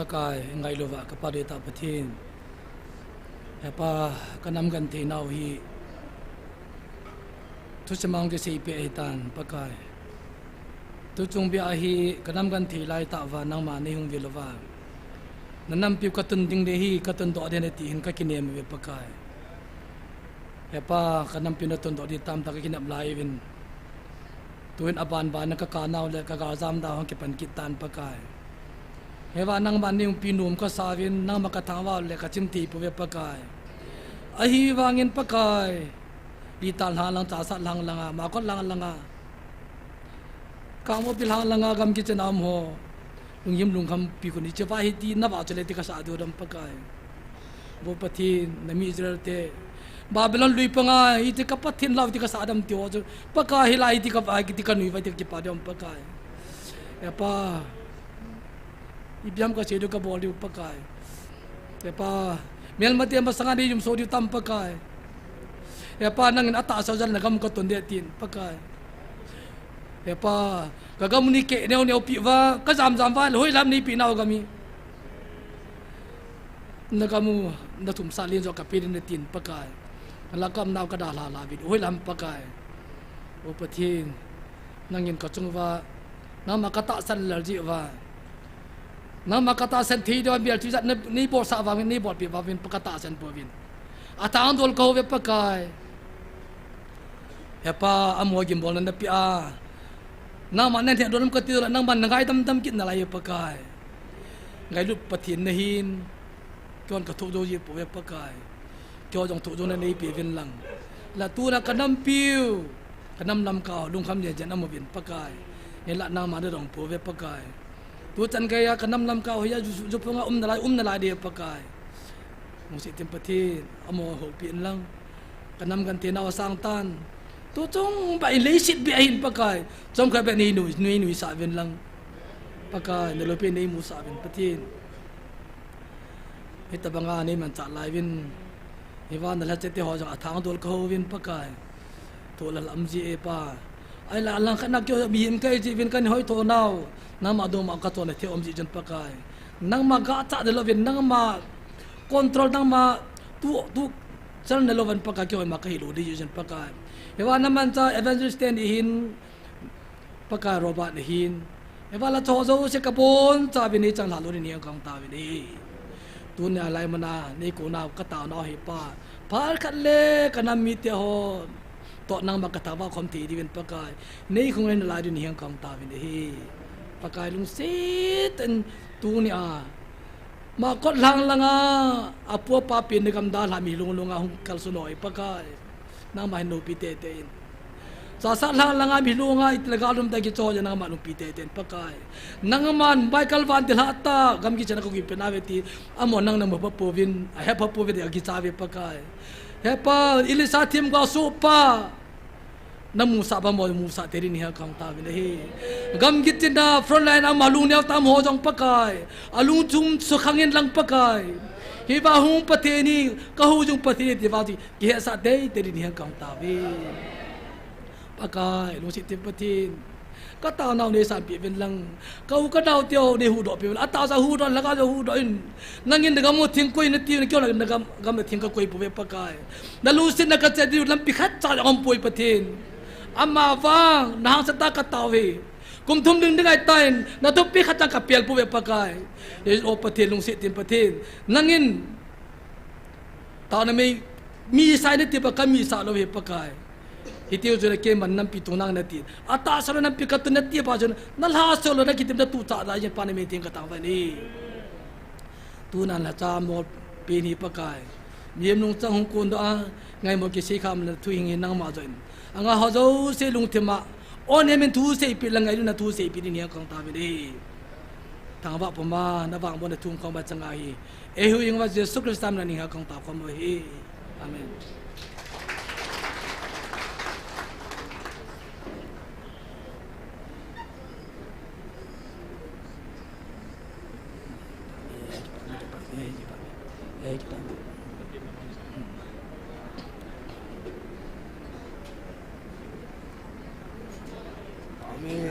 pakai ngai lova kapade ta pathin hepa kanam gan the nau hi tu semang ke sei pe etan pakai tu chung bia hi kanam gan the lai ta wa nang ma nei hung vi lova nanam piu katun ding de hi katun do de ne ti hin ka kinem ve pakai hepa kanam pin ton do di tam ta ka kinap lai vin tuin aban ban ka ka naw le ka ga zam da hong ke pan kitan pakai hewa nang man ning pinum ka savin nang makathawa le ka chimti pu ve pakai ahi wangin pakai di tal ha lang cha sa lang langa ma ko lang langa kamo pil ha langa gam ki chenam ho lung yim lung kham pi ko ni che ba hi ti na ba chele ti ka sa du dam pakai bo pathin na mi israel te babylon lui panga hi ti ka pathin law ti ka sa dam ti o pakai hi lai ti ka ba ki ti ka nui vai ti ki pa dam pakai ya pa ibiam ka chedu ka boli pakai epa mel mate masanga ni yum sodi tam pakai epa nangin ata sa jan nagam ko ton de tin pakai epa gagam ni ke neu neu pi wa ka jam jam wa hoi lam ni pi naw gami nagamu na tum salin jo ka pi ni tin pakai lakam naw ka da la la bi hoi lam pakai o pathin nangin ka chungwa na makata san larji wa nam makata sen thi do bial chu zat ni bo sa wa ni bo pi wa vin pakata sen po vin atang dol ko ve pakai hepa amo gim bol na pi a na man nen the do nam ka ti nang ban ngai tam tam kit na lai pakai ngai lu pathin na hin kon ka thu do ye po ve pakai kyo jong thu do na nei pi vin lang la tu na kanam piu kanam nam ka lung kham ye jan am vin pakai ne la na ma de dong po ve pakai tu chan kaya kanam lam ka hoya ju ponga na lai de pakai musi tempati amo ho pin lang kanam gan te na sang tan tu chung ba le sit bi hin pakai chom ka ba ni nui sa ven lang pakai ne lo pe nei mu sa ven patin hita banga ni man cha lai vin iwan na la che te ho ja thang dol ko vin pakai to la lam ji e pa ai la lang kana kyo bi him kai ji vin kan hoi to naw nang ma do ma ka to ne the om ji jan pakai nang ma ga cha de lo vin nang ma control nang ma tu chal ne lo van pakai kyo ma ka hi lo di jan pakai hewa naman cha evangelist stand hin pakai roba ne hin hewa la cho zo se ka bon cha bi ni chang la lo ni kang ta bi ni tu ne lai mana ni ko na ka ta no hi pa par khat le kanam mi te ho to nang ma ka ta ba khom ti di vin pakai nei khong ne la di ni kang ta bi ni pakai lung sit and tu ni a ma ko lang langa apo pa pin ne kam da la mi lung lunga hung kal sunoi pakai nang mai no pi te te sa sa lang langa mi lunga itlaga lum ta ki cho na ma no pi te te pakai nang man bai kal van te la ta gam ki chana ko ki pena veti amo nang na mo pa povin I have pa povin ki cha ve pakai he pa ilisa thim ga su pa namu sa ba mo mu sa teri ni ha kang ta ve he gam gitina front line am alung ne tam ho jong pakai alung chung su khangin lang pakai hi ba hung pathe ni ka hu jung pathe ti ba ti ki sa dei teri ni ha kang ta ve pakai lu si ti pathin ka ta naw ne sa pi ven lang ka hu ka daw tio ne hu do pi ata sa hu do la ka hu do in nangin de gam mo thing koi ne ti ne kyo la gam ne thing ka koi pu ve pakai na lu sin na ka che di lam pi khat cha om poi pathin amma wang nang sa ta ka tawe kum thum ding ding ai tain na tu pi khat ka pel pu ve pakai e o pathin lung si tin pathin nangin ta na mi sai ne ti pa ka mi sa lo ve pakai hitiu jona ke man nam pi tunang na ti ata sala nam pi ka tu na ti pa jona na la solo na kitim na tu cha da yen pa ne me ting ka ta va ni tu nan la cha mo pi ni pakai miem nung cha hong kun da ngai mo ki se kham na thu hing nang ma join anga ho zo se lung thema on he men thu se pi la ngai na thu se pi ni kang ta ve ni thang ba pa ma na wang bo na thum khong ba changa hi e hu ying wa jesu christ tam na ni ha kang ta khom mo hi amen Amen.